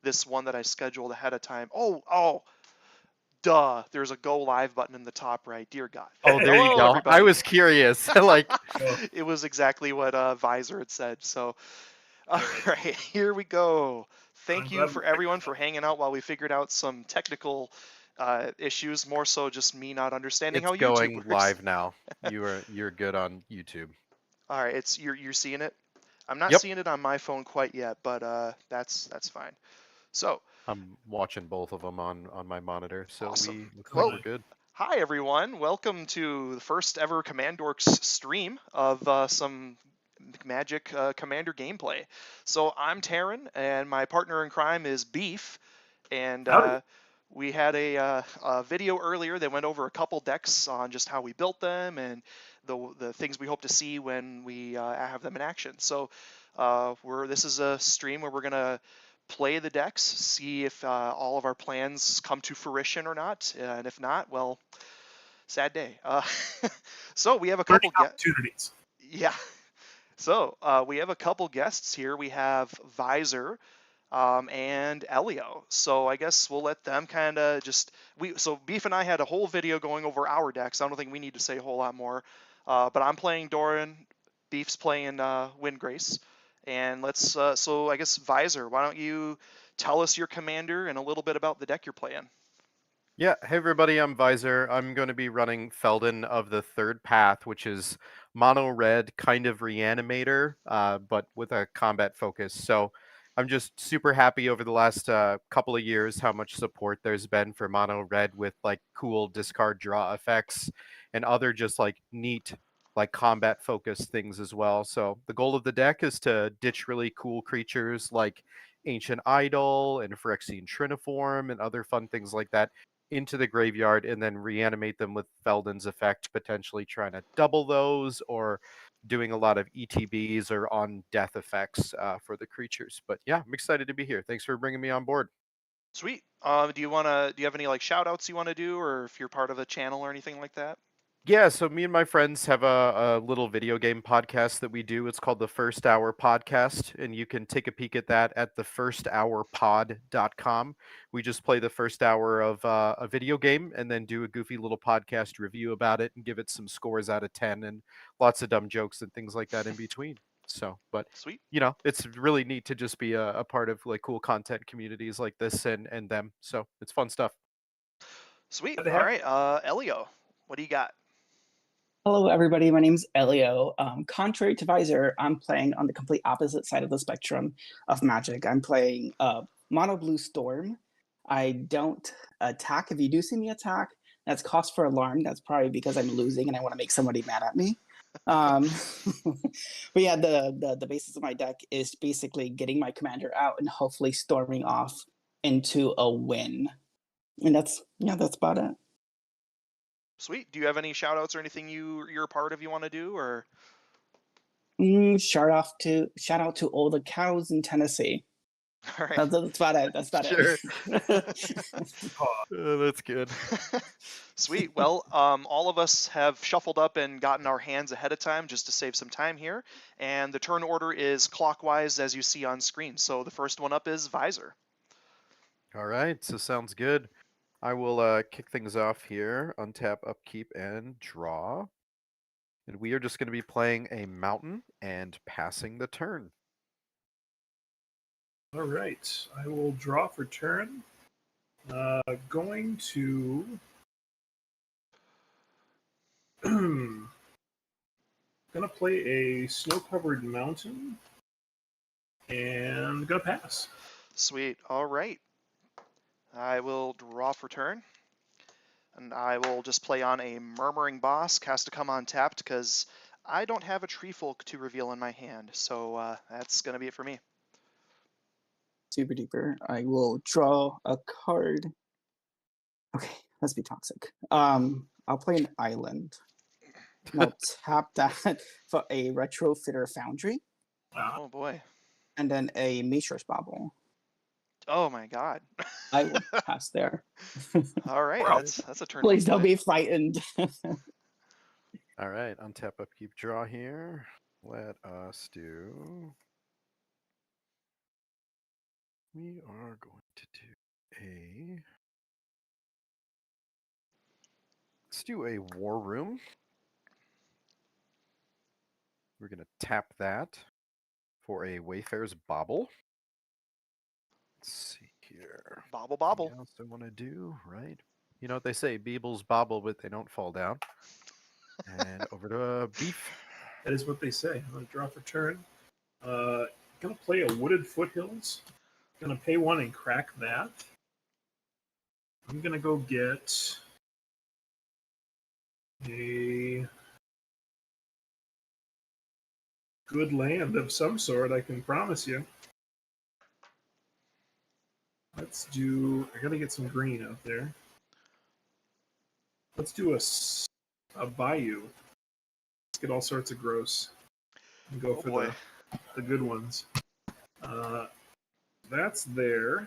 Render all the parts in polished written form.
this one that I scheduled ahead of time. Oh, duh. There's a go live button in the top right. Dear God. Oh, there you Hello, go. everybody. I was curious. Like, It was exactly what Visor had said. So, all right, here we go. Thank you for everyone for hanging out while we figured out some technical issues. More so, just me not understanding it's how going YouTube works. live now. You're good on YouTube. All right, you're seeing it. I'm not Yep. seeing it on my phone quite yet, but that's fine. So, I'm watching both of them on my monitor, so awesome. we looks Well, like we're good. hi everyone. Welcome to the first ever Command Dorks stream of some Magic Commander gameplay. So I'm Taran, and my partner in crime is Beef, and we had a video earlier that went over a couple decks on just how we built them and the things we hope to see when we have them in action. So this is a stream where we're gonna play the decks, see if all of our plans come to fruition or not, and if not, well, sad day. So we have a couple opportunities. Yeah. So we have a couple guests here. We have Visor and Elio. So I guess we'll let them kind of so Beef and I had a whole video going over our decks. I don't think we need to say a whole lot more. But I'm playing Doran, Beef's playing Windgrace. And so I guess Visor, why don't you tell us your commander and a little bit about the deck you're playing? Yeah, hey everybody, I'm Visor. I'm going to be running Felden of the Third Path, which is mono red kind of reanimator, but with a combat focus. So I'm just super happy over the last couple of years how much support there's been for mono red with like cool discard draw effects and other just like neat like combat focused things as well. So the goal of the deck is to ditch really cool creatures like Ancient Idol and Phyrexian Triniform and other fun things like that into the graveyard and then reanimate them with Felden's effect, potentially trying to double those or doing a lot of ETBs or on death effects for the creatures. But yeah, I'm excited to be here. Thanks for bringing me on board. Sweet. Do you have any like shout outs you want to do, or if you're part of a channel or anything like that? Yeah, so me and my friends have a little video game podcast that we do. It's called the First Hour Podcast, and you can take a peek at that at thefirsthourpod.com. We just play the first hour of a video game and then do a goofy little podcast review about it and give it some scores out of 10 and lots of dumb jokes and things like that in between. So, but Sweet. you know, it's really neat to just be a part of like cool content communities like this and them. So it's fun stuff. Sweet. All right, Elio, what do you got? Hello, everybody. My name's Elio. Contrary to Visor, I'm playing on the complete opposite side of the spectrum of Magic. I'm playing Mono Blue Storm. I don't attack. If you do see me attack, that's cause for alarm. That's probably because I'm losing and I want to make somebody mad at me. But yeah, the basis of my deck is basically getting my commander out and hopefully storming off into a win. And that's about it. Sweet. Do you have any shout outs or anything you're a part of you want to do, or? Shout out to all the cows in Tennessee. All right. That's about it. That's about Sure. it. That's good. Sweet. Well, all of us have shuffled up and gotten our hands ahead of time just to save some time here. And the turn order is clockwise as you see on screen. So the first one up is Visor. All right, so sounds good. I will kick things off here, untap, upkeep, and draw. And we are just going to be playing a mountain and passing the turn. All right, I will draw for turn. Going to gonna play a snow-covered mountain and gonna pass. Sweet. All right. I will draw for turn. And I will just play on a Murmuring Boss, cast to come on tapped, because I don't have a Tree Folk to reveal in my hand. So that's going to be it for me. Super duper. I will draw a card. Okay, let's be toxic. I'll play an island. And I'll tap that for a Retrofitter Foundry. Oh boy. And then a Mishra's Bauble. Oh my god. I will pass there. All right, that's a turn. Please don't be frightened. All right, untap, upkeep, draw here. Let us do... We are going to do a... Let's do a War Room. We're going to tap that for a Wayfarer's Bauble. Let's see here. Bobble bobble. Anything else I want to do, right? You know what they say, Beebles bobble, but they don't fall down. And over to Beef. That is what they say. I'm going to draw for turn. Going to play a Wooded Foothills. Going to pay 1 and crack that. I'm going to go get a good land of some sort, I can promise you. Let's do... I got to get some green out there. Let's do a bayou. Let's get all sorts of gross. And go for the good ones. That's there.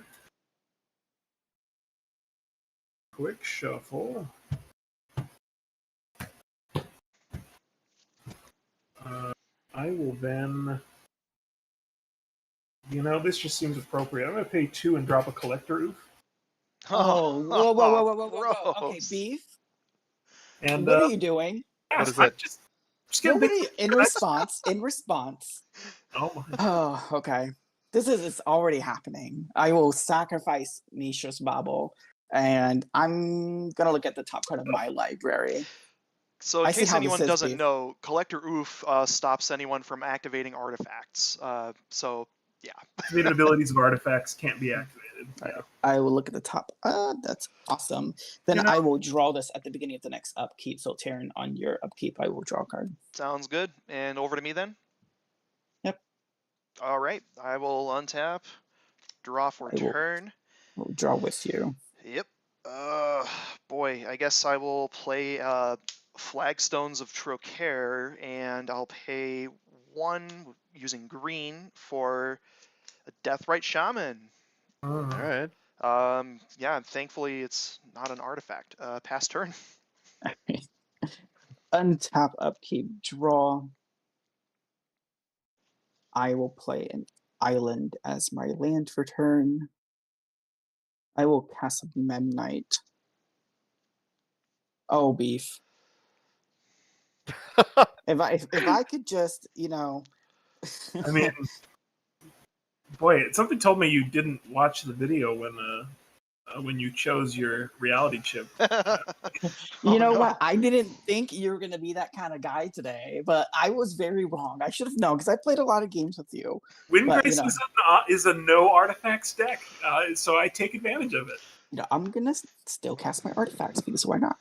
Quick shuffle. I will then... You know, this just seems appropriate. I'm going to pay 2 and drop a Collector Oof. Oh, whoa. Okay, Gross. Beef. And What are you doing? What is I'm that? Just getting Nobody big- in response. Oh my. Oh, okay. It's already happening. I will sacrifice Nisha's Bauble, and I'm gonna look at the top card of my library. So in I see case how this anyone is, doesn't Beef. know, Collector Oof stops anyone from activating artifacts. So yeah. Activated abilities of artifacts can't be activated. Yeah. I will look at the top. That's awesome. Then You know- I will draw this at the beginning of the next upkeep. So Taryn, on your upkeep, I will draw a card. Sounds good. And over to me then? Yep. All right. I will untap, draw for I will- turn. We'll draw with you. Yep. Boy, I guess I will play Flagstones of Trocaire, and I'll pay 1 using green for a Deathrite Shaman. All right. Yeah, thankfully it's not an artifact. Pass turn. Untap, upkeep, draw. I will play an island as my land for turn. I will cast a Memnite. Oh, Beef. If I could just, I mean, boy, something told me you didn't watch the video when you chose your reality chip. You know what? I didn't think you were going to be that kind of guy today, but I was very wrong. I should have known because I played a lot of games with you. Windgrace But, is a no artifacts deck, so I take advantage of it. I'm going to still cast my artifacts because why not?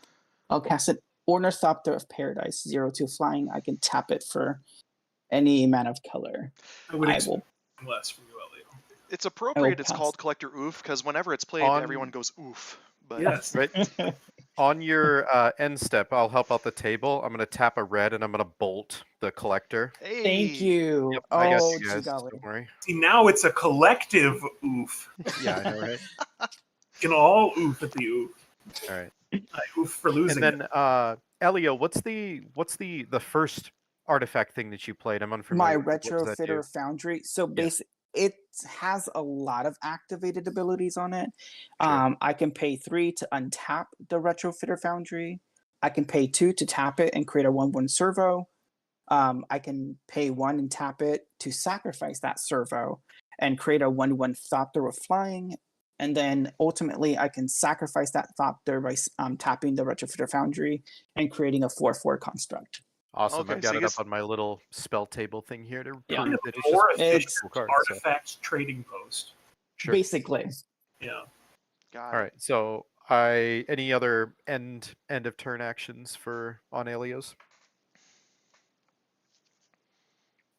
I'll cast an Ornithopter of Paradise, 0/2 flying. I can tap it for any mana of color. I would I expect less from you, Elliot. It's appropriate it's pass. called Collector Oof, because whenever it's played, On- everyone goes oof. But Yes. Right. On your end step, I'll help out the table. I'm going to tap a red and I'm going to bolt the collector. Hey, Thank you. Yep, I got Oh, you guys. golly. Don't worry. See, now it's a collective oof. Yeah, I know, right? We can all oof at the oof. All right. I oof for losing. And then, Elio, what's the first artifact thing that you played? I'm My unfamiliar. What does that do? Retrofitter Foundry. So basically, it has a lot of activated abilities on it. Sure. I can pay 3 to untap the Retrofitter Foundry. I can pay 2 to tap it and create a 1/1 servo. I can pay 1 and tap it to sacrifice that servo and create a 1/1 Thopter with flying. And then ultimately, I can sacrifice that Thopter by tapping the Retrofitter Foundry and creating a 4/4 construct. Awesome. Okay, I've got so you it up guess- on my little spell table thing here to Yeah. prove that it's More just efficient a cool card. So, artifacts trading post. sure. Basically. Yeah. got All right. So, any other end of turn actions on Elios?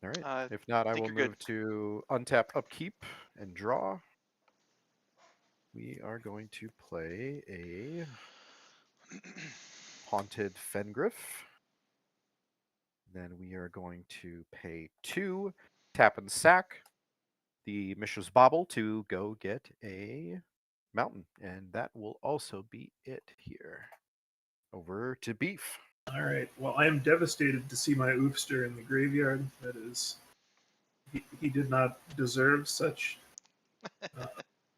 All right. If not, I think will you're move to untap, upkeep, and draw. We are going to play a Haunted Fengriff. Then we are going to pay 2, tap and sack the Mishra's Bauble to go get a mountain. And that will also be it here. Over to Beef. All right. Well, I am devastated to see my oofster in the graveyard. That is, he did not deserve such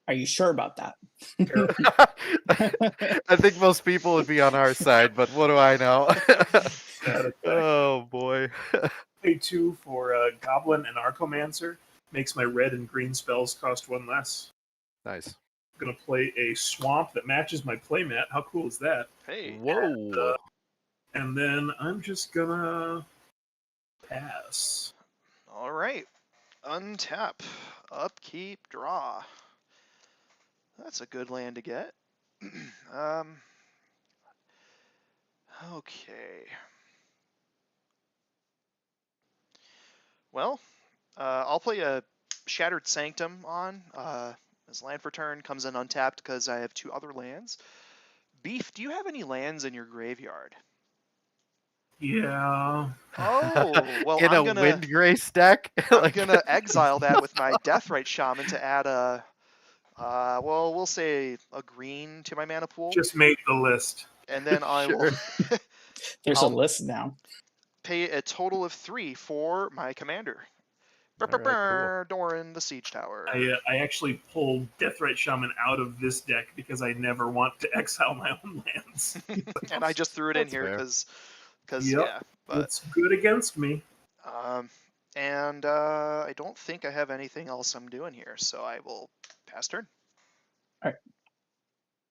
Are you sure about that? I think most people would be on our side, but what do I know? Oh boy. Pay 2 for Goblin and Archomancer. Makes my red and green spells cost 1 less. Nice. I'm going to play a Swamp that matches my playmat. How cool is that? Hey. Whoa. And then I'm just going to pass. All right. Untap. Upkeep. Draw. That's a good land to get. Okay. Well, I'll play a Shattered Sanctum on. As land for turn comes in untapped because I have 2 other lands. Beef, do you have any lands in your graveyard? Yeah. Oh, well, In I'm a gonna Windgrace deck? I'm gonna exile that with my Deathrite Shaman to add a well, we'll say a green to my mana pool, Just made the list. and then I Sure. will There's I'll a list now. pay a total of 3 for my commander. Alright, cool. Doran the Siege Tower. I actually pulled Deathrite Shaman out of this deck because I never want to exile my own lands. And I just threw it in That's here fair. because Yep. yeah, but It's good against me. and I don't think I have anything else I'm doing here, so I will pass turn.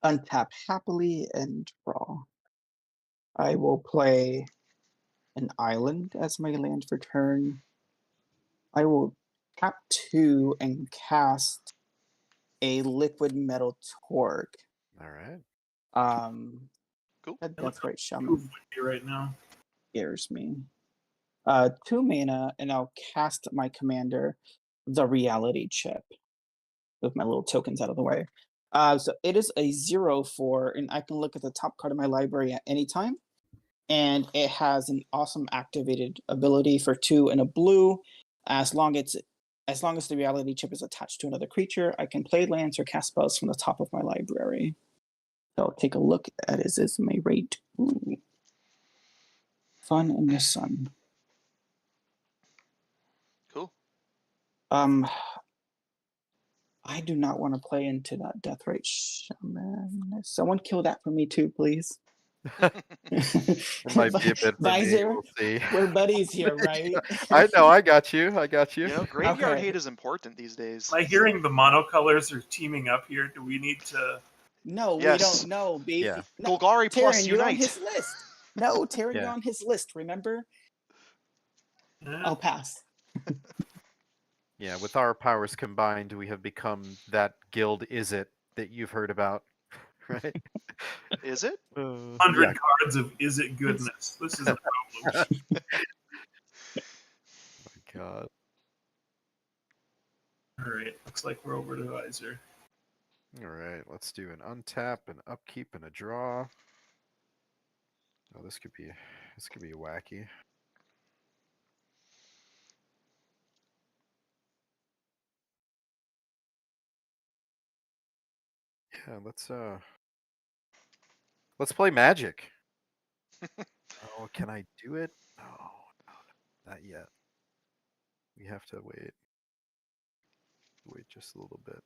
Untap happily and draw. I will play an island as my land for turn. I will tap 2 and cast a liquid metal torque. Alright. Cool. That Deathrite Shaman Move with you right now. scares me. 2 mana, and I'll cast my commander, the Reality Chip. Move my little tokens out of the way. So it is a 0/4, and I can look at the top card of my library at any time. And it has an awesome activated ability for 2 and a blue. As long as the Reality Chip is attached to another creature, I can play lands or cast spells from the top of my library. So I'll take a look at his resume rate. Ooh. Fun in the sun. Cool. I do not want to play into that Deathrite Shaman. Someone kill that for me too, please. It might be a bit for me. Visor, We'll see. we're buddies here, right? I know, I got you. You know, graveyard Okay. hate is important these days. By hearing the monocolors are teaming up here, do we need to... No, Yes. we don't know, Beef. Yeah. No, Golgari plus Taryn, you're on Unite. his list. No, Taryn, you're Yeah. on his list, remember? I'll pass. Yeah, with our powers combined, we have become that guild Is It that you've heard about, right? Is it? 100 Yeah. cards of Is It goodness. This is a problem. My God. Alright, looks like we're over to Visor. All right, let's do an untap, an upkeep, and a draw. Oh, this could be wacky. Yeah, let's play Magic. Oh, can I do it? No, not yet. We have to wait. Wait just a little bit.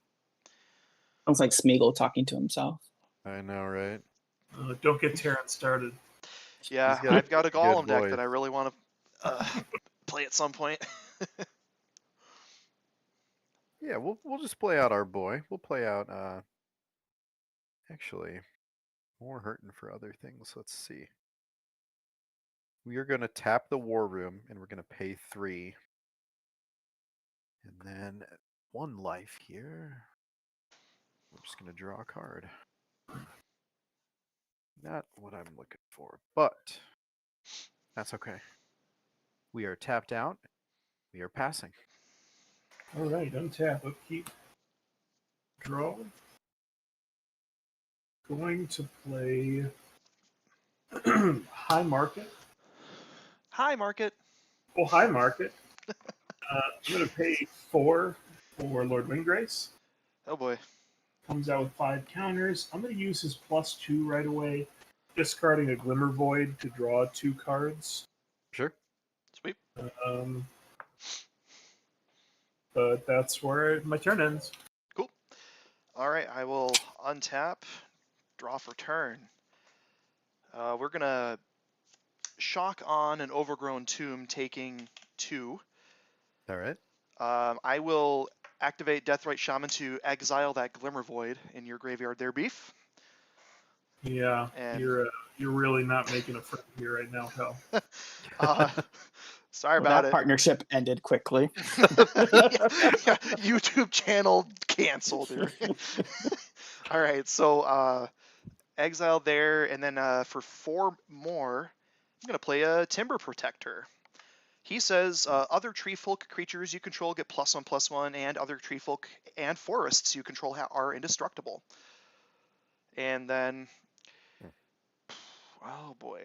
Sounds like Smeagol talking to himself. I know, right? Don't get Terran started. Yeah, He's got a I've got a good Golem deck voice. that I really want to play at some point. Yeah, we'll just play out our boy. We'll play out actually more hurting for other things. Let's see. We are gonna tap the War Room and we're gonna pay 3. And then 1 life here. We're just gonna draw a card. Not what I'm looking for, but that's okay. We are tapped out. We are passing. Alright, untap, upkeep, draw. Going to play High Market. Hi, Market. Oh, High Market. I'm going to pay 4 for Lord Windgrace. Oh boy. Comes out with 5 counters. I'm going to use his +2 right away, discarding a Glimmer Void to draw 2 cards. Sure. Sweet. But that's where my turn ends. Cool. All right, I will untap, draw for turn. We're gonna shock on an Overgrown Tomb, taking 2. All right. I will activate Deathrite Shaman to exile that Glimmer Void in your graveyard there, Beef. Yeah, And you're really not making a friend here right now, pal. Sorry Well, about that it. partnership ended quickly. Yeah, YouTube channel canceled. All right, so exile there, and then for 4 more, I'm gonna play a Timber Protector. He says other tree folk creatures you control get +1/+1, and other tree folk and forests you control are indestructible. And then, oh boy,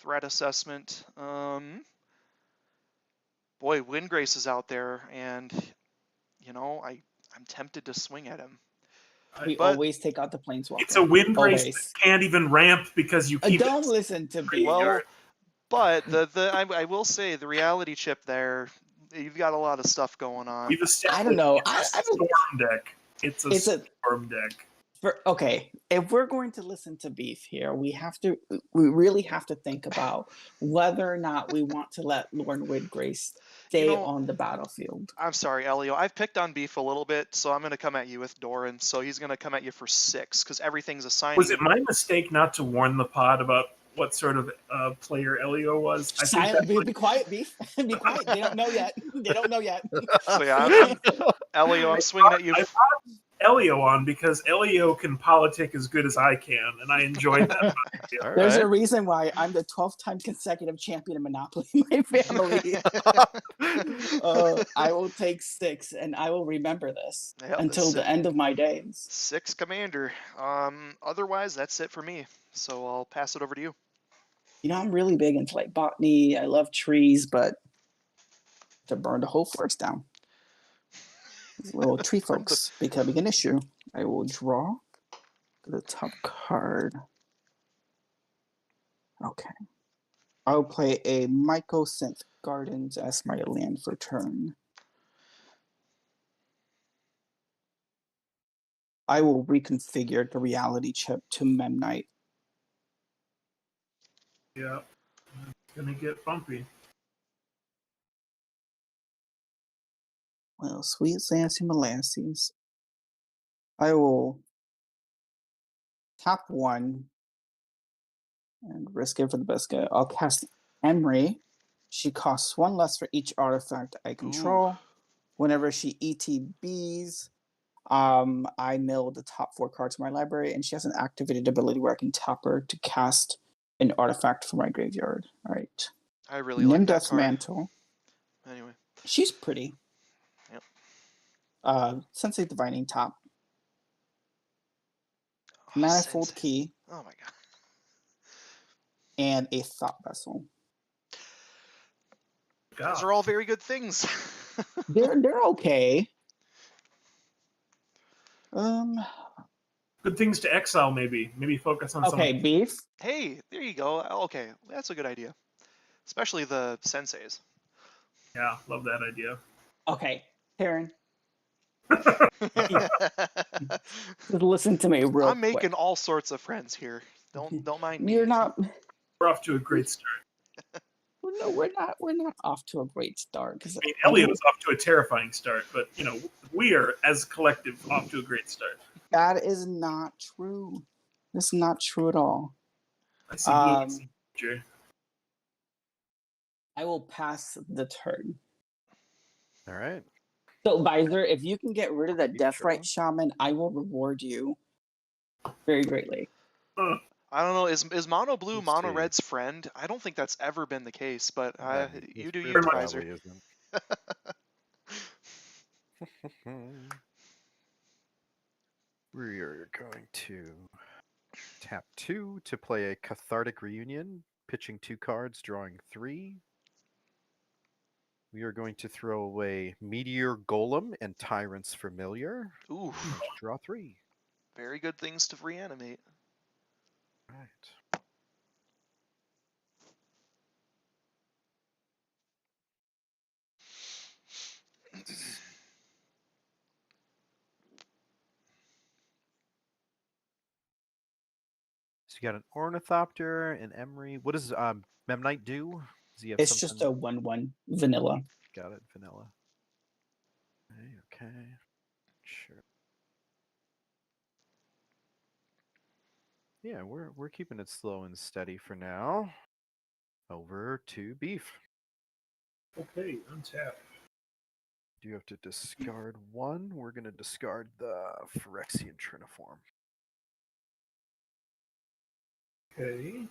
threat assessment. Boy, Windgrace is out there, and I'm tempted to swing at him. We But always take out the planeswalker. It's a Windgrace Always. that can't even ramp because you keep Don't it. listen to me. well, but I will say the reality chip there. You've got a lot of stuff going on. We've established I don't know. It's a storm deck. It's a storm deck. Okay, if we're going to listen to Beef here, we really have to think about whether or not we want to let Lord Windgrace stay on the battlefield. I'm sorry, Elio. I've picked on Beef a little bit, so I'm going to come at you with Doran. So he's going to come at you for 6 because everything's assigned. Was it my mistake not to warn the pod about what sort of player Elio was? Be quiet, Beef. Be quiet. They don't know yet. They don't know yet. So yeah, Elio, I'm swinging at you. I brought Elio on because Elio can politic as good as I can, and I enjoy that. There's a reason why I'm the 12th time consecutive champion of Monopoly in my family. I will take 6, and I will remember this until the end of my days. 6 commander. Otherwise, that's it for me. So I'll pass it over to you. I'm really big into like botany. I love trees, but to burn the whole forest down. These little tree folks becoming an issue. I will draw the top card. Okay. I'll play a Mycosynth Gardens as my land for turn. I will reconfigure the reality chip to Memnite. Yeah, it's gonna get bumpy. Well, sweet Sassy Molasses. I will tap 1 and risk it for the biscuit. I'll cast Emery. She costs 1 less for each artifact I control. Ooh. Whenever she ETBs, I mill the top 4 cards of my library, and she has an activated ability where I can tap her to cast an artifact from my graveyard. All right. I really like that card. Mantle. Anyway. She's pretty. Yep. Sensei Divining top. Manifold Key. Oh my god. And a Thought Vessel. Those are all very good things. They're okay. Good things to exile, maybe. Maybe focus on something. Okay, Beef. Hey, there you go. Okay, that's a good idea. Especially the senseis. Yeah, love that idea. Okay, Taryn. Listen to me real quick. I'm making all sorts of friends here. Don't mind me. You're not. We're off to a great start. No, we're not. We're not off to a great start. I mean, Elliot's off to a terrifying start, but we are, as a collective, off to a great start. That is not true. That's not true at all. I see blue. I will pass the turn. All right. So, Visor, if you can get rid of that Deathrite Shaman, I will reward you very greatly. I don't know. Is Mono Blue Mono Red's friend? I don't think that's ever been the case, but you do you, Visor. We're going to tap 2 to play a Cathartic Reunion, pitching 2 cards, drawing 3. We are going to throw away Meteor Golem and Tyrant's Familiar. Ooh. Draw 3. Very good things to reanimate. Right. So you got an Ornithopter, an Emery. What does Memnite do? Does he have It's something? just a 1/1 vanilla. Got it, vanilla. Okay. Sure. Yeah, we're keeping it slow and steady for now. Over to Beef. Okay, untap. Do you have to discard one? We're gonna discard the Phyrexian Triniform. Okay.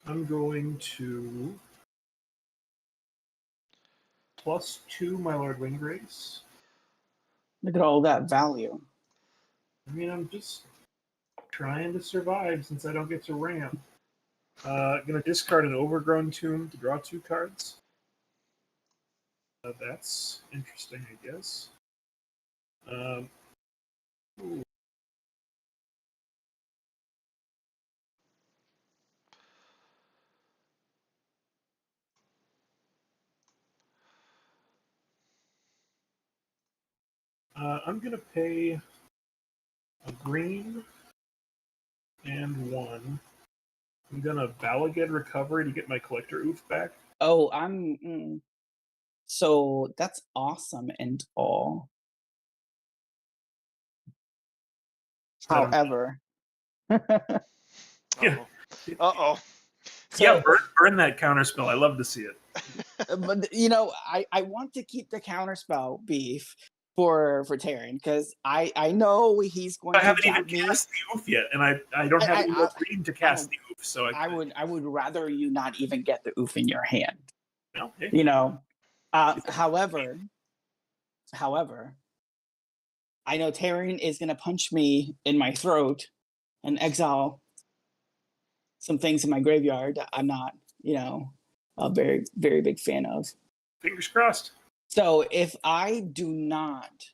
I'm going to +2 my Lord Windgrace. Look at all that value. I mean, I'm just trying to survive since I don't get to ramp. Gonna discard an Overgrown Tomb to draw 2 cards. That's interesting, I guess. Ooh. I'm gonna pay a green and 1. I'm gonna Balaged Recovery to get my Collector Oof back. Oh, so that's awesome and all. However, Yeah. Uh-oh. Yeah, burn that counterspell. I love to see it. but I want to keep the counterspell Beef for Terran because I know he's going I to haven't even doubt me. cast the Oof yet, and I don't have enough green to cast the Oof, so I would rather you not even get the Oof in your hand. Well, hey. However, I know Terran is going to punch me in my throat and exile some things in my graveyard that I'm not, a very, very big fan of. Fingers crossed. So if I do not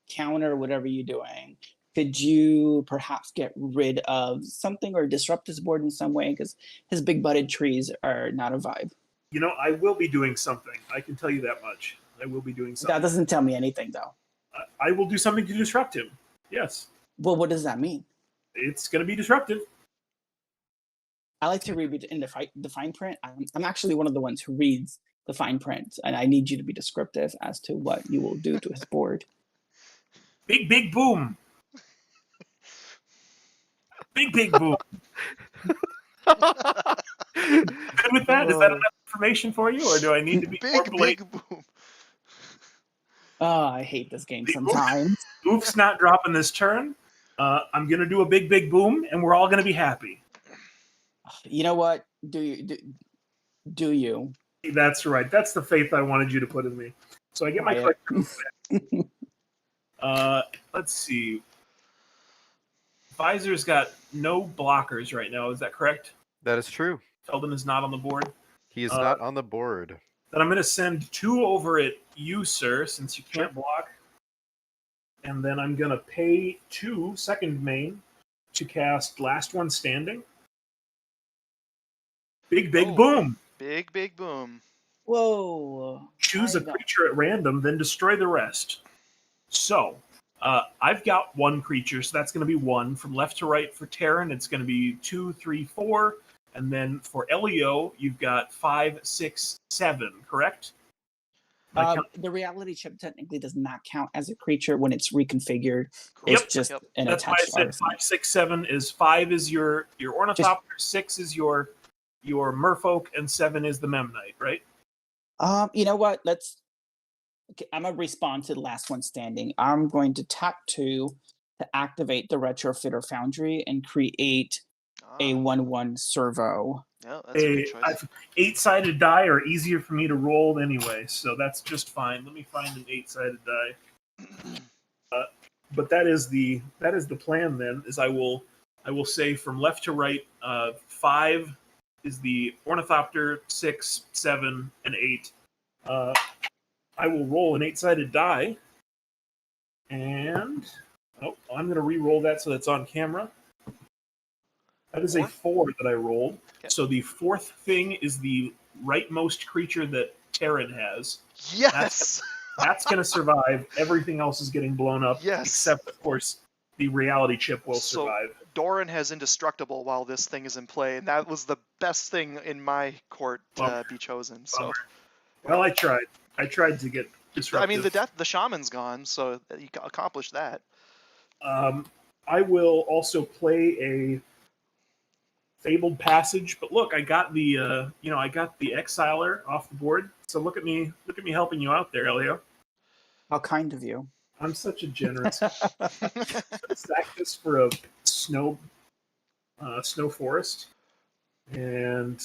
counter whatever you're doing, could you perhaps get rid of something or disrupt his board in some way? Because his big butted trees are not a vibe. I will be doing something. I can tell you that much. I will be doing something. That doesn't tell me anything, though. I will do something to disrupt him. Yes. Well, what does that mean? It's going to be disruptive. I like to read in the fine print. I'm actually one of the ones who reads the fine print, and I need you to be descriptive as to what you will do to his board. Big, big boom. Big, big boom. Good with that? Is that enough information for you, or do I need to be more blatant? Big boom. Oh, I hate this game sometimes. Oof's not dropping this turn. I'm going to do a big, big boom, and we're all going to be happy. You know what? Do you? That's right. That's the faith I wanted you to put in me. So I get my collector back. Let's see. Visor's got no blockers right now. Is that correct? That is true. Feldon is not on the board. He is not on the board. Then I'm going to send 2 over at you, sir, since you can't block. And then I'm going to pay 2 second main to cast Last One Standing. Big, big boom. Big, big boom. Whoa. Choose a creature at random, then destroy the rest. So, I've got 1 creature, so that's going to be 1. From left to right for Terran, it's going to be 2, 3, 4. And then for Elio, you've got 5, 6, 7, correct? The reality chip technically does not count as a creature when it's reconfigured. Yep. It's just an That's why I attached said artifact. 5, 6, 7 is 5 is your Ornithopter, 6 is your Merfolk, and 7 is the Memnite, right? You know what? I'm gonna respond to the Last One Standing. I'm going to tap 2 to activate the Retrofitter Foundry and create a 1/1 servo. Yeah, that's a good choice. 8-sided die are easier for me to roll anyway, so that's just fine. Let me find an 8-sided die. But that is the plan then. Is I will say from left to right, 5 is the Ornithopter, 6, 7, and 8. I will roll an 8-sided die, and I'm going to re-roll that so that's on camera. That is a 4 that I rolled. Okay. So the 4th thing is the rightmost creature that Terran has. Yes! That's going to survive. Everything else is getting blown up. Yes. Except, of course, the reality chip will So- survive. Doran has indestructible while this thing is in play, and that was the best thing in my court to Bummer. be chosen. So, Bummer. Well, I tried. I tried to get disruptive. I mean, the shaman's gone, so you accomplished that. I will also play a Fabled Passage, but look, I got the I got the Exiler off the board. So look at me helping you out there, Elio. How kind of you. I'm such a generous. Stack this for a snow forest, and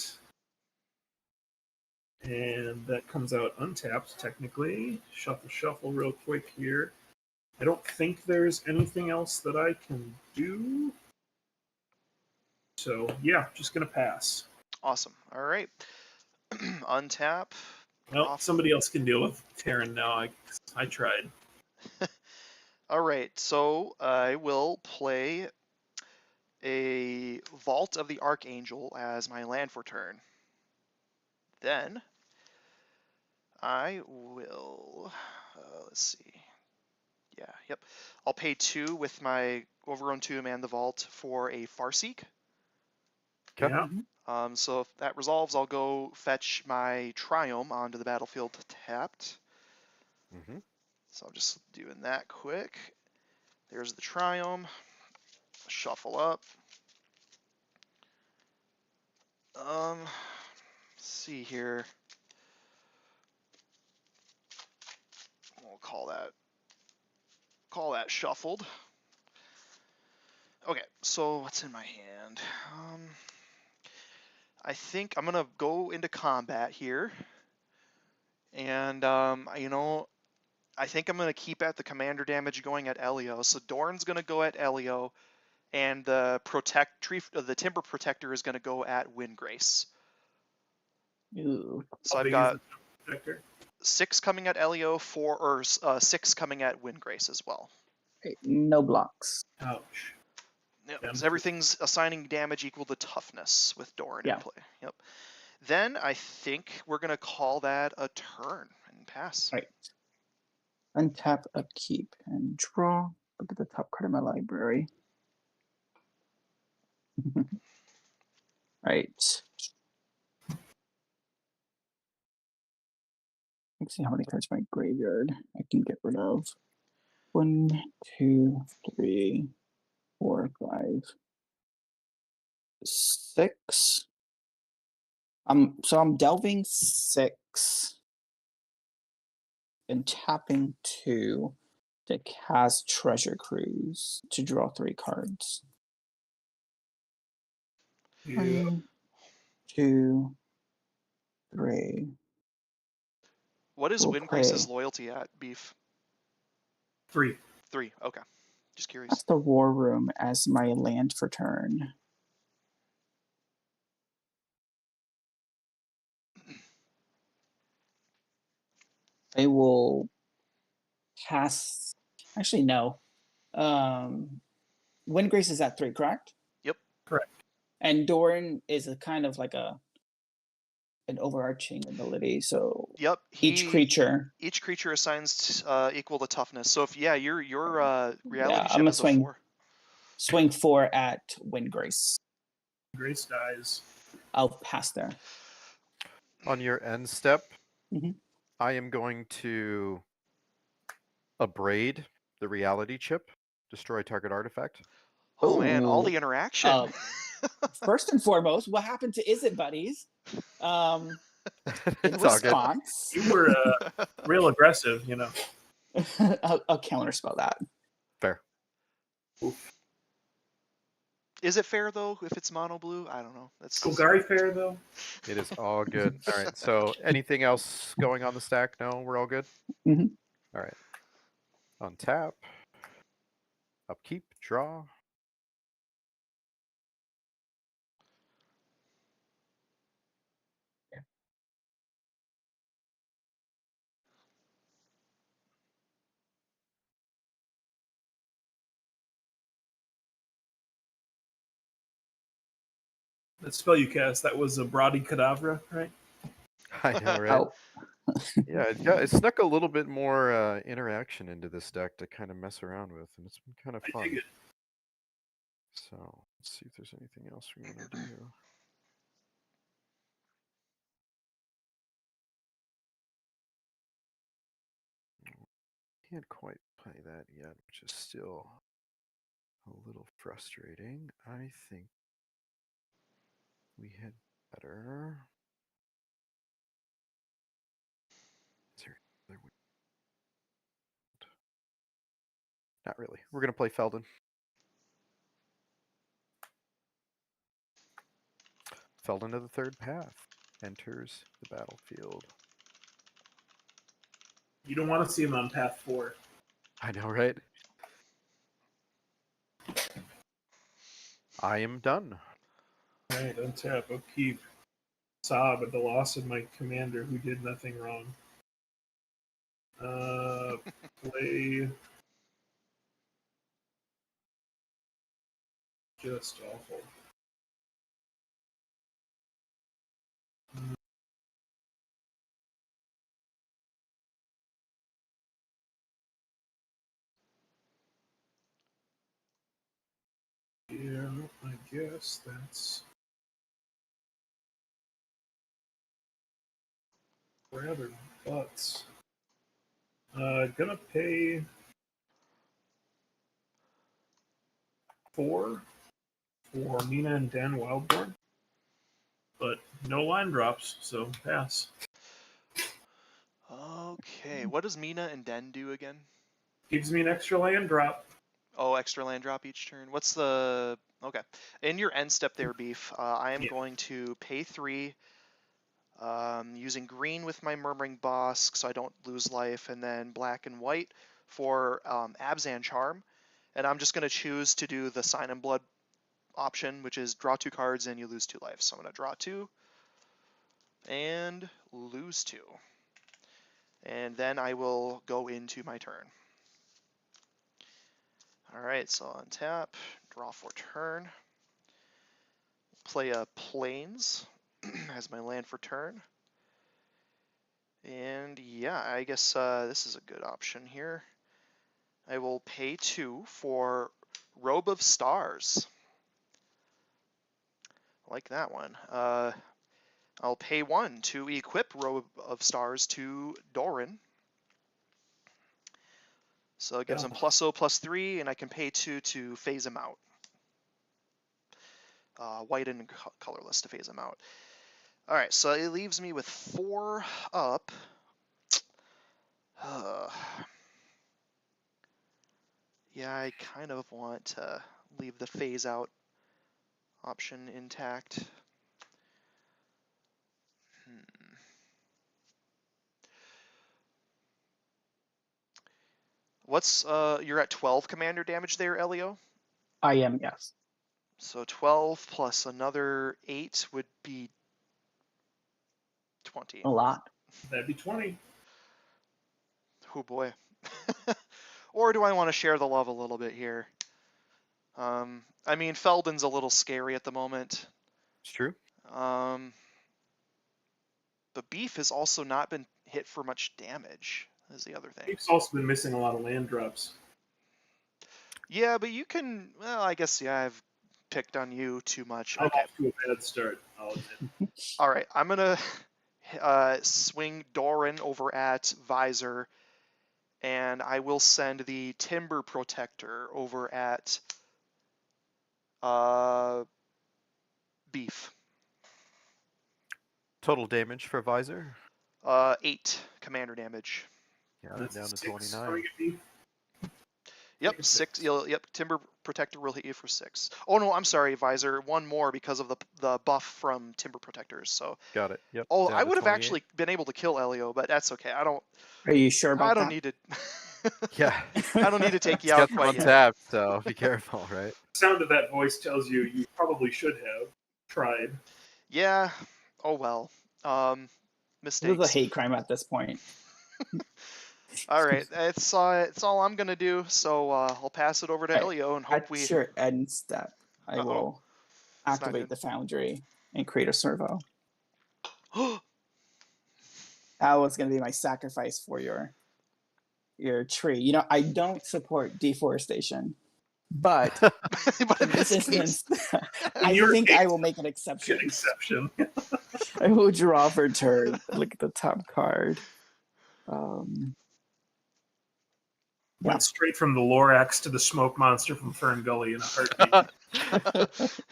that comes out untapped technically. Shuffle real quick here. I don't think there's anything else that I can do. So yeah, just gonna pass. Awesome. All right. Untap. Well, Off. somebody else can deal with Terran now. I tried. All right. So I will play a Vault of the Archangel as my land for turn. Then I will. Let's see. Yeah. Yep. I'll pay 2 with my Overgrown Tomb and the Vault for a Farseek. Okay. Yeah. So if that resolves, I'll go fetch my Triome onto the battlefield tapped. Mm-hmm. So I'm just doing that quick. There's the Triome. Shuffle up. Let's see here. We'll call that shuffled. Okay, so what's in my hand? I think I'm gonna go into combat here, and I think I'm gonna keep at the commander damage going at Elio. So Doran's gonna go at Elio, and the Timber Protector is gonna go at Windgrace. Ooh. So I've got 6 coming at Elio, 6 coming at Windgrace as well. Okay, no blocks. Ouch. Yep, because everything's assigning damage equal to toughness with Doran Yeah. in play. Yep. Then I think we're gonna call that a turn and pass. Right. Untap, upkeep, and draw. Look at the top card of my library. Right. Let's see how many cards in my graveyard I can get rid of. 1, 2, 3, 4, 5, 6. So I'm delving 6 and tapping 2 to cast Treasure Cruise to draw 3 cards. Yeah. 1, 2, 3. What is We'll Windgrace's play. loyalty at, Beef? 3. 3. Okay. Just curious. That's the War Room as my land for turn. I will pass. Actually, no. Windgrace is at 3, correct? Yep. Correct. And Doran is a kind of like an overarching ability. So Yep. each creature. Each creature assigns equal to toughness. So if your reality I'm chip gonna is a 4. Swing 4 at Windgrace. Grace dies. I'll pass there. On your end step, Mhm. I am going to abrade the reality chip, destroy target artifact. Oh man, all Ooh. the interaction. First and foremost, what happened to Is It Buddies? In It's all good. response, You were real aggressive, you know. I'll counterspell that. Fair. Is it fair though if it's mono blue? I don't know. That's Golgari fair though. It is all good. All right. So anything else going on the stack? No, we're all good. Mhm. All right. Untap. Upkeep. Draw. That spell you cast, that was a Brody Cadavra, right? I know, right? Oh, it snuck a little bit more interaction into this deck to kind of mess around with, and it's been kind of I fun. dig it. So let's see if there's anything else we want to do. Can't quite play that yet, which is still a little frustrating. I think we had better. Is there another way? Not really. We're going to play Felden. Felden of the Third Path enters the battlefield. You don't want to see him on path 4. I know, right? I am done. All right, untap, upkeep. Sob at the loss of my commander who did nothing wrong. Play. Just awful. Yeah, I guess that's rather butts. Gonna pay 4 for Mina and Dan Wildborn, but no line drops, so pass. Okay, what does Mina and Den do again? Gives me an extra land drop. Oh, extra land drop each turn. What's the... Okay. In your end step there, Beef, I am going to pay 3, using green with my Murmuring Bosk so I don't lose life, and then black and white for Abzan Charm. And I'm just going to choose to do the Sign in Blood option, which is draw 2 cards and you lose 2 life. So I'm going to draw 2 and lose 2. And then I will go into my turn. Alright, so untap, draw for turn. Play a Plains as my land for turn. And yeah, I guess this is a good option here. I will pay 2 for Robe of Stars. I like that one. I'll pay 1 to equip Robe of Stars to Doran. So it gives him +0/+3, and I can pay 2 to phase him out. White and colorless to phase him out. All right, so it leaves me with 4 up. Yeah, I kind of want to leave the phase out option intact. What's you're at 12 commander damage there, Elio? I am, yes. So 12 plus another 8 would be 20. A lot. That'd be 20. Oh boy. Or do I want to share the love a little bit here? I mean, Felden's a little scary at the moment. It's true. But Beef has also not been hit for much damage, is the other thing. Beef's also been missing a lot of land drops. Yeah, but you can, well, I guess, yeah, I've picked on you too much. I'm Okay. off to a bad start, I'll admit. All right, I'm going to swing Doran over at Visor, and I will send the Timber Protector over at Beef. Total damage for Visor? 8 commander damage. Yeah, That's down to 6 29. coming at Beef. Yep, 6. Yep, Timber Protector will hit you for 6. Oh no, I'm sorry, Visor. 1 more because of the buff from Timber Protectors. So. Got it. Yep. Oh, down I to would have 28. actually been able to kill Elio, but that's okay. I don't. Are you sure about I don't that? need to. Yeah. I don't need to take you It's out got some quite yet. untapped, so be careful, right? The sound of that voice tells you you probably should have tried. Yeah. Oh well. This Mistakes. is a hate crime at this point. All right, it's all I'm gonna do. So I'll pass it over to Elio and hope At your end step, I will It's not activate good. the foundry and create a servo. That was going to be my sacrifice for your tree. You know, I don't support deforestation, but But in this case- instance, I your think case, I will make an Good exception. exception. I will draw for turn. Look at the top card. Yeah. Went straight from the Lorax to the smoke monster from Fern Gully in a heartbeat.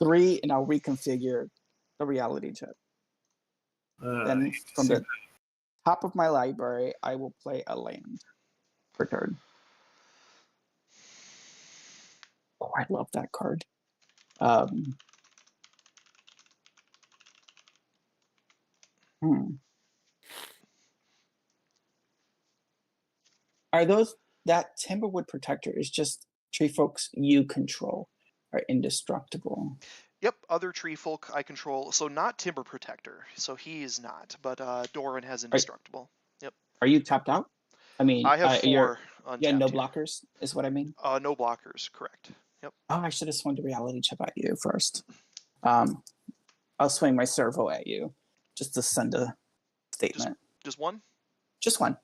3, and I'll reconfigure the reality chip. Then from the top of my library, I will play a land per turn. Oh, I love that card. Are those that Timberwood Protector is just tree folks you control are indestructible? Yep, other tree folk I control. So not Timber Protector. So he is not, but Doran has indestructible. Yep. Are you tapped out? I mean, I have 4 yeah, untapped no here. blockers is what I mean. No blockers, correct. Yep. Oh, I should have swung the reality chip at you first. I'll swing my servo at you just to send a statement. Just 1? Just one.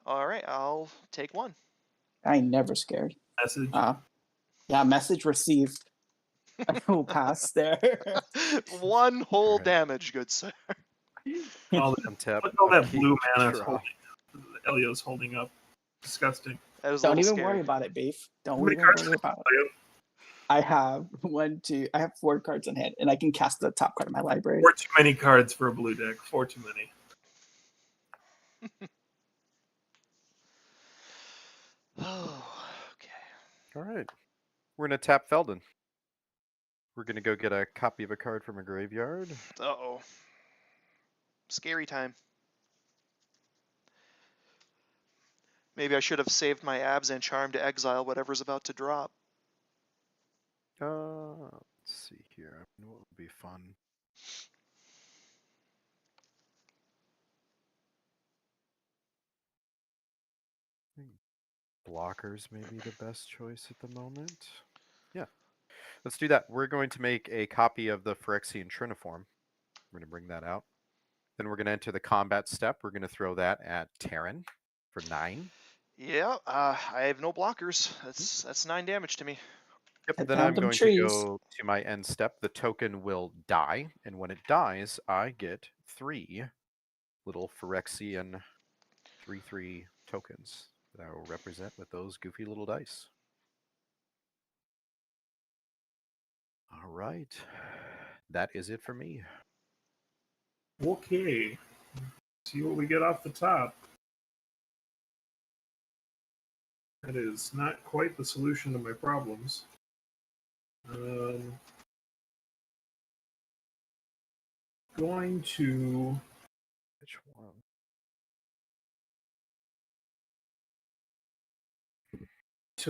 All right, I'll take 1. I ain't never scared. Message. Yeah, message received. I will pass there. 1 whole Alright. damage, good sir. All Untap. Look at all that upkeep, blue mana draw. Elio's holding up. Disgusting. That was a Don't little even scary. worry about it, Beef. Don't How many even cards worry about it. Elio? I have 4 cards in hand, and I can cast the top card of my library. 4 too many cards for a blue deck. 4 too many. Oh, okay. All right. We're going to tap Felden. We're going to go get a copy of a card from a graveyard. Uh-oh. Scary time. Maybe I should have saved my abs and charm to exile whatever's about to drop. Let's see here. What would be fun? I think blockers may be the best choice at the moment. Yeah. Let's do that. We're going to make a copy of the Phyrexian Triniform. We're going to bring that out. Then we're going to enter the combat step. We're going to throw that at Terran for 9. Yeah, I have no blockers. That's 9 damage to me. Yep. Cut Then down I'm them going to trees. go to my end step. The token will die, and when it dies, I get 3 little Phyrexian 3/3 tokens that I will represent with those goofy little dice. All right. That is it for me. Okay. See what we get off the top. That is not quite the solution to my problems. Going to Which one?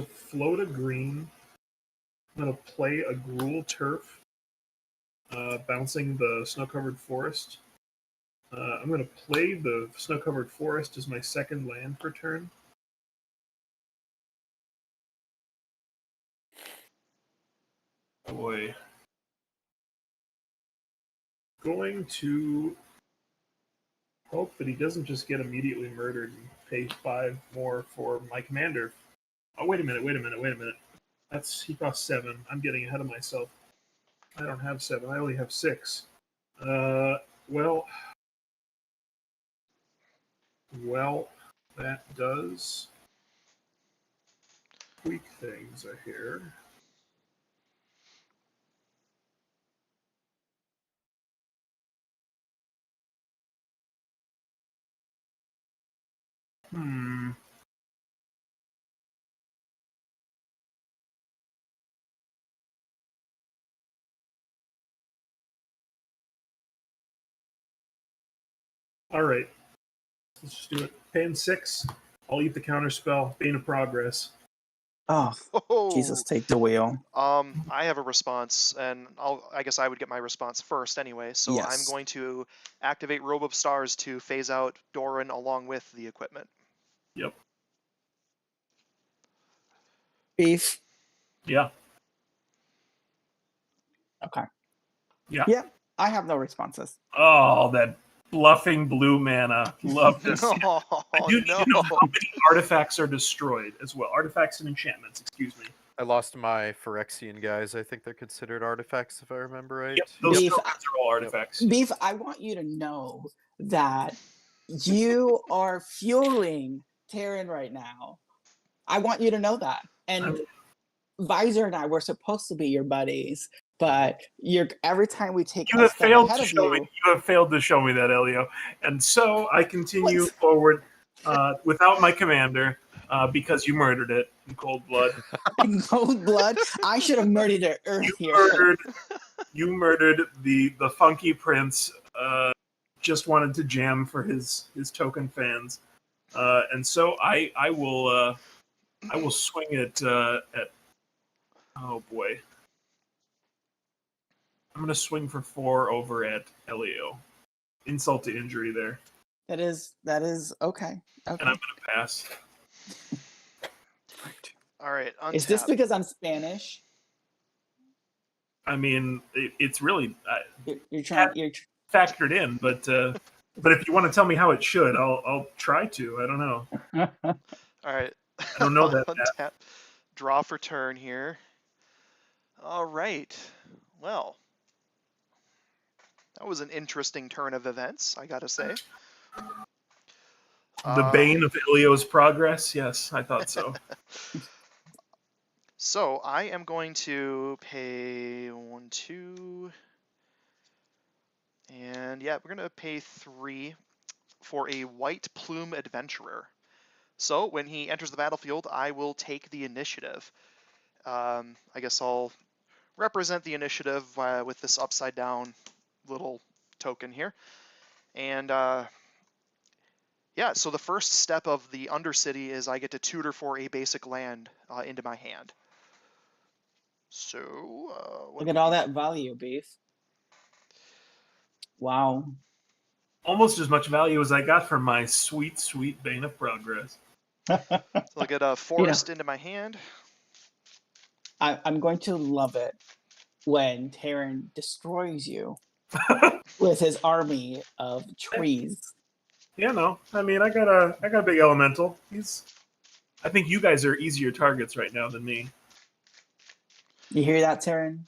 float a green. I'm going to play a Gruul Turf, bouncing the snow-covered forest. I'm going to play the snow-covered forest as my second land per turn. Boy. Going to hope that he doesn't just get immediately murdered and pay 5 more for my commander. Oh, wait a minute. He costs 7. I'm getting ahead of myself. I don't have 7. I only have 6. Well, that does tweak things here. All right. Let's just do it. Paying 6. I'll eat the counter spell. Bane of Progress. Oh, Oh, Jesus, take the wheel. I have a response, and I guess I would get my response first anyway. So I'm Yes. going to activate Robe of Stars to phase out Doran along with the equipment. Yep. Beef. Yeah. Okay. Yeah. Yep. I have no responses. Oh, that bluffing blue mana. Love to see it. Oh, I do need no. to know how many artifacts are destroyed as well. Artifacts and enchantments, excuse me. I lost my Phyrexian guys. I think they're considered artifacts, if I remember right. Yep, those Beef, tokens are all artifacts. Beef, I want you to know that you are fueling Terran right now. I want you to know that. And Visor and I were supposed to be your buddies, but every time we take You a have step failed ahead to of show me. You have failed to show me that, Elio. And so I continue What? forward without my commander because you murdered it in cold blood. in cold blood. I should have murdered it earlier. You murdered the funky prince. Just wanted to jam for his token fans, and so I will swing it at. Oh boy, I'm gonna swing for 4 over at Elio. Insult to injury there, That is okay. and I'm gonna pass. All right, untap. Is this because I'm Spanish? I mean, it's really You're trying. You're factored in, but if you want to tell me how it should, I'll try to. I don't know. All right. I don't know that. Untap. Draw for turn here. All right. Well, that was an interesting turn of events, I gotta say. The bane of Elio's progress? Yes, I thought so. So I am going to pay 1, 2, and yeah, we're gonna pay 3 for a White Plume Adventurer. So when he enters the battlefield, I will take the initiative. I guess I'll represent the initiative with this upside down little token here. And yeah, so the first step of the Undercity is I get to tutor for a basic land into my hand. So look at all that value, Beef. Wow. Almost as much value as I got from my sweet, sweet Bane of Progress. So I get a forest into my hand. I'm going to love it when Terran destroys you with his army of trees. Yeah, no. I mean, I got a big elemental. I think you guys are easier targets right now than me. You hear that, Terran?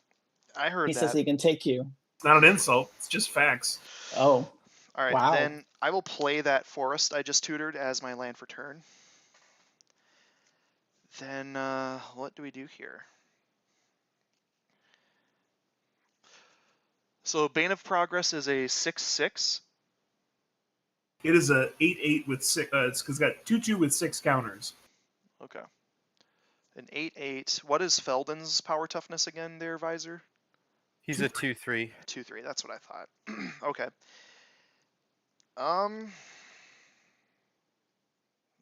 I heard He that. says he can take you. It's not an insult. It's just facts. Oh. All right, Wow. then I will play that forest I just tutored as my land for turn. Then what do we do here? So Bane of Progress is a 6/6. It is a 8/8 with 6. It's because it's got 2/2 with 6 counters. Okay. An 8/8. What is Felden's power toughness again there, Visor? He's a 2/3. 2/3. That's what I thought. Okay.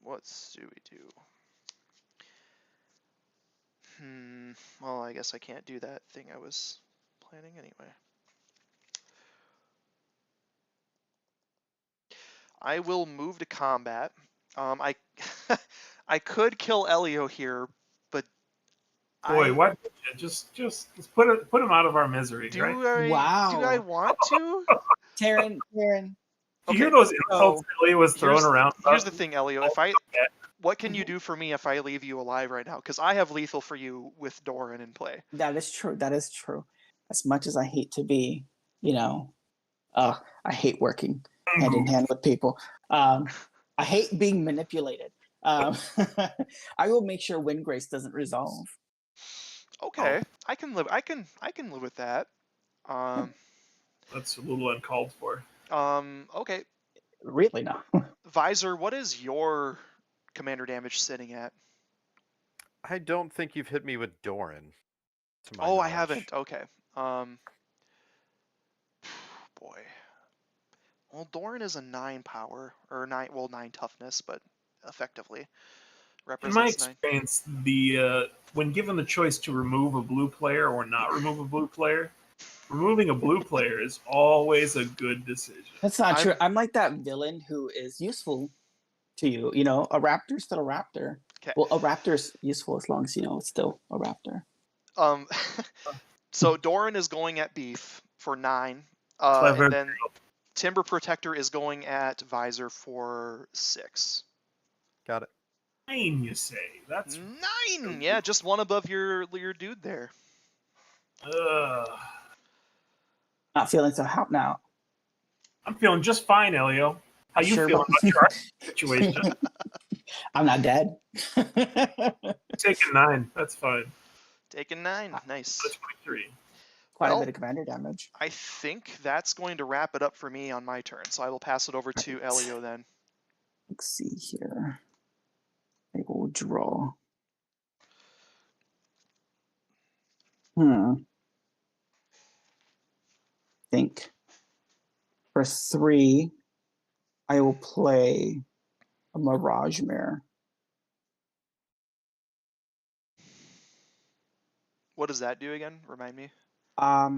What do we do? Well, I guess I can't do that thing I was planning anyway. I will move to combat. I I could kill Elio here, but Boy, what? Just put him out of our misery, right? Wow. Do I want to? Terran. You hear those insults Elio was throwing around? Here's the thing, Elio. What can you do for me if I leave you alive right now? Because I have lethal for you with Doran in play. That is true. As much as I hate to be, I hate working hand in hand with people. I hate being manipulated. I will make sure Windgrace doesn't resolve. Okay, I can live. I can live with that. That's a little uncalled for. Okay. Really not. Visor, what is your commander damage sitting at? I don't think you've hit me with Doran. I haven't. Okay. Boy. Well, Doran is a 9 power or 9 toughness, but effectively represents In my 9. experience, when given the choice to remove a blue player or not remove a blue player, removing a blue player is always a good decision. That's not true. I'm like that villain who is useful to you. A raptor's still a raptor. Okay. Well, a raptor's useful as long as it's still a raptor. So Doran is going at Beef for 9. Clever. And then Timber Protector is going at Visor for 6. Got it. 9, you say? That's 9! Yeah, just one above your dude there. Not feeling so hot now. I'm feeling just fine, Elio. How you Sure, feeling but- about your situation? I'm not dead. Taking 9. That's fine. Taking 9. Nice. That's 23. Quite Well, a bit of commander damage. I think that's going to wrap it up for me on my turn, so I will pass it over to Right. Elio then. Let's see here. I will draw. Think. For 3, I will play a Mirage Mare. What does that do again? Remind me. I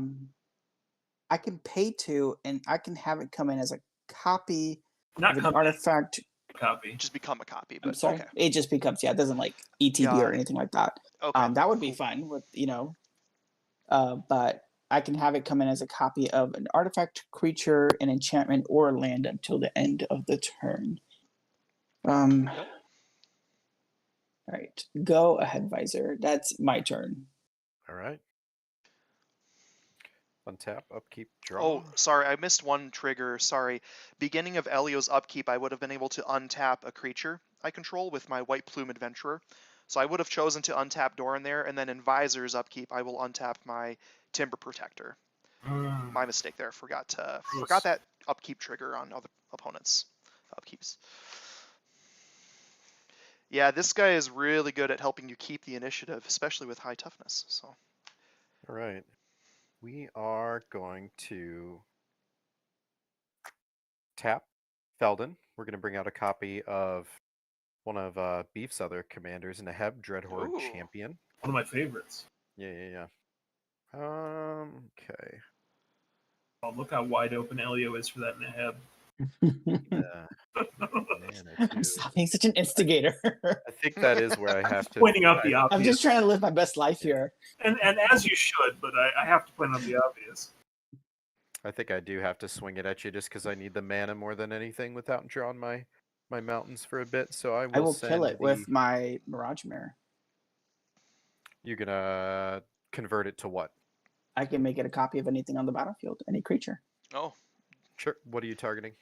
can pay 2, and I can have it come in as a copy Not of an come artifact. copy. Just become a copy, I'm but sorry. okay. It just becomes, it doesn't like ETB Got or it. anything like that. Okay. That would be Cool. fun with, but I can have it come in as a copy of an artifact, creature, an enchantment, or land until the end of the turn. Yep. All right, go ahead, Visor. That's my turn. All right. Untap, upkeep, draw. Oh, sorry, I missed one trigger. Sorry. Beginning of Elio's upkeep, I would have been able to untap a creature I control with my White Plume Adventurer. So I would have chosen to untap Doran there, and then in Visor's upkeep, I will untap my Timber Protector. My mistake there. Forgot that upkeep trigger on other opponents' upkeeps. Yeah, this guy is really good at helping you keep the initiative, especially with high toughness. So. All right. We are going to tap Felden. We're going to bring out a copy of one of Beef's other commanders, Neheb, Dreadhorde Ooh. Champion. One of my favorites. Yeah. Okay. Oh, look how wide open Elio is for that Neheb. Man, Stop being such an instigator. I think that is where I have to Pointing out the I'm obvious. just trying to live my best life here. And as you should, but I have to point out the obvious. I think I do have to swing it at you just because I need the mana more than anything without drawing my mountains for a bit. So I will kill it with my Mirage Mare. You're gonna convert it to what? I can make it a copy of anything on the battlefield, any creature. Oh. Sure. What are you targeting?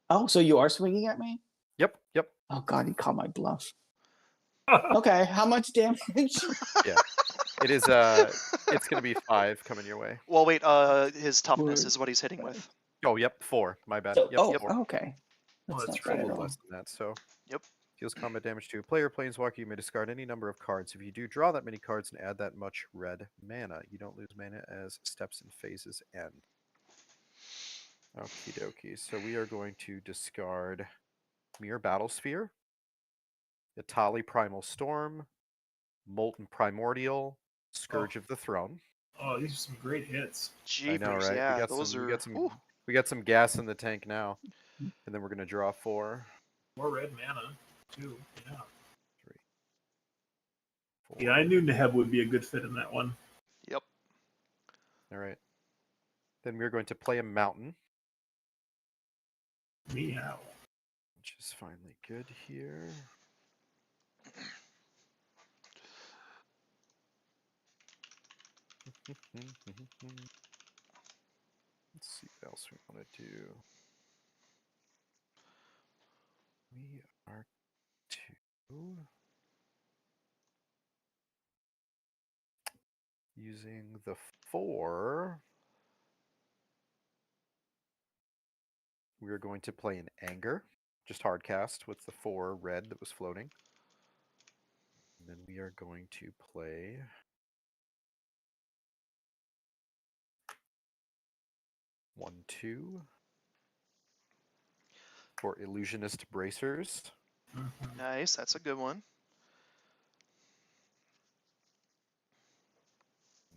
Oh, so you are swinging at me? Yep. Oh God, he called my bluff. Okay, how much damage? Yeah. It is it's gonna be 5 coming your way. Well, wait. His toughness is what he's hitting with. Oh, yep, 4. My bad. So, Yep, 4. okay. That's that's not A bad at little all. less than that. So. Yep. Deals combat damage to a player, planeswalker. You may discard any number of cards. If you do, draw that many cards and add that much red mana. You don't lose mana as steps and phases end. Okie dokie. So we are going to discard Mirror Battlesphere, Itali Primal Storm, Molten Primordial, Scourge of the Throne. Oh, these are some great hits. Jeepers, I know, right? yeah, those are. We got some gas in the tank now, and then we're gonna draw 4. More red mana, too. Yeah. 3, 4. Yeah, I knew Neheb would be a good fit in that one. Yep. All right. Then we're going to play a mountain, Meow. which is finally good here. Let's see what else we want to do. We are using the 4. We are going to play an Anger, just hard cast with the 4 red that was floating. And then we are going to play one, 2 for Illusionist Bracers. Nice. That's a good one.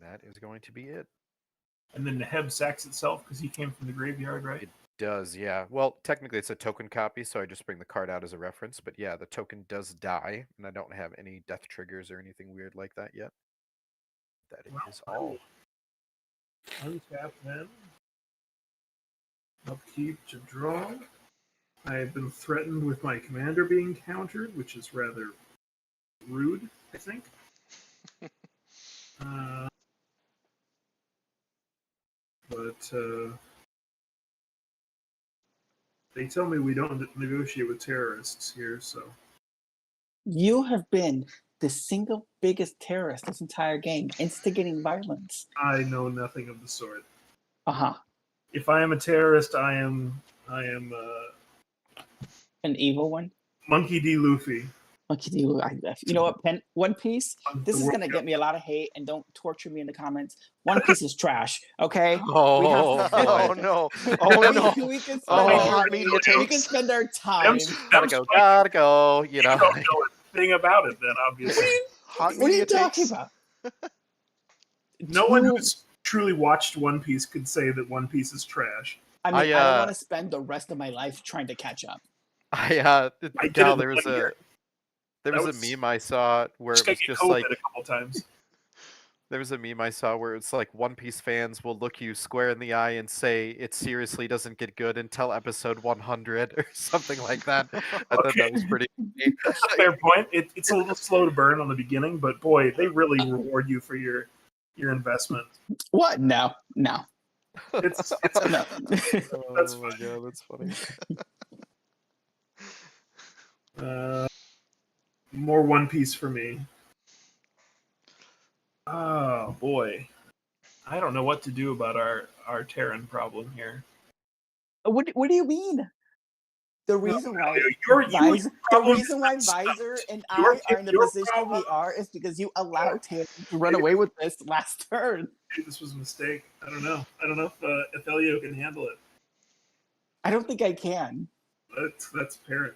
That is going to be it. And then Neheb sacks itself because he came from the graveyard, right? It does, yeah. Well, technically it's a token copy, so I just bring the card out as a reference. But yeah, the token does die, and I don't have any death triggers or anything weird like that yet. That is all. Untap then. Upkeep to draw. I have been threatened with my commander being countered, which is rather rude, I think. But they tell me we don't negotiate with terrorists here, so. You have been the single biggest terrorist this entire game, instigating violence. I know nothing of the sort. Uh-huh. If I am a terrorist, I am An evil one? Monkey D. Luffy. Okay, you know what, One Piece? This The is World gonna Cup. get me a lot of hate, and don't torture me in the comments. One Piece is trash, okay? Oh, We Oh boy. no! Oh no! we can spend Oh, our, hot media we can takes. spend our time. Gotta go, you know. You don't know a thing about it, then, obviously. Hot What are media you talking takes. about? No one who's truly watched One Piece could say that One Piece is trash. I mean, I I, don't want to spend the rest of my life trying to catch up. I did Gal, it there was one year. a That was- meme I saw where it Just was get just COVID like a couple times. there was a meme I saw where it's like One Piece fans will look you square in the eye and say it seriously doesn't get good until episode 100 or something like that. I thought Okay. that was pretty funny. That's a fair point. It's a little slow to burn on the beginning, but boy, they really reward you for your investment. What? No. It's No. That's Oh my fine. god, that's funny. More One Piece for me. Oh boy, I don't know what to do about our Terran problem here. What do you mean? The reason why your problem is that Visor and Your- I are in the your position problem- we are is because you allowed him to run away with this last turn. Maybe this was a mistake. I don't know. I don't know if Elio can handle it. I don't think I can. That's apparent.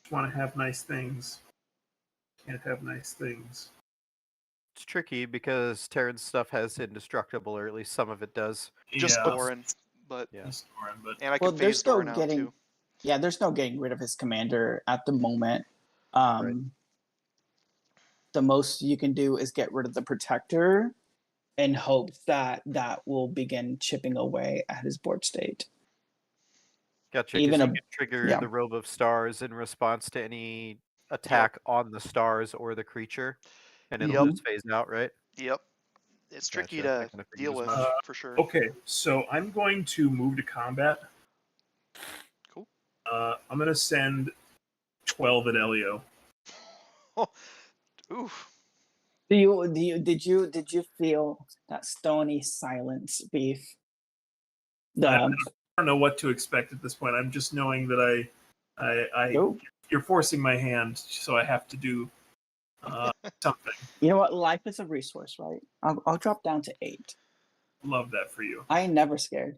Just want to have nice things. Can't have nice things. It's tricky because Terran's stuff has indestructible, or at least some of it does. Just Yeah, Doran, but Yeah. just Doran, but and I Well, can there's phase no Doran out getting. too. Yeah, there's no getting rid of his commander at the moment. Right. The most you can do is get rid of the protector in hopes that that will begin chipping away at his board state. Gotcha. Even Because a- you can trigger yeah. the Robe of Stars in response to any attack on the stars or the creature, and it'll Yep. just phase out, right? Yep. It's tricky Gotcha. I to kinda figured deal as with much. for sure. okay. So I'm going to move to combat. Cool. I'm going to send 12 at Elio. Oof. Did you feel that stony silence, Beef? I don't know what to expect at this point. I'm just knowing that you're forcing my hand, so I have to do something. You know what? Life is a resource, right? I'll drop down to 8. Love that for you. I ain't never scared.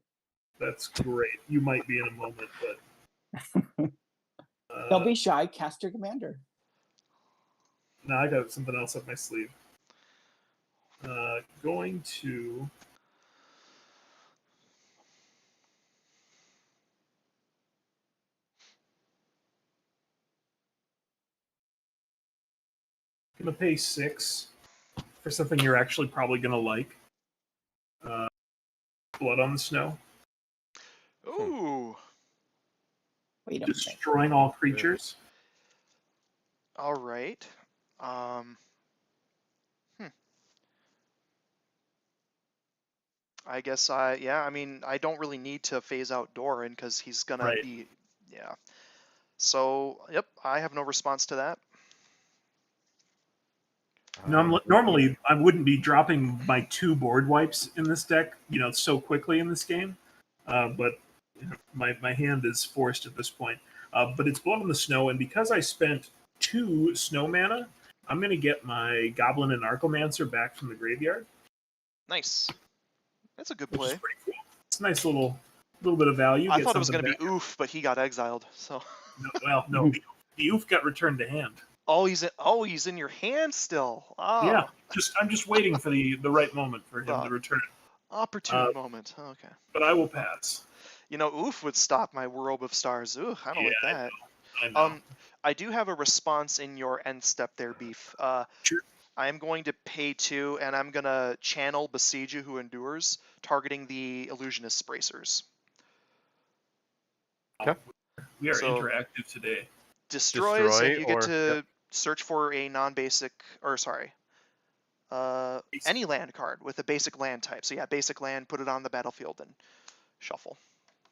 That's great. You might be in a moment, but Don't be shy. Cast your commander. no, I got something else up my sleeve. Going to gonna pay 6 for something you're actually probably gonna like. Blood on the Snow. Ooh. Wait a minute. Destroying all creatures. All right. I guess I mean, I don't really need to phase out Doran because he's gonna Right. be, yeah. So, yep, I have no response to that. Normally, I wouldn't be dropping my 2 board wipes in this deck, so quickly in this game. But my hand is forced at this point. But it's Blood on the Snow, and because I spent 2 snow mana, I'm going to get my Goblin and Archomancer back from the graveyard. Nice. That's a good Which play. is pretty cool. It's a nice little bit of value. I Get thought it was something gonna be back. oof, but he got exiled. So. No, the oof got returned to hand. Oh, he's in your hand still. Oh. Yeah, I'm just waiting for the right moment for him to return. Opportune moment. Okay. But I will pass. Oof would stop my Robe of Stars. Ooh, I don't like that. I know. I do have a response in your end step there, Beef. Sure. I'm going to pay 2, and I'm going to channel Besiege You Who Endures, targeting the Illusionist's Bracers. Okay. We are So- interactive today. Destroys, Destroy and you get or- to search for a non-basic, or sorry, Basic. any land card with a basic land type. So yeah, basic land, put it on the battlefield, and shuffle.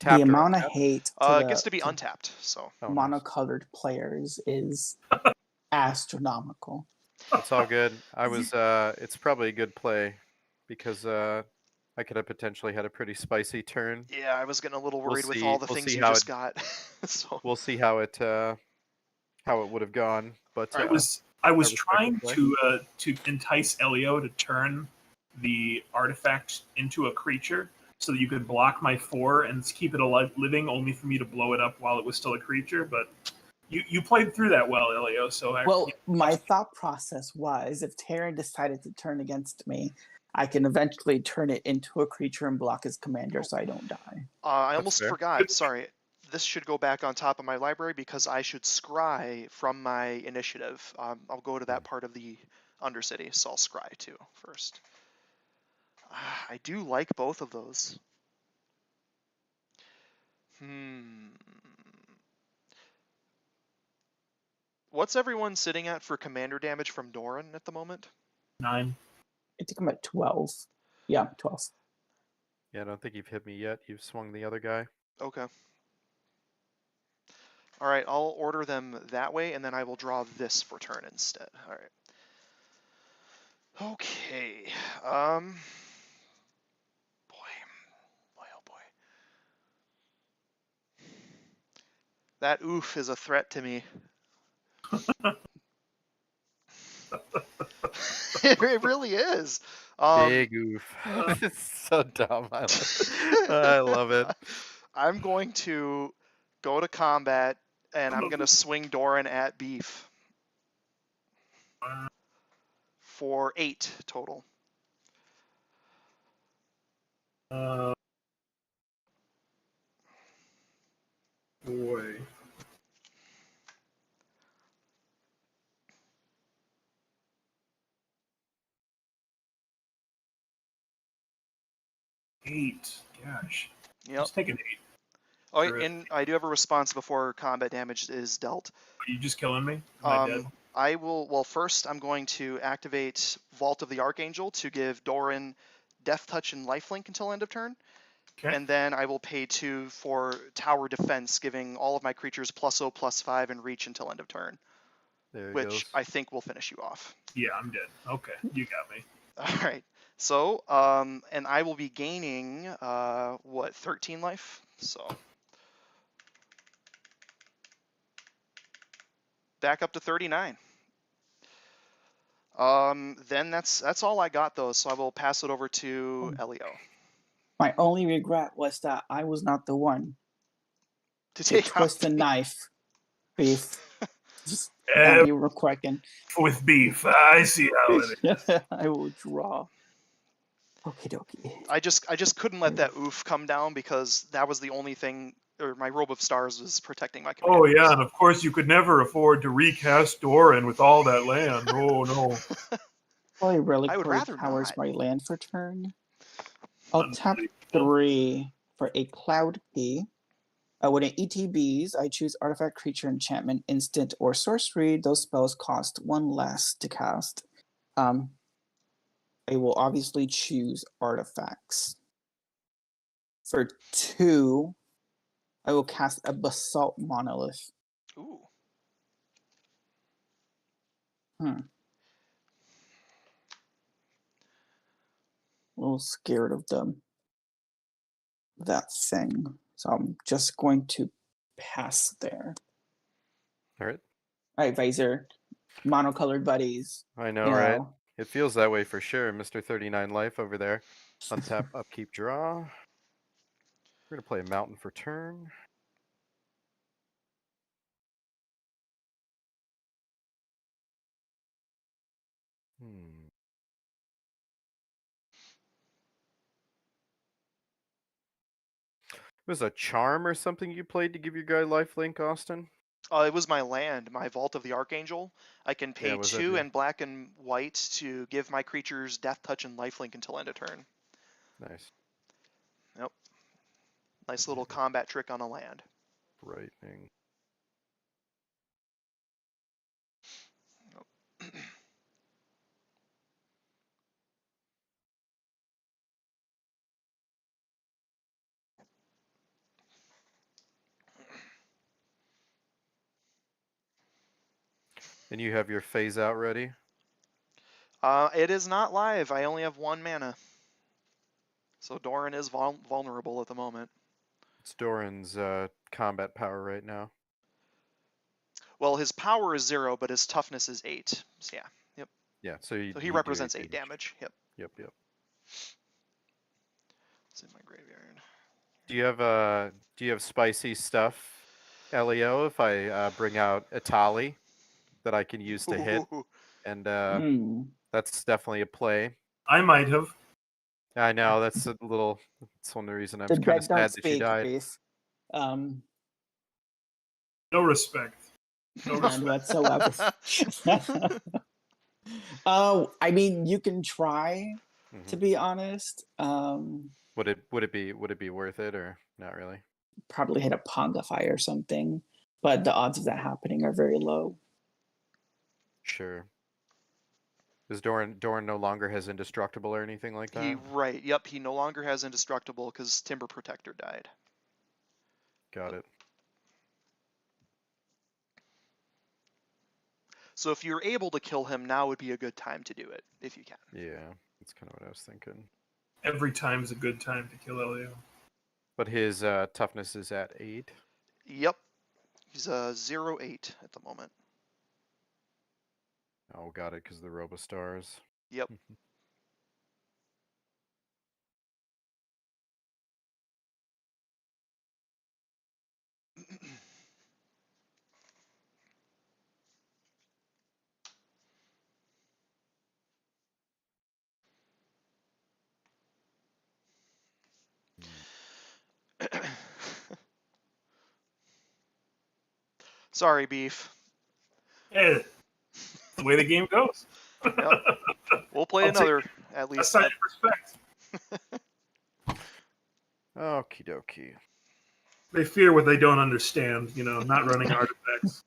Tapped the or amount of untapped? hate to It gets to be to untapped. So Oh, nice. monocolored players is astronomical. It's all good. I was. It's probably a good play because I could have potentially had a pretty spicy turn. yeah, I was getting a little We'll worried with see- all the we'll things see you how just got. So We'll see how it would have gone. But I was respect the trying play. to entice Elio to turn the artifact into a creature so that you could block my 4 and keep it alive, living, only for me to blow it up while it was still a creature. But you played through that well, Elio. So Well, my thought process was if Terran decided to turn against me, I can eventually turn it into a creature and block his commander so I don't die. I That's almost fair. forgot. Sorry. This should go back on top of my library because I should scry from my initiative. I'll go to that part of the Undercity, so I'll scry too first. I do like both of those. What's everyone sitting at for commander damage from Doran at the moment? 9. I think I'm at 12. Yeah, 12. Yeah, I don't think you've hit me yet. You've swung the other guy. Okay. All right, I'll order them that way, and then I will draw this for turn instead. All right. Okay. Boy, oh boy. That oof is a threat to me. It really is. Big oof. It's so dumb. I love it. I'm going to go to combat, and I'm going to swing Doran at Beef for 8 total. Boy. Eight. Gosh. Yep. Just take an 8. Oh, Sure. and I do have a response before combat damage is dealt. Are you just killing me? Am I dead? I will. Well, first I'm going to activate Vault of the Archangel to give Doran Death Touch and Lifelink until end of turn. Okay. And then I will pay 2 for Tower Defense, giving all of my creatures +0/+5 and reach until end of turn, There it which goes. I think will finish you off. Yeah, I'm dead. Okay, you got me. All right. So, and I will be gaining 13 life. So back up to 39. Then that's all I got though. So I will pass it over to Elio My only regret was that I was not the one to to take twist out the knife. Beef. Just Eh, you real quick and with beef. I see how it is. I will draw. Okie dokie. I just couldn't let that oof come down because that was the only thing, or my robe of stars was protecting my Oh commanders. yeah, and of course you could never afford to recast Doran with all that land. Oh no. Probably I would relictory rather powers not. my land for turn. I'll tap Unbelievable. 3 for a cloud key. When it ETBs, I choose artifact, creature, enchantment, instant, or sorcery. Those spells cost 1 less to cast. I will obviously choose artifacts. For 2, I will cast a Basalt Monolith. Ooh. A little scared of that thing. So I'm just going to pass there. All right. All right, Visor. Monocolored buddies. I know, You right? know. It feels that way for sure, Mr. 39 life over there. Untap, upkeep, draw. We're gonna play a mountain for turn. Was a charm or something you played to give your guy lifelink, Austin? It was my land, my Vault of the Archangel. I can pay was that 2 you? and black and white to give my creatures Death Touch and Lifelink until end of turn. Nice. Yep. Nice little combat trick on a land. Brightening. And you have your phase out ready? It is not live. I only have 1 mana. So Doran is vulnerable at the moment. It's Doran's combat power right now. Well, his power is 0, but his toughness is 8. So yeah. Yep. Yeah, so you So he do represents 8 damage. Yep. Yep. It's in my graveyard. Do you have spicy stuff, Leo? If I bring out Itali that I can use to hit, Ooh. and that's definitely a play. I might have. I know that's a little. That's one of the reasons I'm The kind of dead don't sad that she speak, died. Beef. No respect. No None respect. whatsoever. I mean, you can try, to Mhm. be honest. Would it be worth it or not really? Probably hit a Pongify or something, but the odds of that happening are very low. Sure. Is Doran no longer has indestructible or anything like that? Right. Yep. He no longer has indestructible because Timber Protector died. Got it. So if you're able to kill him, now would be a good time to do it, if you can. Yeah, that's kind of what I was thinking. Every time's a good time to kill Elio. But his toughness is at 8. Yep. He's a 0-8 at the moment. Oh, got it, because of the Robostars. Yep. Sorry, Beef. Hey, the way the game goes. Yep. We'll play I'll take another, at A least. sign of respect. Okie dokie. They fear what they don't understand, not running artifacts.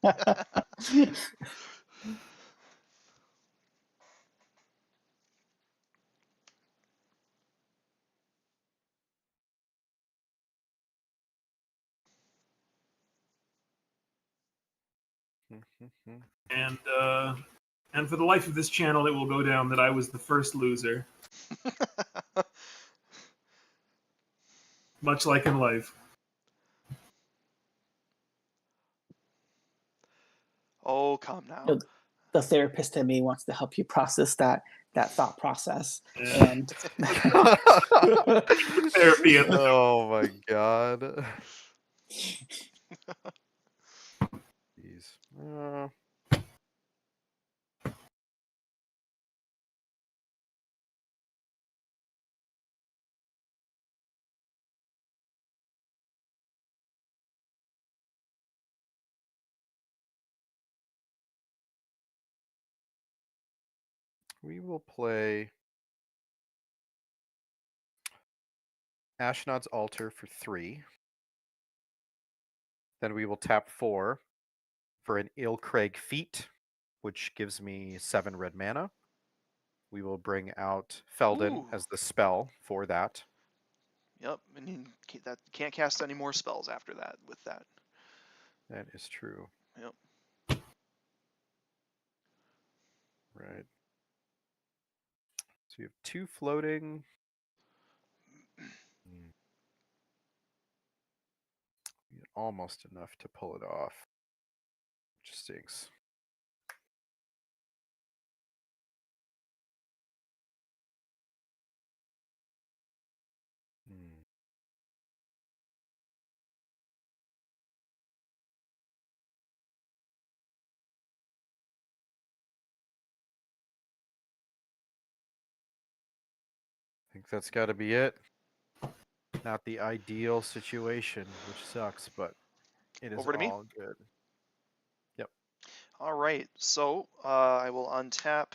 And for the life of this channel, it will go down that I was the first loser. Much like in life. Oh, come now. No, the therapist in me wants to help you process that thought process. Yeah. And Therapy in the Oh my god. Jeez. We will play Ashnod's Altar for 3. Then we will tap 4 for an Ilcraig Feat, which gives me 7 red mana. We will bring out Felden Ooh. as the spell for that. Yep. And you can't cast any more spells after that with that. That is true. Yep. Right. So we have 2 floating. Almost enough to pull it off. Which stinks. I think that's got to be it. Not the ideal situation, which sucks, but it is Over to me. all good. All right, so I will untap.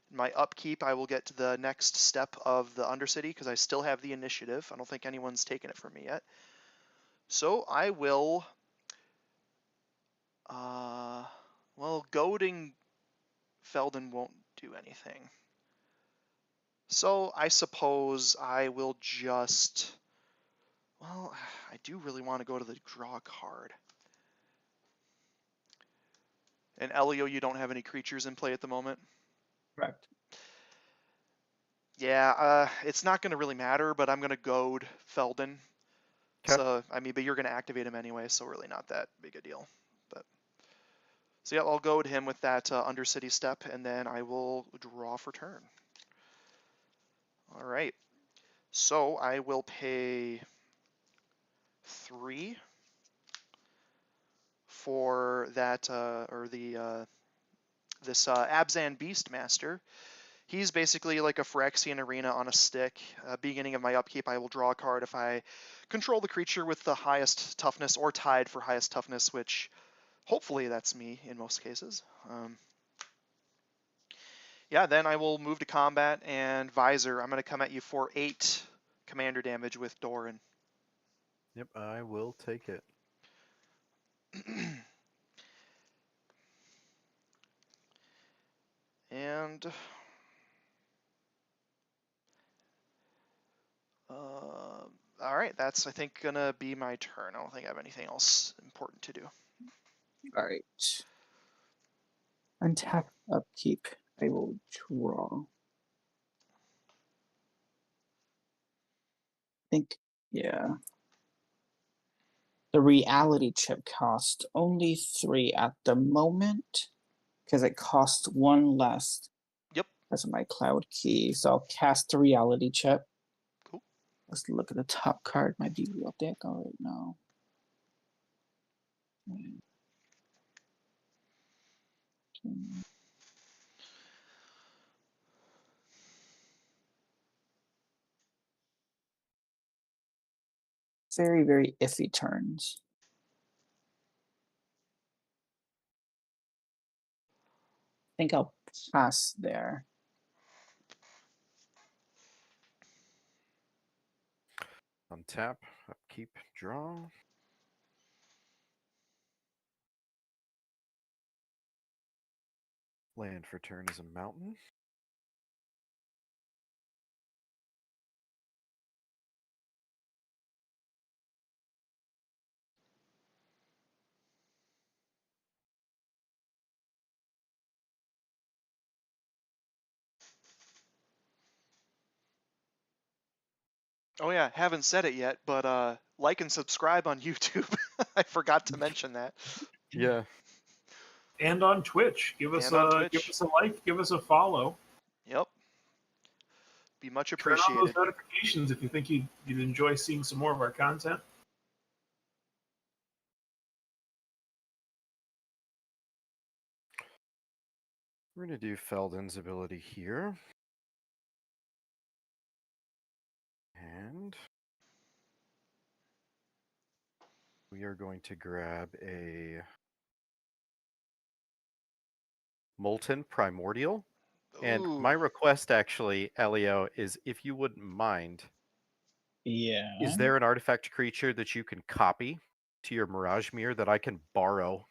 In my upkeep, I will get to the next step of the Undercity because I still have the initiative. I don't think anyone's taken it from me yet. So I will, well, goading Felden won't do anything. So I suppose I will just, well, I do really want to go to the draw card. And Elio, you don't have any creatures in play at the moment? Correct. Yeah, it's not going to really matter, but I'm going to goad Felden. 'Kay. So, I mean, but you're going to activate him anyway, so really not that big a deal. But so yeah, I'll goad him with that Undercity step, and then I will draw for turn. All right. So I will pay 3 for that, this Abzan Beastmaster. He's basically like a Phyrexian Arena on a stick. Beginning of my upkeep, I will draw a card if I control the creature with the highest toughness or tied for highest toughness, which hopefully that's me in most cases. Yeah, then I will move to combat, and Visor, I'm going to come at you for 8 commander damage with Doran. Yep, I will take it. And all right, that's I think gonna be my turn. I don't think I have anything else important to do. All right. Untap upkeep. I will draw. I think, yeah. The reality chip cost only 3 at the moment because it costs 1 less. Yep. That's my cloud key. So I'll cast the reality chip. Cool. Let's look at the top card. Might be real deck all right now. Very, very iffy turns. I think I'll pass there. Untap, upkeep, draw. Land for turn is a mountain. Oh yeah, haven't said it yet, but like and subscribe on YouTube. I forgot to mention that. Yeah. And on Twitch, give us And on a Twitch. like, give us a follow. Yep. Be much Turn on those appreciated. notifications if you think you'd enjoy seeing some more of our content. We're going to do Felden's ability here. And we are going to grab a Molten Primordial. And Ooh. my request, actually, Elio, is if you wouldn't mind, Yeah. is there an artifact creature that you can copy to your Mirage Mirror that I can borrow?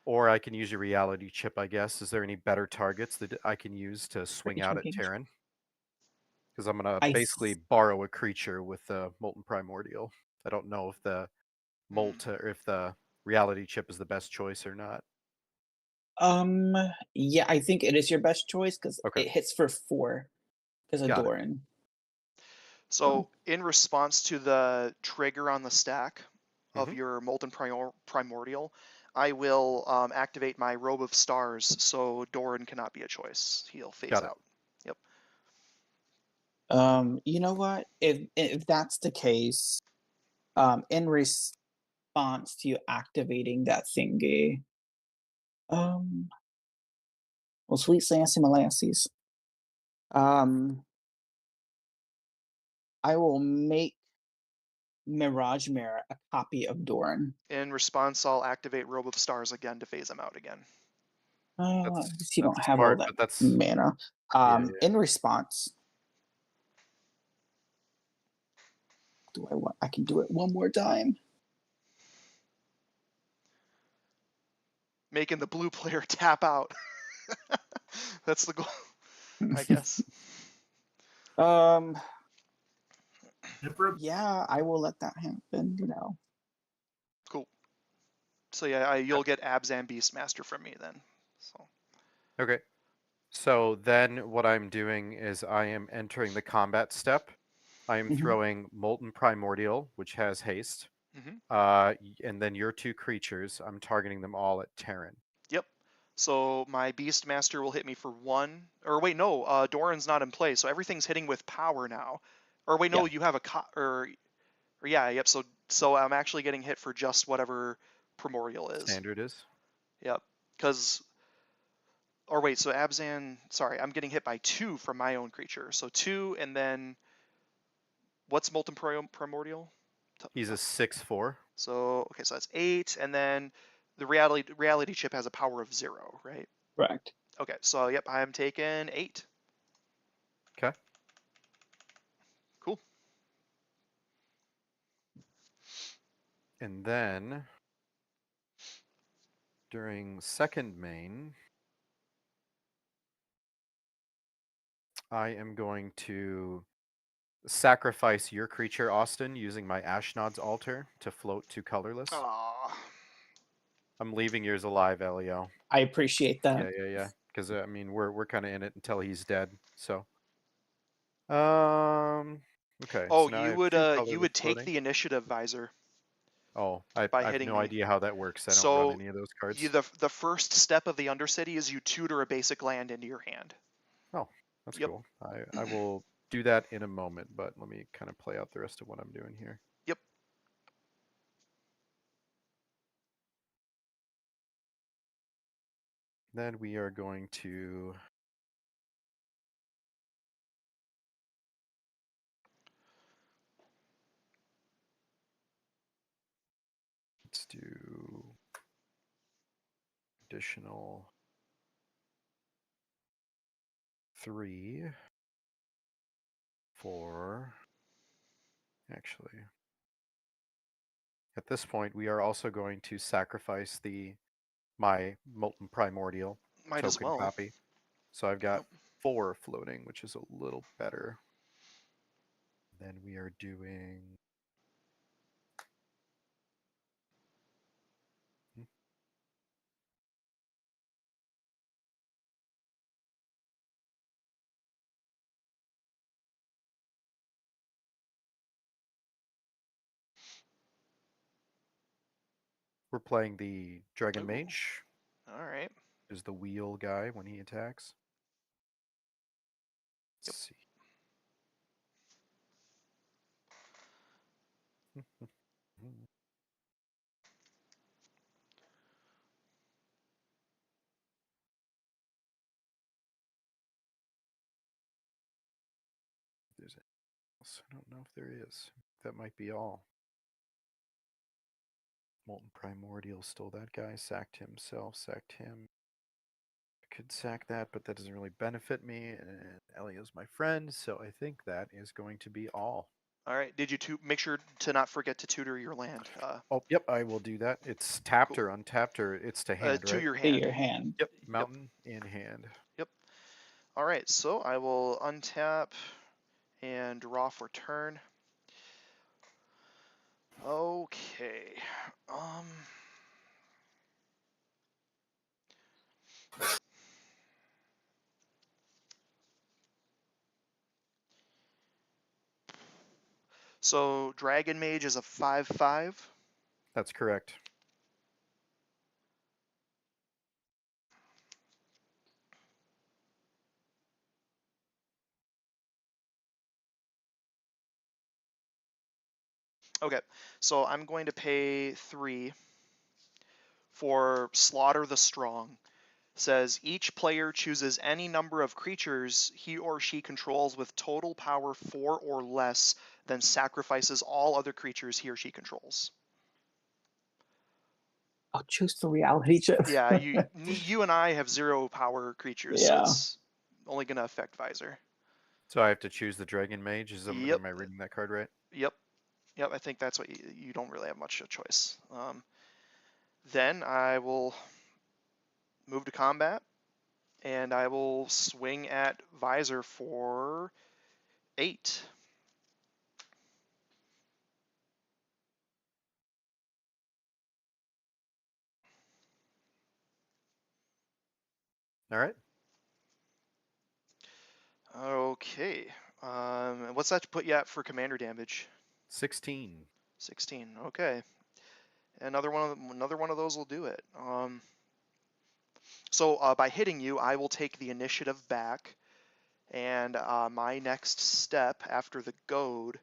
Or I can use your reality chip, I guess. Is there any better targets that I can use to swing out at Terran? Because I'm going to basically borrow a creature with the Molten Primordial. I don't know if the or if the reality chip is the best choice or not. Yeah, I think it is your best choice because Okay. it hits for 4 because of Got it. Doran. So in response to the trigger on the stack of Mhm. your Molten Primordial, I will activate my Robe of Stars, so Doran cannot be a choice. He'll phase Got it. out. Yep. You know what? If that's the case, in response to you activating that thingy, well, sweet Sassy Molasses. I will make Mirage Mirror, a copy of Doran. In response, I'll activate Robe of Stars again to phase him out again. I guess you don't That's have all smart, that but that's mana. yeah. In response, I can do it one more time. Making the blue player tap out. That's the goal, I guess. Yeah, I will let that happen, you know. Cool. So yeah, you'll get Abzan Beastmaster from me then. So. Okay. So then what I'm doing is I am entering the combat step. I am Mhm. throwing Molten Primordial, which has haste. Mm-hmm. And then your 2 creatures, I'm targeting them all at Terran. Yep. So my Beastmaster will hit me for 1. Or wait, no, Doran's not in play, so everything's hitting with power now. Or wait, no, Yeah. you have a or yeah, yep. So I'm actually getting hit for just whatever Primordial is. Standard is. Yep. Because. Or wait, so Abzan. Sorry, I'm getting hit by 2 from my own creature. So 2, and then what's Molten Primordial? He's a 6/4. So okay, so that's 8, and then the reality chip has a power of 0, right? Correct. Okay, so yep, I'm taking 8. Okay. Cool. And then during second main, I am going to sacrifice your creature, Austin, using my Ashnod's altar to float to colorless. Aww. I'm leaving yours alive, Elio. I appreciate that. Yeah. Because I mean, we're kind of in it until he's dead. So, okay. Oh, So now I you have would 2 you colorless would take floating. the initiative, Visor, Oh, I by have hitting no me. idea how that works. I don't run So any of those cards. the first step of the Undercity is you tutor a basic land into your hand. Oh, that's Yep. cool. I will do that in a moment, but let me kind of play out the rest of what I'm doing here. Yep. Then we are going to let's do additional 3, 4. Actually, at this point, we are also going to sacrifice my Molten Primordial Might as token well. copy. So I've got Yep. 4 floating, which is a little better. Then we are doing we're playing the Dragon Ooh. Mage. All right. Is the wheel guy when he attacks. Yep. Let's see. There's anything else? I don't know if there is. That might be all. Molten Primordial stole that guy, sacked himself, sacked him. I could sack that, but that doesn't really benefit me. And Elio's my friend, so I think that is going to be all. All right. Did you make sure to not forget to tutor your land? Oh, yep, I will do that. It's tapped Cool. or untapped, or it's to hand, To right? your To hand. your hand. Yep, mountain in hand. Yep. All right. So I will untap and draw for turn. Okay. So Dragon Mage is a 5/5. That's correct. Okay. So I'm going to pay 3 for Slaughter the Strong. says each player chooses any number of creatures he or she controls with total power 4 or less, then sacrifices all other creatures he or she controls. I'll choose the reality chip. Yeah, you and I have 0 power creatures, so Yeah. it's only going to affect Visor. So I have to choose the Dragon Mage. Yep. Am I reading that card right? Yep. I think that's what you don't really have much of a choice. Then I will move to combat, and I will swing at Visor for 8. All right. Okay. What's that put you at for commander damage? 16. 16. Okay. Another one of those will do it. So by hitting you, I will take the initiative back, and my next step after the goad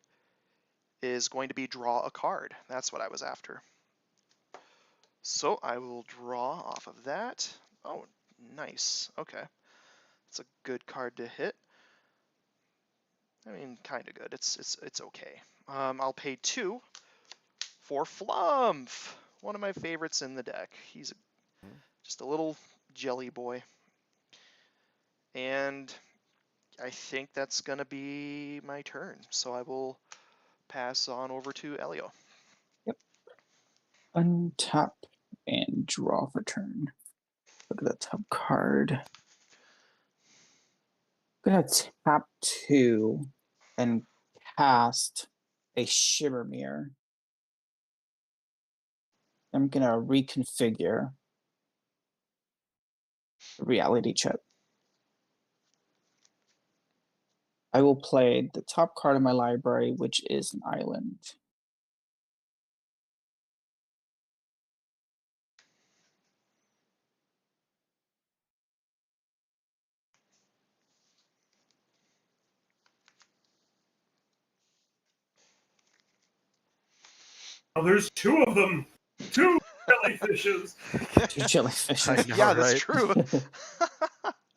is going to be draw a card. That's what I was after. So I will draw off of that. Oh, nice. Okay. It's a good card to hit. I mean, kind of good. It's okay. I'll pay 2 for Flumph, one of my favorites in the deck. He's just a little jelly boy. And I think that's going to be my turn. So I will pass on over to Elio. Yep. Untap and draw for turn. Look at the top card. I'm gonna tap 2 and cast a Shiver Mirror. I'm gonna reconfigure the reality chip. I will play the top card of my library, which is an island. Oh, there's 2 of them. 2 jellyfishes. 2 jellyfishes. I know, Yeah, that's right? true.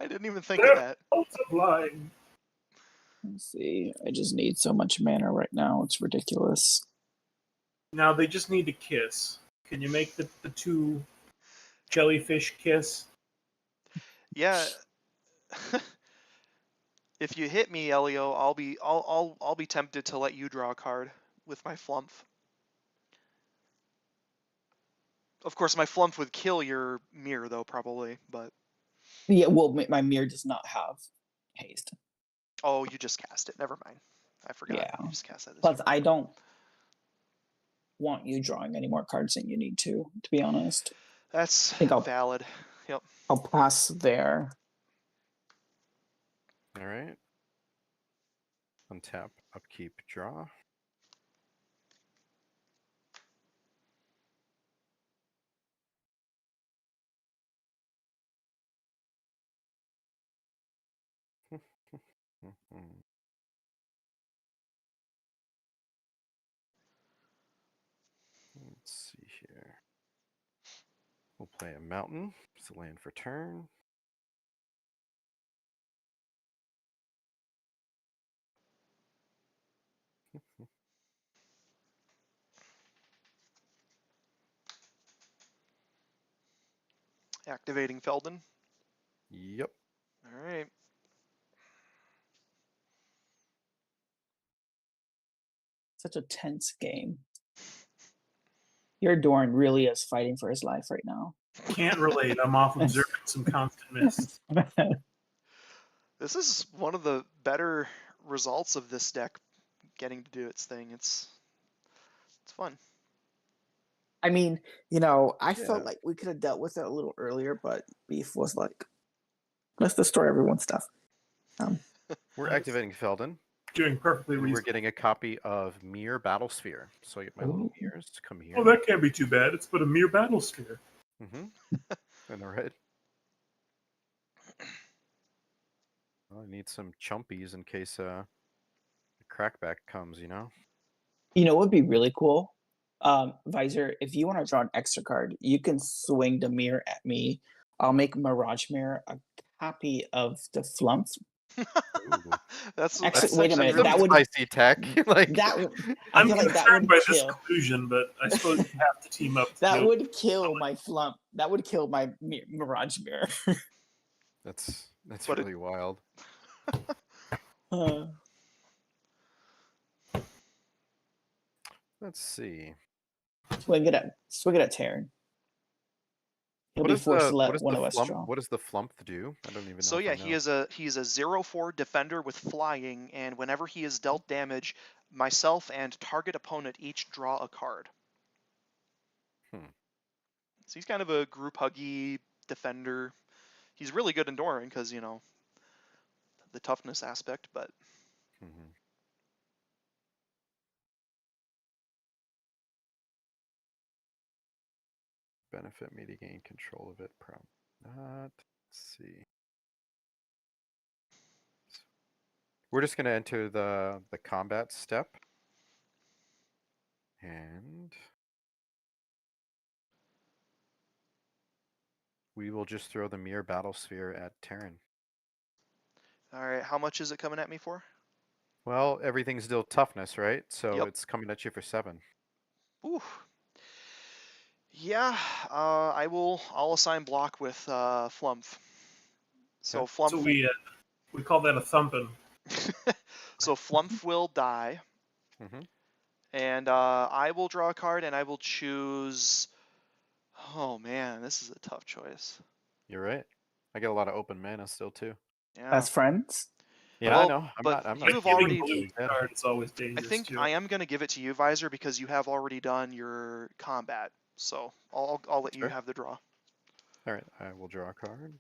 I didn't even think They're of that. multiplying. Let's see. I just need so much mana right now. It's ridiculous. Now they just need to kiss. Can you make the 2 jellyfish kiss? Yeah. If you hit me, Elio, I'll be tempted to let you draw a card with my Flumph. Of course, my Flumph would kill your mirror, though, probably. But Yeah, well, my mirror does not have haste. oh, you just cast it. Never mind. I forgot. Yeah. You just cast that. As Plus, your- I don't want you drawing any more cards than you need to be honest. That's think I'll- valid. Yep. I'll pass there. All right. Untap, upkeep, draw. Let's see here. We'll play a mountain. It's a land for turn. Activating Felden. Yep. All right. Such a tense game. Your Doran really is fighting for his life right now. Can't relate. I'm off observing some constant mist. This is one of the better results of this deck getting to do its thing. It's fun. I mean, you know, I Yeah. felt like we could have dealt with it a little earlier, but Beef was like, let's destroy everyone's stuff. We're activating Felden. Doing perfectly And we're reasonable. getting a copy of Mirror Battlesphere. So I get my little Ooh. mirrors to come here. Oh, that can't be too bad. It's but a mere battle sphere. I know, right? Well, I need some chumpies in case the crackback comes, you know? You know what would be really cool? Visor, if you want to draw an extra card, you can swing the mirror at me I'll make Mirage Mirror a copy of the Flump. Ooh, Actually, that's wait a actually minute. some really That would spicy tech. Like, that I I'm feel like that concerned would by this kill. collusion, but I suppose you have to team up. To That deal with would kill my Flump. That would kill my Mirage Mirror. that's But it- really wild. Uh, Let's see. swing it at Terran. He'll be forced to let one of us draw. What does the flump do? I don't even know. So if yeah, I know. he's a 0/4 defender with flying, and whenever he is dealt damage, myself and target opponent each draw a card. Hmm. So he's kind of a group huggy defender. He's really good in Doran because the toughness aspect, but Mhm. Benefit me to gain control of it. Probably not. Let's see. We're just going to enter the combat step. And we will just throw the mirror battle sphere at Terran. all right. How much is it coming at me for? Well, everything's still toughness, right? So Yep. it's coming at you for 7. Ooh. Yeah, I'll assign block with Flump. So Okay. Flump. So we call that a thumping. So Flump will die, Mm-hmm. and I will draw a card, and I will choose. Oh man, this is a tough choice. You're right. I get a lot of open mana still too. Yeah. As friends. Yeah, Well, I know. but I'm you've not already- Giving blue dead. card is always I dangerous think too. I am gonna give it to you, Visor, because you have already done your combat. So I'll let you Sure. have the draw. All right, I will draw a card.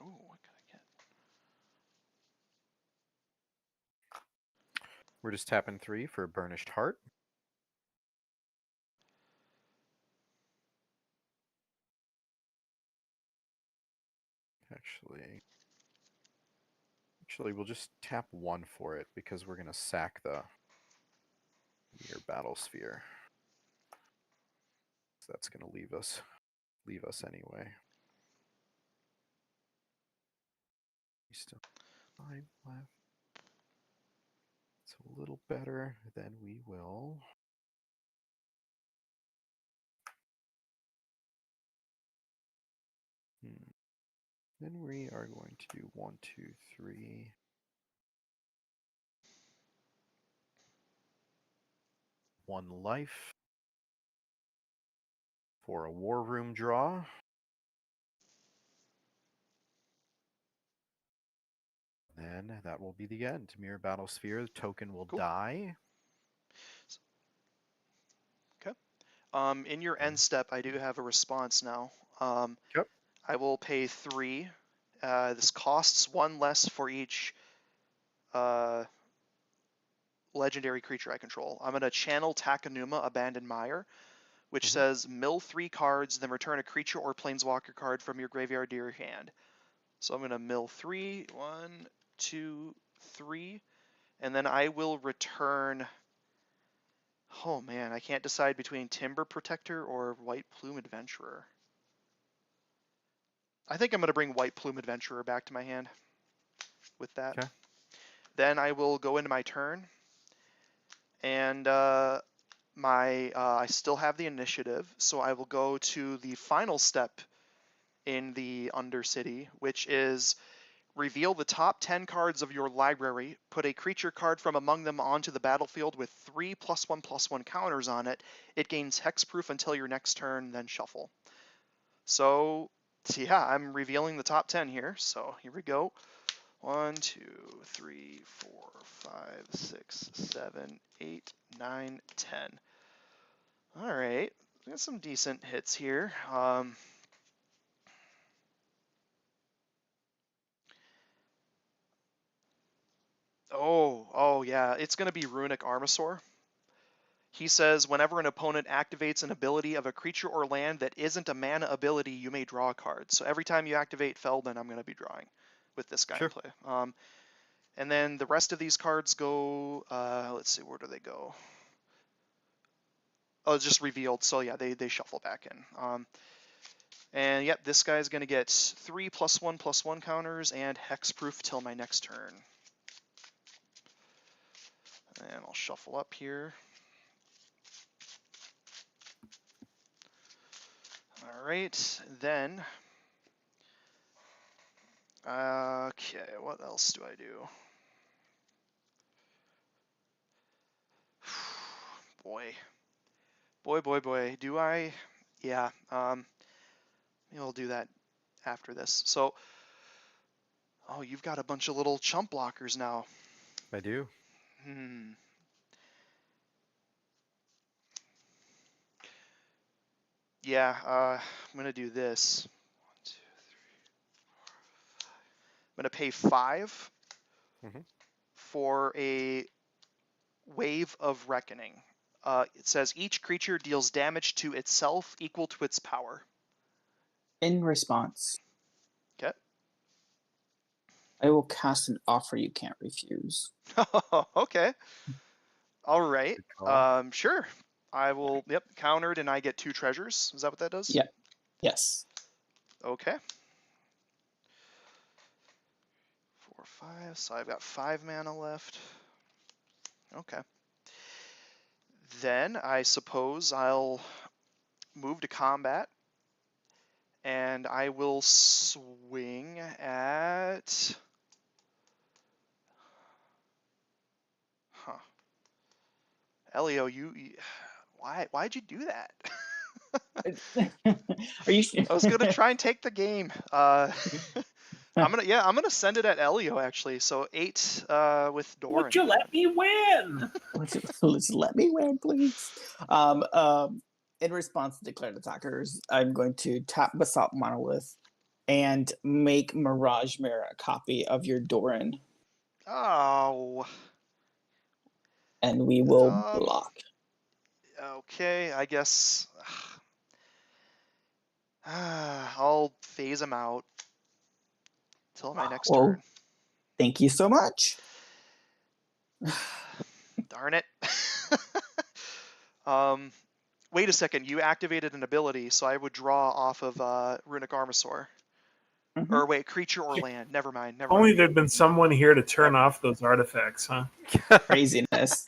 Oh, what can I get? We're just tapping 3 for Burnished Heart. Actually, we'll just tap 1 for it because we're gonna sack the Mirror Battle Sphere. So that's gonna leave us anyway. We still have 5 left. It's a little better than we will. Then we are going to do 1, 2, 3. One life for a War Room draw. Then that will be the end. Mirror Battle Sphere, the token will Cool. die. In your end step, I do have a response now. Yep. I will pay 3. This costs 1 less for each legendary creature I control. I'm going to channel Takanuma, Abandoned Mire, which says mill 3 cards, then return a creature or planeswalker card from your graveyard to your hand. So I'm going to mill 3, 1, 2, 3, and then I will return. Oh man, I can't decide between Timber Protector or White Plume Adventurer. I think I'm going to bring White Plume Adventurer back to my hand with that. Okay. Then I will go into my turn, and I still have the initiative, so I will go to the final step in the Undercity, which is reveal the top 10 cards of your library, put a creature card from among them onto the battlefield with 3 +1/+1 counters on it. It gains hexproof until your next turn, then shuffle. So yeah, I'm revealing the top 10 here. So here we go. 1, 2, 3, 4, 5, 6, 7, 8, 9, 10. All right, we got some decent hits here. Oh yeah, it's going to be Runic Armasaur. He says, whenever an opponent activates an ability of a creature or land that isn't a mana ability, you may draw a card. So every time you activate Feldon, I'm going to be drawing with this guy in play. And then the rest of these cards go, let's see, where do they go? Oh, just revealed. So yeah, they shuffle back in. And yep, this guy's gonna get 3 +1/+1 counters and hexproof till my next turn. And I'll shuffle up here. All right, then. Okay, what else do I do? Boy. Do I? Yeah. Maybe I'll do that after this. So, oh, you've got a bunch of little chump blockers now. I do. Yeah, I'm gonna do this. 1, 2, 3, 4, 5. I'm gonna pay 5 for a Wave of Reckoning. It says each creature deals damage to itself equal to its power. In response, Okay. I will cast an offer you can't refuse. Okay. All right. Good call. Sure. I will. Yep. Countered, and I get 2 treasures. Is that what that does? Yep. Yes. Okay. 4, 5. So I've got 5 mana left. Okay. Then I suppose I'll move to combat, and I will swing at. Huh. Elio, why'd you do that? Are you sure? I was gonna try and take the game. I'm gonna send it at Elio actually. So 8 with Doran. Would you let me win? Let's let me win, please. In response to declared attackers, I'm going to tap Basalt Monolith and make Mirage Mirror a copy of your Doran, Oh. and we will block. Okay, I guess I'll phase him out till my next turn. Thank you so much. Darn it. Wait a second. You activated an ability, so I would draw off of Runic Armasaur. Or wait, creature or land. Never mind. Only there'd been someone here to turn off those artifacts, huh? Craziness.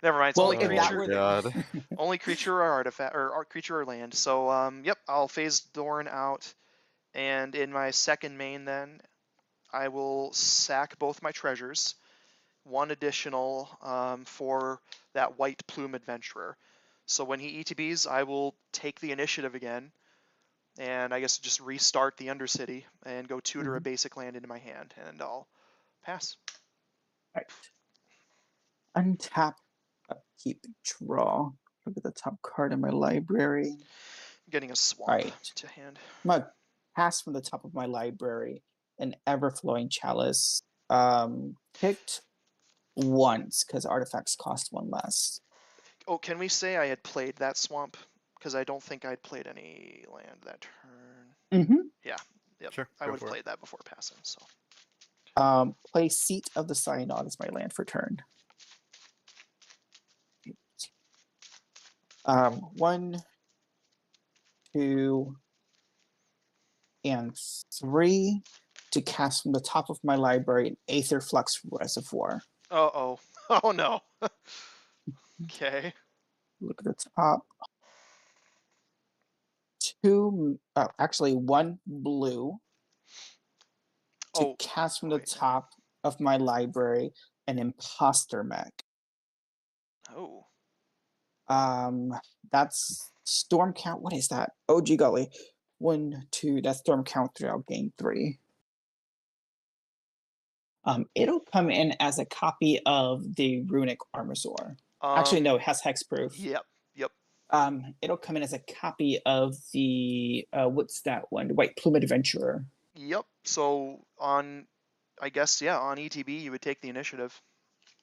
Never mind. It's Well, only if that creature. were God. Only creature or artifact, or creature or land. So, yep, I'll phase Doran out, and in my second main, then I will sack both my treasures, 1 additional for that White Plume Adventurer. So when he ETBs, I will take the initiative again, and I guess just restart the Undercity and go tutor a basic land into my hand, and I'll pass. Right. Untap, upkeep, draw. Look at the top card in my library. I'm getting a swamp Right. to hand. I'm gonna pass from the top of my library an ever-flowing chalice. Picked once because artifacts cost 1 less. Oh, can we say I had played that swamp? Because I don't think I'd played any land that turn. Yeah, yep. Sure, I go would have for it. played that before passing. So. Play Seat of the Synod as my land for turn. 1, 2, and 3 to cast from the top of my library an Aether Flux Reservoir. Oh no. Okay. Look at the top. 1 blue to cast from the top of my library an Imposter Mech. Oh. That's Storm Count. What is that? Oh, gee golly. 1, 2. That's Storm Count throughout game 3. It'll come in as a copy of the Runic Armasaur. Actually, no, it has hexproof. Yep. It'll come in as a copy of the what's that one? White Plume Adventurer. Yep. So on ETB you would take the initiative.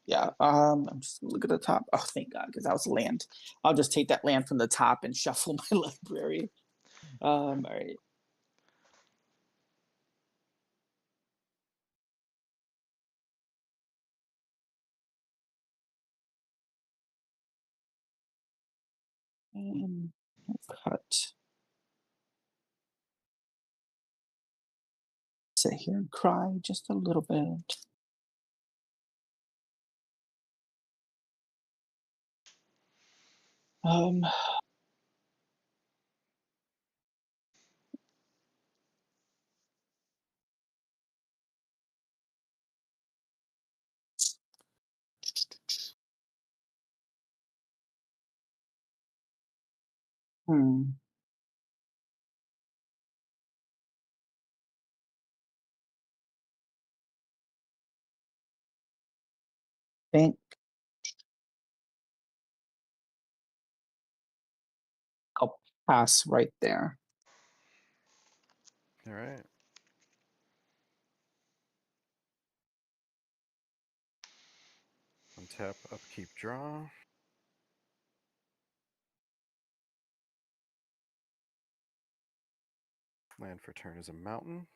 Yeah. I'm just look at the top. Oh, thank God, because that was land. I'll just take that land from the top and shuffle my library. All right. And cut. Sit here and cry just a little bit. Um. Hmm. Think I'll pass right there. All right. Untap, upkeep, draw. Land for turn is a mountain.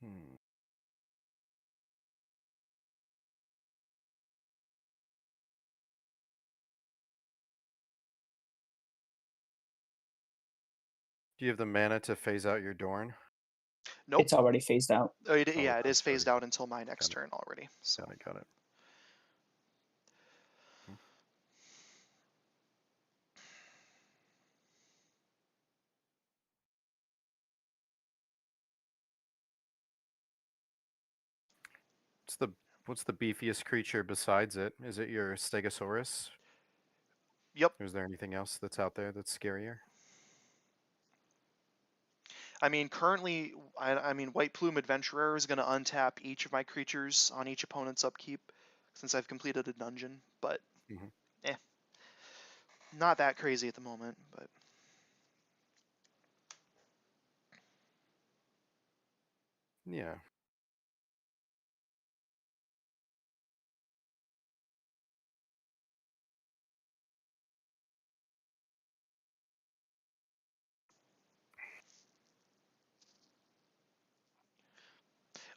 Hmm. Do you have the mana to phase out your Doran? Nope. It's already phased out. Oh, yeah, okay, it is sorry. phased out until my next Got it. turn already. So Got it. What's the beefiest creature besides it? Is it your Stegosaurus? yep. Or is there anything else that's out there that's scarier? I mean, currently, I mean, White Plume Adventurer is going to untap each of my creatures on each opponent's upkeep since I've completed a dungeon, but not that crazy at the moment. But Yeah.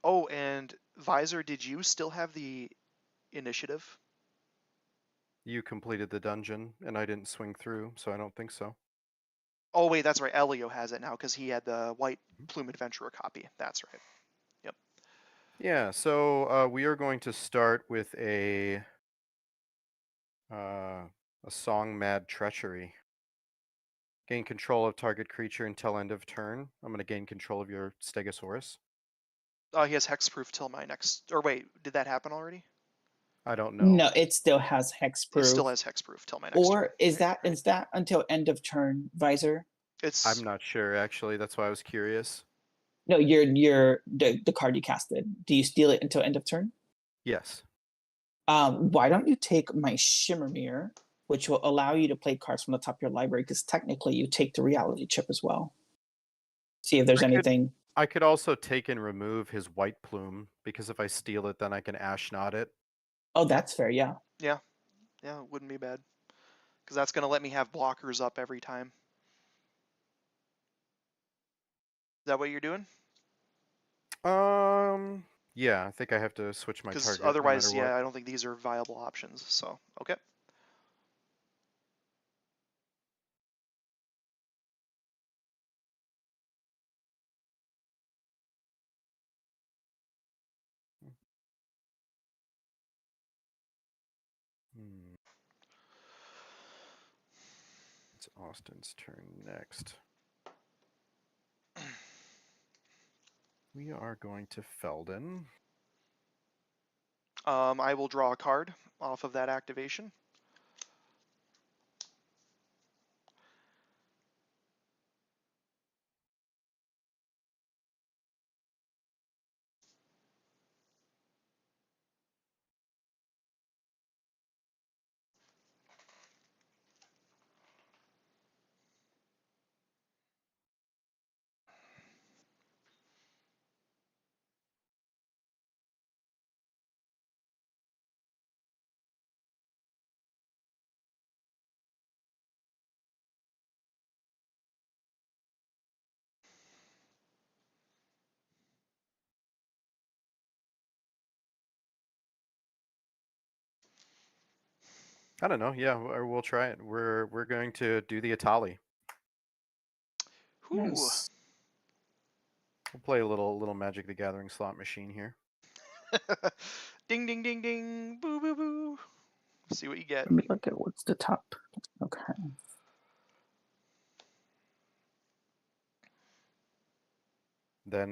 oh, and Visor, did you still have the initiative? You completed the dungeon, and I didn't swing through, so I don't think so. Oh wait, that's right. Elio has it now because he had the White Plume Adventurer copy. That's right. Yep. Yeah, so we are going to start with a Song Mad Treachery. Gain control of target creature until end of turn. I'm going to gain control of your Stegosaurus. He has hexproof till my next. Or wait, did that happen already? I don't know. No, it still has It hexproof. still has hexproof till my next turn. Or is Right, right. that until end of turn, Visor? It's I'm not sure, actually. That's why I was curious. No, the card you casted. Do you steal it until end of turn? Yes. Why don't you take my Shimmer Mirror, which will allow you to play cards from the top of your library, because technically you take the reality chip as well. See if there's anything. I could also take and remove his White Plume, because if I steal it, then I can Ashnod it. Oh, that's fair, yeah. Yeah, it wouldn't be bad. Because that's going to let me have blockers up every time. Is that what you're doing? Yeah, I think I have to switch my Because target otherwise, no matter what. I don't think these are viable options. So, okay. It's Austin's turn next. We are going to Felden. I will draw a card off of that activation. I don't know. Yeah, we'll try it. We're going to do the Atali. Ooh. Nice. We'll play a little Magic the Gathering slot machine here. Ding, ding, ding, ding. Boo, boo, boo. See what you get. Let me look at what's the top. Okay. Then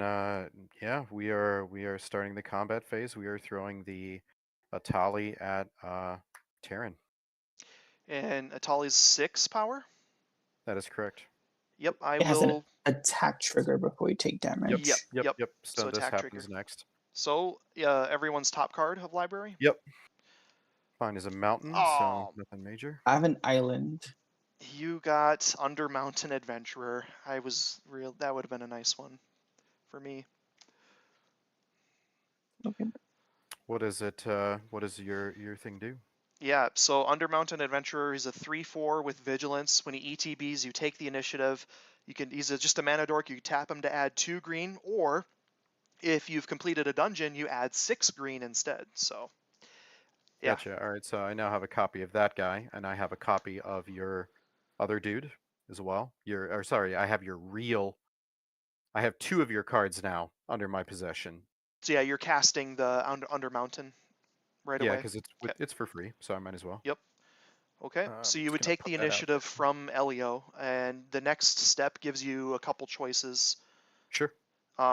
yeah, we are starting the combat phase. We are throwing the Atali at Terran. And Atali's 6 power. That is correct. Yep, I It has an will. attack trigger before you take damage. Yep. So So this attack happens trigger. next. So, everyone's top card of library. Yep. Mine is a mountain, so Oh, nothing major. I have an island. you got Under Mountain Adventurer. That would have been a nice one for me. Okay. What is it? What does your thing do? Yeah, so Under Mountain Adventurer is a 3/4 with Vigilance. When he ETBs, you take the initiative. He's just a mana dork. You tap him to add 2 green, or if you've completed a dungeon, you add 6 green instead. So, yeah. Gotcha. All right, so I now have a copy of that guy, and I have a copy of your other dude as well. I have your real. I have 2 of your cards now under my possession. So yeah, you're casting the Under Mountain right Yeah, away. because it's for free, so I might as well. Yep. Okay, so you Just would gonna take put the that out initiative from Elio, and the next step gives you a couple choices. Sure.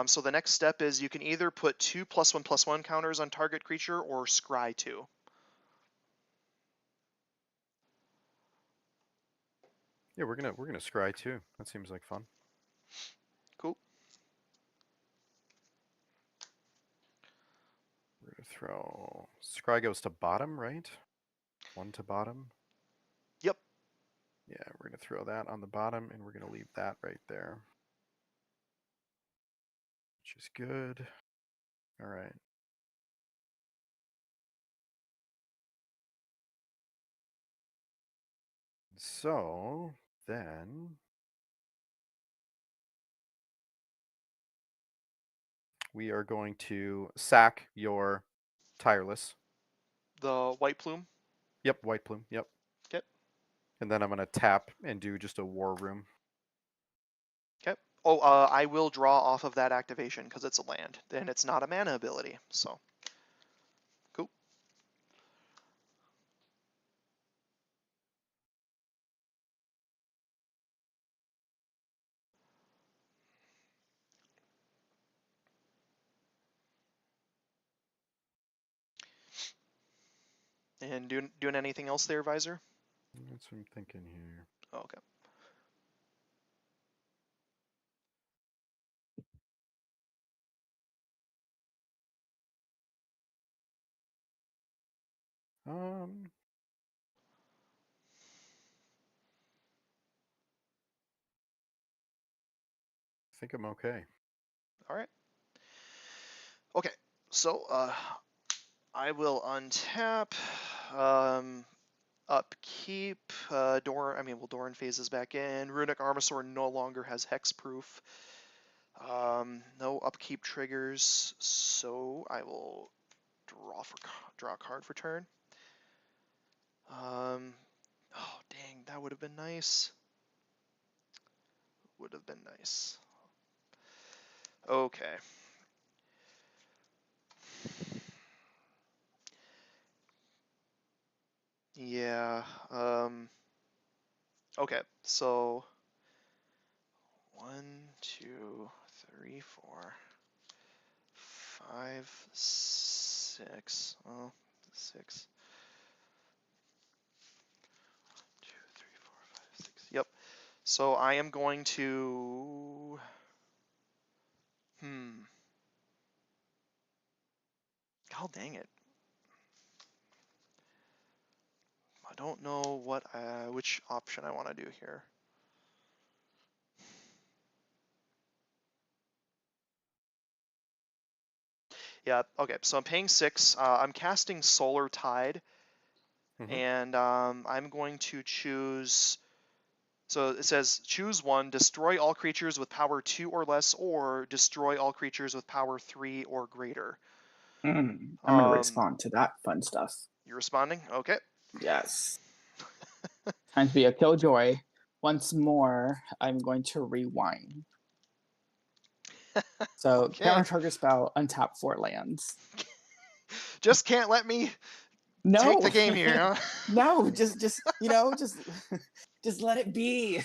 So the next step is you can either put 2 +1/+1 counters on target creature or scry 2. Yeah, we're gonna scry too. That seems like fun. Cool. We're gonna throw scry goes to bottom, right? 1 to bottom. Yep. Yeah, we're gonna throw that on the bottom, and we're gonna leave that right there, which is good. All right. So then we are going to sack your tireless. The White Plume. Yep, white plume. Yep. Okay. And then I'm gonna tap and do just a war room. Okay. Oh, I will draw off of that activation because it's a land, and it's not a mana ability. So, cool. And doing anything else there, Visor? That's what I'm thinking here. Oh, okay. I think I'm okay. All right. Okay. So, I will untap. Upkeep. Doran phases back in. Runic Armasaur no longer has hexproof. No upkeep triggers, so I will draw a card for turn. Oh dang, that would have been nice. Would have been nice. Okay. Yeah. Okay. So 1, 2, 3, 4, 5, 6. Oh, 6. 2, 3, 4, 5, 6. Yep. So I am going to. God dang it. I don't know which option I want to do here. Yeah, okay, so I'm paying 6. I'm casting Solar Tide, and I'm going to choose. So it says choose one, destroy all creatures with power 2 or less, or destroy all creatures with power 3 or greater. I'm going to respond to that fun stuff. You're responding? Okay. Yes. Time to be a killjoy. Once more, I'm going to rewind. So, Okay. counter target spell, untap 4 lands. Just can't let me No. take the game here, huh? No, just just let it be.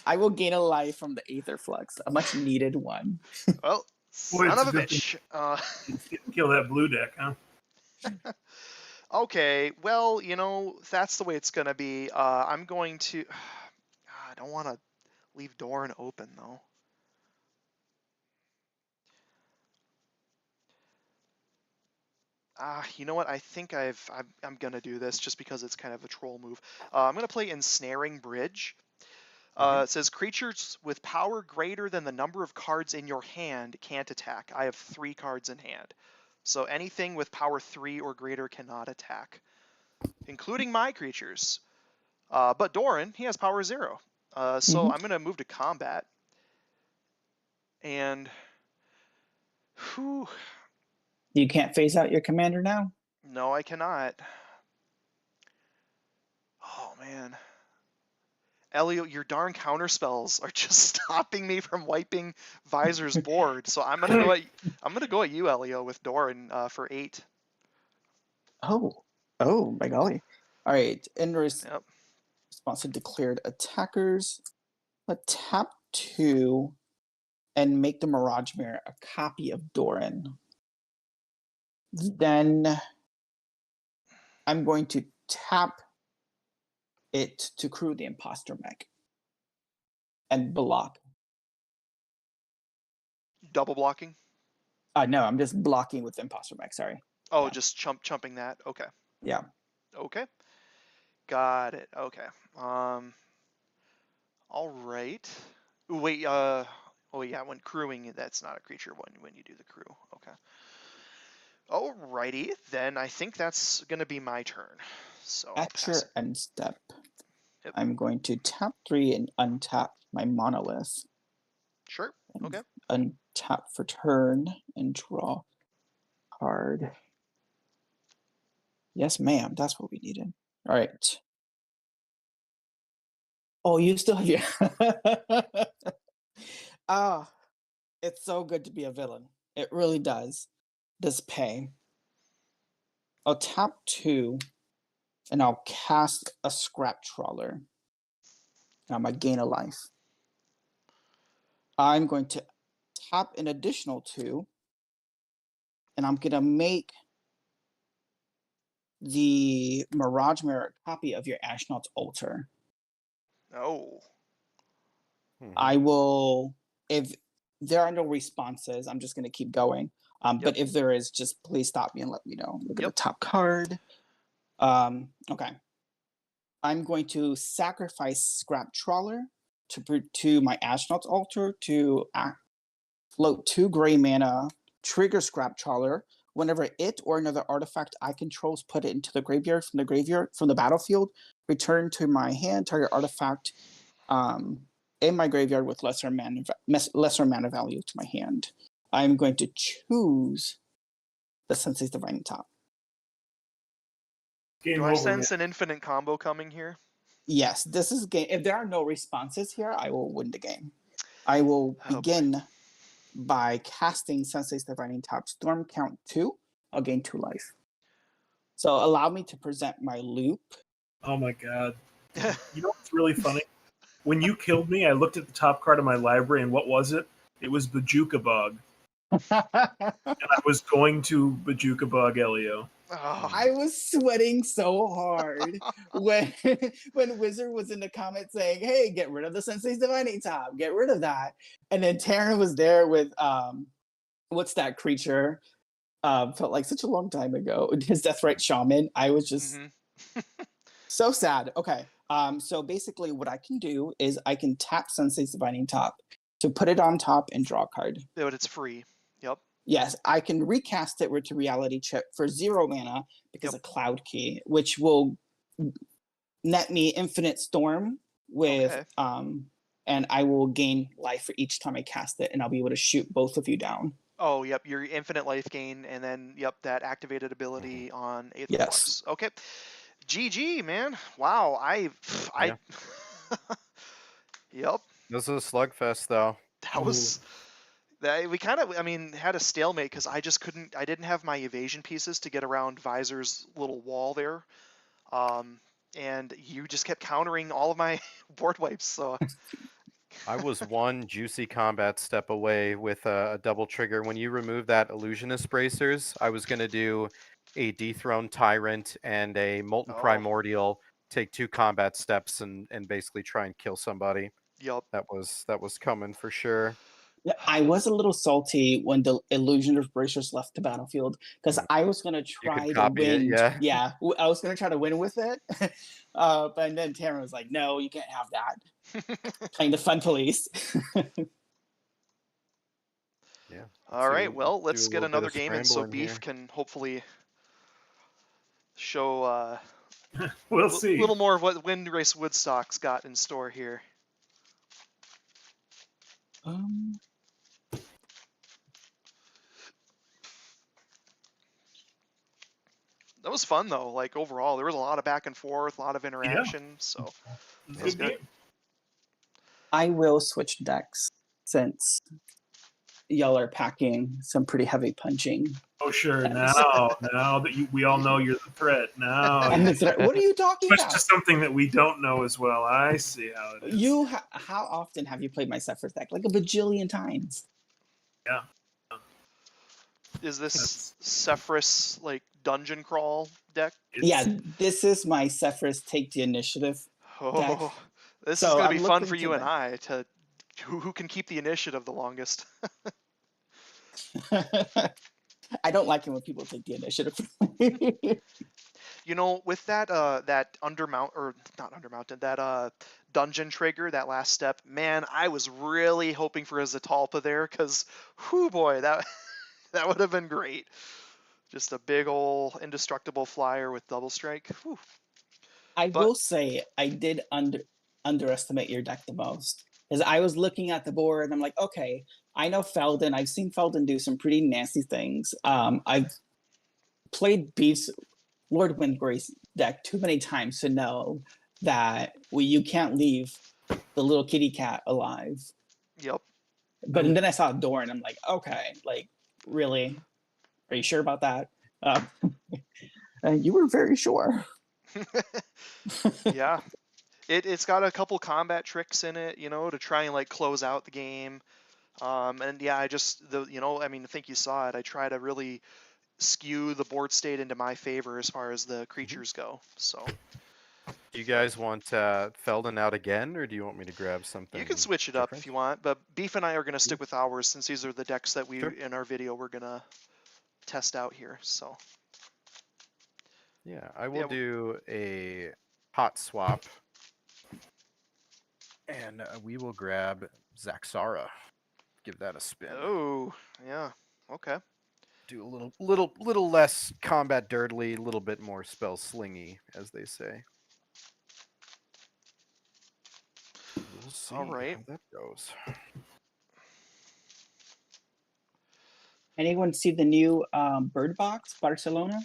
I will gain a life from the Aether Flux, a much needed one. Well, Boy, son it's of a a good bitch. Kill that blue deck, huh? Okay, well, that's the way it's going to be. I'm going to... I don't want to leave Doran open, though. You know what? I think I'm going to do this just because it's kind of a troll move. I'm going to play Ensnaring Bridge. It says, creatures with power greater than the number of cards in your hand can't attack. I have 3 cards in hand. So anything with power 3 or greater cannot attack, including my creatures. But Doran, he has power 0. So I'm going to move to combat. And... Whew, You can't phase out your commander now? no, I cannot. Oh, man. Elio, your darn counter spells are just stopping me from wiping Visor's board. So I'm gonna go at you, Elio, with Doran for 8. Oh my golly! All right, in Yep. response to declared attackers, tap 2 and make the Mirage Mirror a copy of Doran. Then I'm going to tap it to crew the Imposter Mech and block. Double blocking? No, I'm just blocking with Imposter Mech, sorry. Oh, Yeah. just chumping that. Okay. Yeah. Okay. Got it. Okay. All right. Ooh, wait. Oh yeah. When crewing, that's not a creature. When you do the crew. Okay. Alrighty. Then I think that's gonna be my turn. So I'll At pass your it. end step, Yep. I'm going to tap 3 and untap my Monolith. Sure. Okay. Untap for turn and draw card. Yes, ma'am. That's what we needed. All right. Oh, you still have your. It's so good to be a villain. It really does. Does pay. I'll tap 2 and I'll cast a Scrap Trawler. And I'm going to gain a life. I'm going to tap an additional 2 and I'm going to make the Mirage Mirror copy of your Ashnod's Altar. Oh. I will, if there are no responses, I'm just going to keep going. But if there is, just please stop me and let me know. Look at the top card. Okay. I'm going to sacrifice Scrap Trawler to my Ashnod's Altar to float 2 gray mana, trigger Scrap Trawler. Whenever it or another artifact I control is put it into the graveyard from the battlefield, return to my hand target artifact in my graveyard with lesser mana value to my hand. I'm going to choose the Sensei's Divining Top. Do I sense an infinite combo coming here? Yes, this is game. If there are no responses here, I will win the game. I will begin by casting Sensei's Divining Top Storm Count 2. I'll gain 2 life. So allow me to present my loop. Oh my god. You know what's really funny? When you killed me, I looked at the top card of my library, and what was it? It was Bajuka Bug. And I was going to Bajuka Bug Elio. Oh. I was sweating so hard when Wizard was in the comments saying, "Hey, get rid of the Sensei's Divining Top, get rid of that." And then Taran was there with what's that creature? Felt like such a long time ago. His Deathrite Shaman. I was just so sad. Okay. So basically what I can do is I can tap Sensei's Divining Top to put it on top and draw a card. But it's free. Yep. Yes, I can recast it to Reality Chip for 0 mana because of Cloud Key, which will net me Infinite Storm with and I will gain life for each time I cast it, and I'll be able to shoot both of you down. Oh, yep, your infinite life gain, and then that activated ability on Aether Flux. Okay. GG, man. Wow. Yeah. Yep. This is a slugfest, though. That was we kind of, I mean, had a stalemate because I didn't have my evasion pieces to get around Visor's little wall there. And you just kept countering all of my board wipes. So I was one juicy combat step away with a double trigger. When you remove that illusionist bracers, I was going to do a dethroned tyrant and a molten Oh. primordial, take 2 combat steps and basically try and kill somebody. yep. That was coming for sure. Yeah, I was a little salty when the illusion of bracers left the battlefield because I was gonna You could try to copy it, win. yeah. I was gonna try to win with it, but then Tamara was like, "No, you can't have that." Playing the fun police. Yeah. All right. Do Well, a let's get little bit another of game in so scrambling Beef here. can hopefully show We'll a see. little more of what Windgrace Woodstock's got in store here. That was fun though. Like overall, there was a lot of back and forth, a lot of interaction. So It's that was a good good. game. I will switch decks since y'all are packing some pretty heavy punching. Oh sure. Yes. Now that we all know you're the threat. Now And the threat, what are you talking switch about? to something that we don't know as well. I see how it is. How often have you played my Sephiroth deck? Like a bajillion times. Yeah. Is this Sephiroth like dungeon crawl deck? Yeah, this is my Sephiroth take the initiative. Oh, this is So gonna I'm be fun looking for to you and that. I to who can keep the initiative the longest. I don't like it when people take the initiative. You know, with that that undermount or not undermounted, that dungeon trigger, that last step, man, I was really hoping for a Zatalpa there because whoo boy, that that would have been great. Just a big ol' indestructible flyer with double strike. Whew. I But- will say I did underestimate your deck the most. Because I was looking at the board and I'm like, okay, I know Felden. I've seen Felden do some pretty nasty things. I've played Beef's Lord Windgrace deck too many times to know that you can't leave the little kitty cat alive. Yep. But then I saw Doran. I'm like, okay, like really? Are you sure about that? You were very sure. Yeah. It's got a couple combat tricks in it, you know, to try and like close out the game. And yeah, I think you saw it. I try to really skew the board state into my favor as far as the creatures go. So Do you guys want Felden out again, or do you want me to grab something? you can switch it up different? if you want, but Beef and I are going to stick with ours since these are the decks that we Sure. in our video we're going to test out here. So Yeah, I will Yeah, do a hot swap, and we will grab Zaxara. Give that a spin. oh yeah, okay. Do a little less combat dirtly, a little bit more spell slingy, as they say. We'll see All right. how that goes. Anyone see the new Bird Box Barcelona?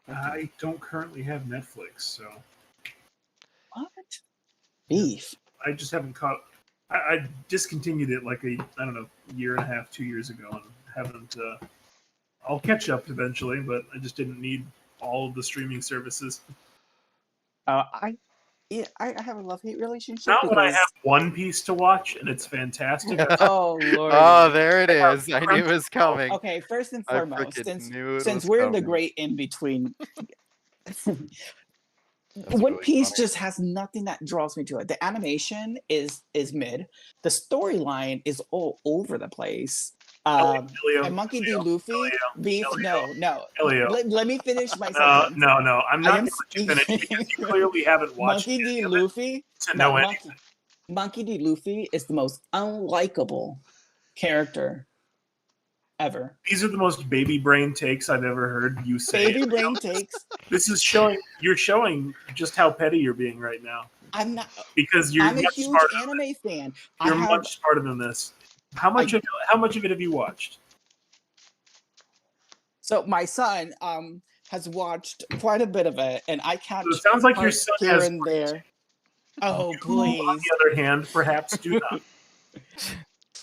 I don't currently have Netflix, so What? Beef. I just haven't caught. I discontinued it like year and a half, 2 years ago, and haven't. I'll catch up eventually, but I just didn't need all of the streaming services. I have a love-hate relationship. Not when I because- have One Piece to watch, and it's fantastic. Oh Lord. Oh, there it is. I knew it was coming. Okay, first and I foremost, freaking knew it since was we're in the coming. great in between, That's One really Piece funny. just has nothing that draws me to it. The animation is mid. The storyline is all over the place. Elio, And Monkey D. Elio, Luffy, Elio, Beef, Elio, no. Elio. Let me finish my No, sentence. no, no. I'm I not am going to finish because you clearly haven't watched Monkey D. any of it Luffy. to No, know anything. Monkey D. Luffy is the most unlikable character ever. These are the most baby brain takes I've ever heard you say. Baby brain takes. This is showing. You're showing just how petty you're being right now I'm not. because you're I'm a much huge smarter. anime fan. You're much smarter than this. How much of it have you watched? So my son has watched quite a bit of it, and I catch So it sounds like your parts son here has and there. Oh, You, please. on the other hand, perhaps do not.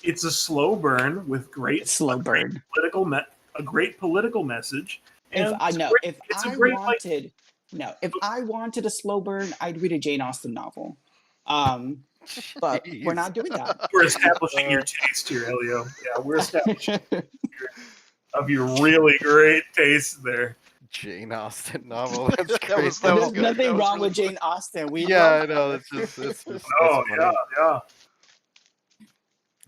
It's a slow burn with Slow burn. a great political message. If And I it's know, great, if it's a I great wanted, no, if I wanted a slow burn, I'd read a Jane Austen novel. But we're Jeez. not doing that. we're establishing your taste here, Elio. Yeah, we're establishing of your really great taste there. Jane Austen novel. That's That great. was There's good. nothing That was wrong really with good. Jane Austen. We Yeah, love I know. her. It's just Oh funny. yeah.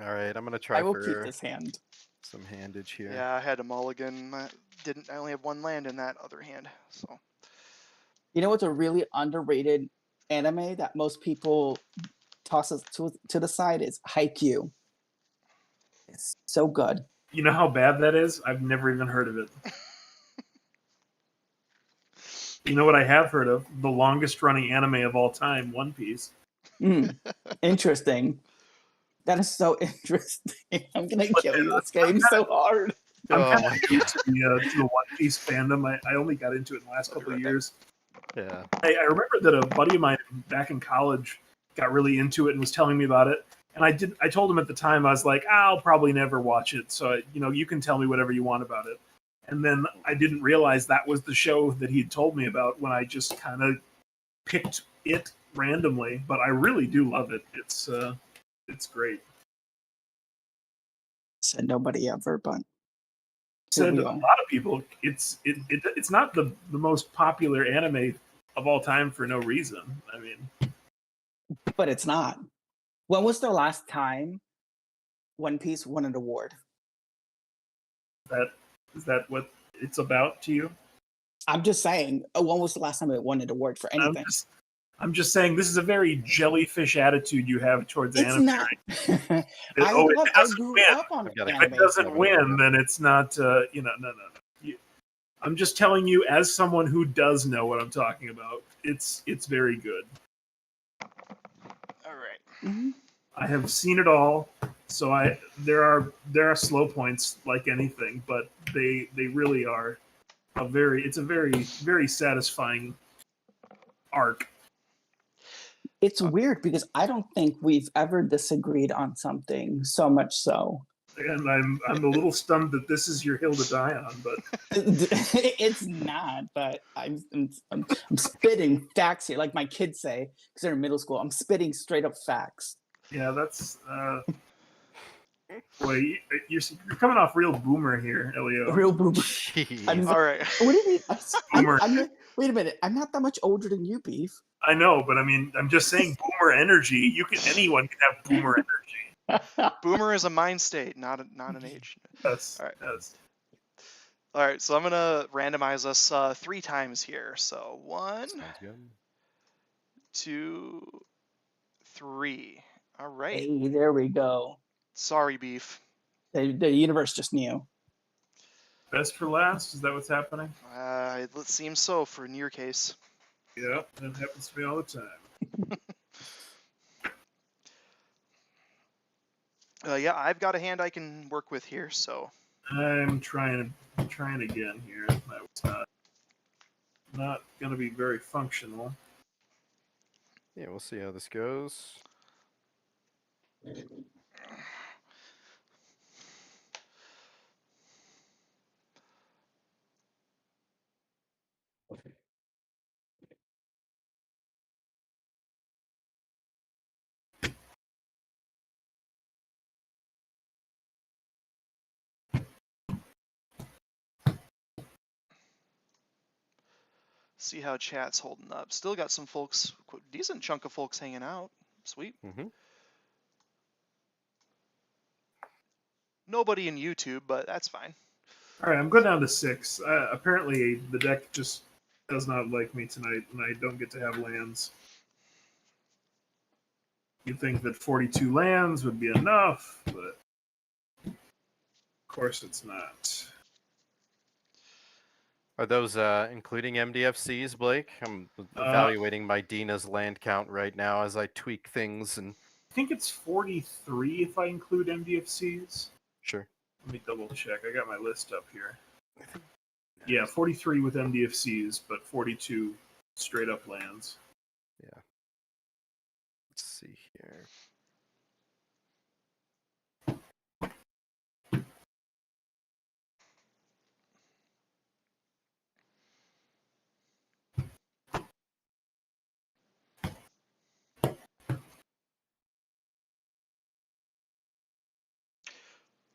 All right, I'm gonna I try will keep for this hand. some handage here. Yeah, I had a mulligan. I only have one land in that other hand. So You know what's a really underrated anime that most people toss us to the side is Haikyuu. It's so good. You know how bad that is? I've never even heard of it. You know what I have heard of? The longest running anime of all time, One Piece. Interesting. That is so interesting. I'm gonna kill you. This I'm game's so hard. I'm Oh kind my of new to the One Piece fandom. I only got into it in the last couple of years. Yeah. I remember that a buddy of mine back in college got really into it and was telling me about it. And I told him at the time, I was like, I'll probably never watch it. So, you can tell me whatever you want about it. And then I didn't realize that was the show that he'd told me about when I just kind of picked it randomly. But I really do love it. It's great. Said nobody ever, but Said we a are. lot of people, it's not the most popular anime of all time for no reason. I mean, But it's not. When was the last time One Piece won an award? is that what it's about to you? I'm just saying. When was the last time it won an award for anything? I'm just saying this is a very jellyfish attitude you have towards It's anime. not. It I doesn't grew win. up on I've got a- If anime. it doesn't win, then it's not. No. I'm just telling you, as someone who does know what I'm talking about, it's very good. all right. Mhm. I have seen it all, so there are slow points like anything, but they really are it's a very very satisfying arc. It's weird because I don't think we've ever disagreed on something so much so. And I'm a little stunned that this is your hill to die on, but It's not, but I'm spitting facts here, like my kids say, because they're in middle school. I'm spitting straight up facts. yeah, that's boy, you're coming off real boomer here, Elio. Real boomer. Jeez. All right. What do you mean? Boomer. Wait a minute. I'm not that much older than you, Beef. I know, but I mean, I'm just saying boomer energy. Anyone can have boomer energy. Boomer is a mind state, not an age. Yes. All right. Yes. All right. So I'm gonna randomize us 3 times here. So 1, Sounds good. 2, 3. All right. Hey, there we go. Sorry, Beef. The universe just knew. Best for last? Is that what's happening? It seems so for in your case. Yeah, that happens to me all the time. Yeah, I've got a hand I can work with here. So I'm trying again here. That was not going to be very functional. Yeah, we'll see how this goes. see how chat's holding up. Still got some folks, decent chunk of folks hanging out. Sweet. Mm-hmm. Nobody in YouTube, but that's fine. All right, I'm going down to 6. Apparently, the deck just does not like me tonight, and I don't get to have lands. You'd think that 42 lands would be enough, but of course it's not. Are those including MDFCs, Blake? I'm evaluating my Dina's land count right now as I tweak things and. I think it's 43 if I include MDFCs. Sure. Let me double check. I got my list up here. Yeah, 43 with MDFCs, but 42 straight up lands. Yeah. Let's see here.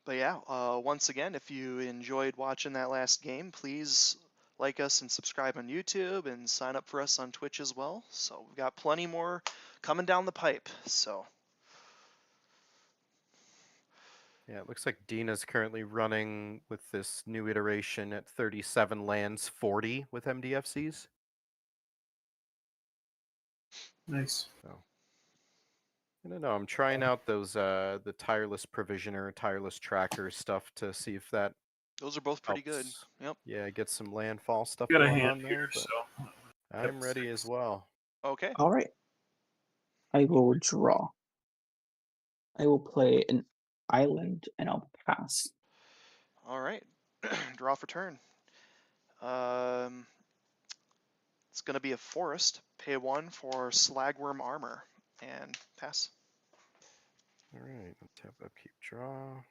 But yeah, once again, if you enjoyed watching that last game, please like us and subscribe on YouTube and sign up for us on Twitch as well. So we've got plenty more coming down the pipe. So Yeah, it looks like Dina's currently running with this new iteration at 37 lands, 40 with MDFCs. Nice. So I don't know. I'm trying out those the tireless provisioner, tireless tracker stuff to see if that those are both pretty good. helps. Yep. Yeah, get some landfall stuff Got a going hand on here, there. But so I'm ready as well. Okay. All right. I will draw. I will play an island and I'll pass. All right. Draw for turn. It's going to be a forest. Pay 1 for slagworm armor and pass. All right, tap, upkeep, draw.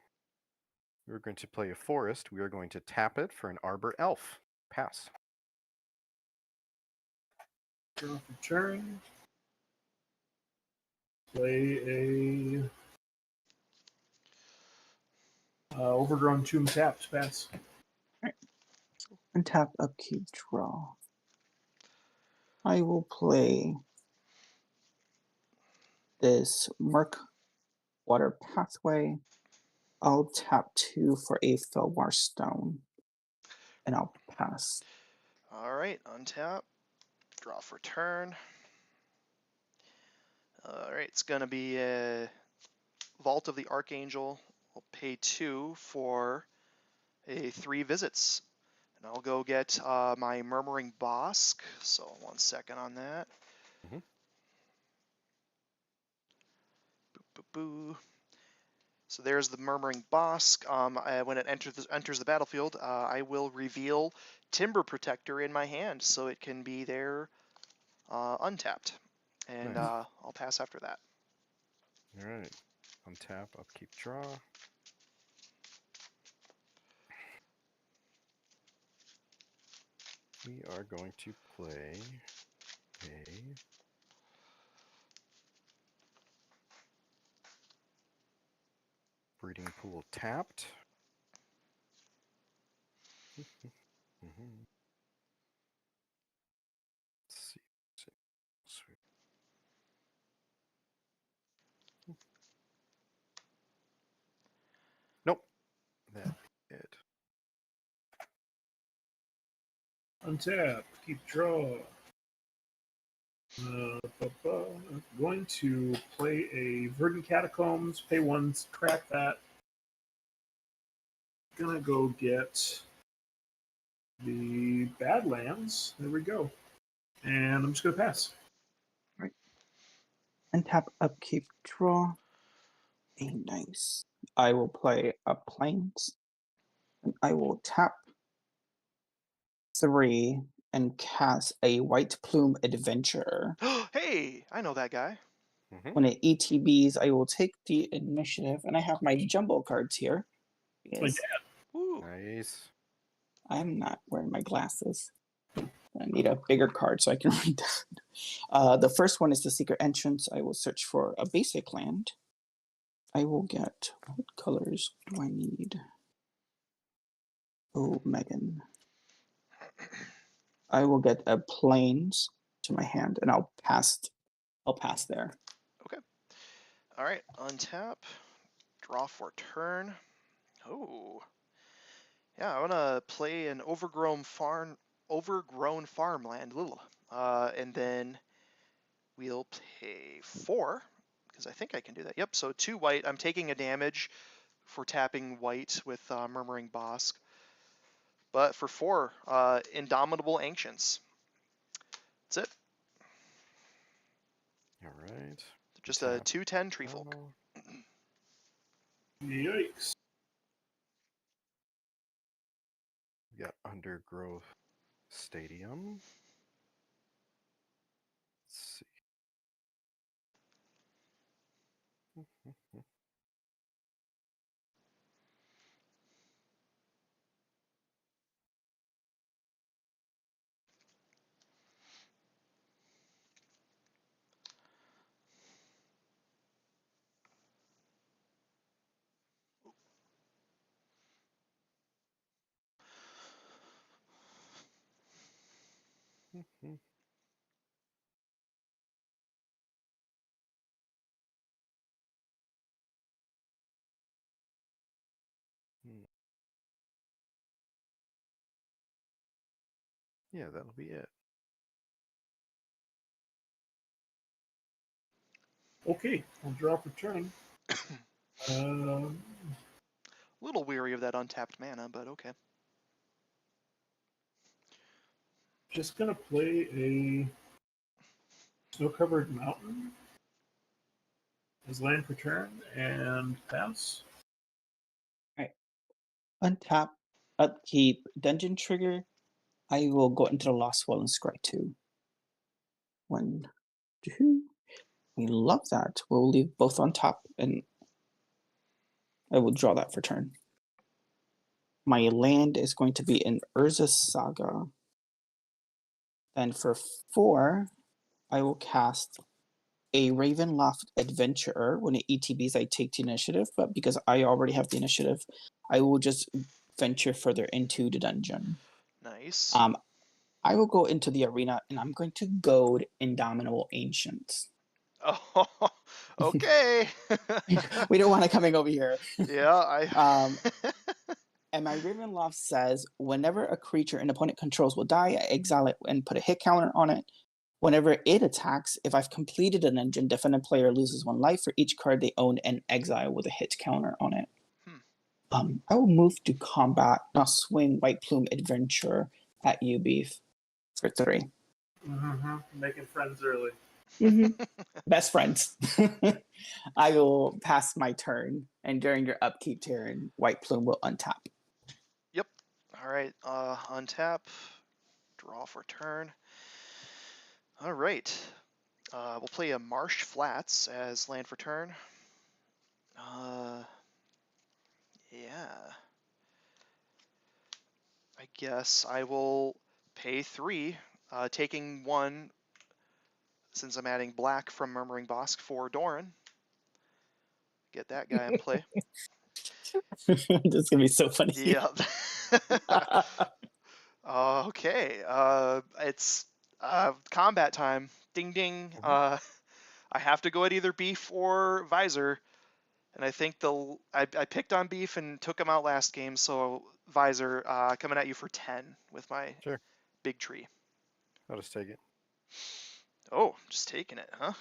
We're going to play a forest. We are going to tap it for an arbor elf. Pass. draw for turn. Play a overgrown tomb tapped. Pass. And tap, upkeep, draw. I will play this Murk Water Pathway. I'll tap 2 for a Felwar Stone. And I'll pass. All right. Untap. Draw for turn. All right. It's going to be a Vault of the Archangel. I'll pay 2 for a 3 visits. And I'll go get my Murmuring Bosk. So 1 second on that. Mhm. Boo, boo, boo. So there's the Murmuring Bosk. When it enters the battlefield, I will reveal Timber Protector in my hand, so it can be there untapped. And Nice. I'll pass after that. All right. Untap, upkeep, draw. We are going to play a breeding pool tapped. Mhm. Let's see. Sweet. Nope. That it. Untap. Keep draw. I'm going to play a Verdant Catacombs. Pay 1, crack that. Gonna go get the Badlands. There we go. And I'm just gonna pass. And tap, upkeep, draw. Nice. I will play a Plains. And I will tap 3 and cast a White Plume Adventure. Hey, I know that guy. Mhm. When it ETBs, I will take the initiative, and I have my jumbo cards here. My Because dad. Woo. Nice. I'm not wearing my glasses. I need a bigger card so I can read that. The first one is the Secret Entrance. I will search for a basic land. I will get, what colors do I need? Oh, Megan. I will get a Plains to my hand, and I'll pass there. Okay. All right. Untap. Draw for turn. Oh. Yeah, I want to play an overgrown farmland. And then we'll pay 4 because I think I can do that. Yep. So 2 white. I'm taking a damage for tapping white with Murmuring Bosk. But for 4, Indomitable Ancients. That's it. All right. Just a Tap. 2/10 Treefolk. Oh. Yikes. We got Undergrowth Stadium. Let's see. Yeah, that'll be it. Okay, I'll draw for turn. A little weary of that untapped mana, but okay. Just gonna play a snow-covered mountain as land for turn and pass. Untap, upkeep, dungeon trigger. I will go into the Lost Well and scry 2. 1, 2. We love that. We'll leave both on top, and I will draw that for turn. My land is going to be in Urza's Saga. And for 4, I will cast a Ravenloft Adventurer. When it ETBs, I take the initiative, but because I already have the initiative, I will just venture further into the dungeon. Nice. I will go into the arena, and I'm going to goad Indomitable Ancients. Oh, okay. We don't want it coming over here. Yeah, And my Ravenloft says, whenever a creature an opponent controls will die, I exile it and put a hit counter on it. Whenever it attacks, if I've completed an engine, defendant player loses 1 life for each card they own and exile with a hit counter on it. I will move to combat, now swing White Plume Adventure at you, Beef, for 3. Making friends early. Best friends. I will pass my turn, and during your upkeep turn, White Plume will untap. Yep. All right. Untap. Draw for turn. All right. We'll play a Marsh Flats as land for turn. Yeah. I guess I will pay 3, taking 1 since I'm adding black from Murmuring Bosk for Doran. Get that guy in play. This is gonna be so funny. Yeah. Okay. It's combat time. Ding ding. I have to go at either Beef or Visor, and I think I picked on Beef and took him out last game. So Visor, coming at you for 10 with my big tree. I'll just take it. Oh, just taking it, huh?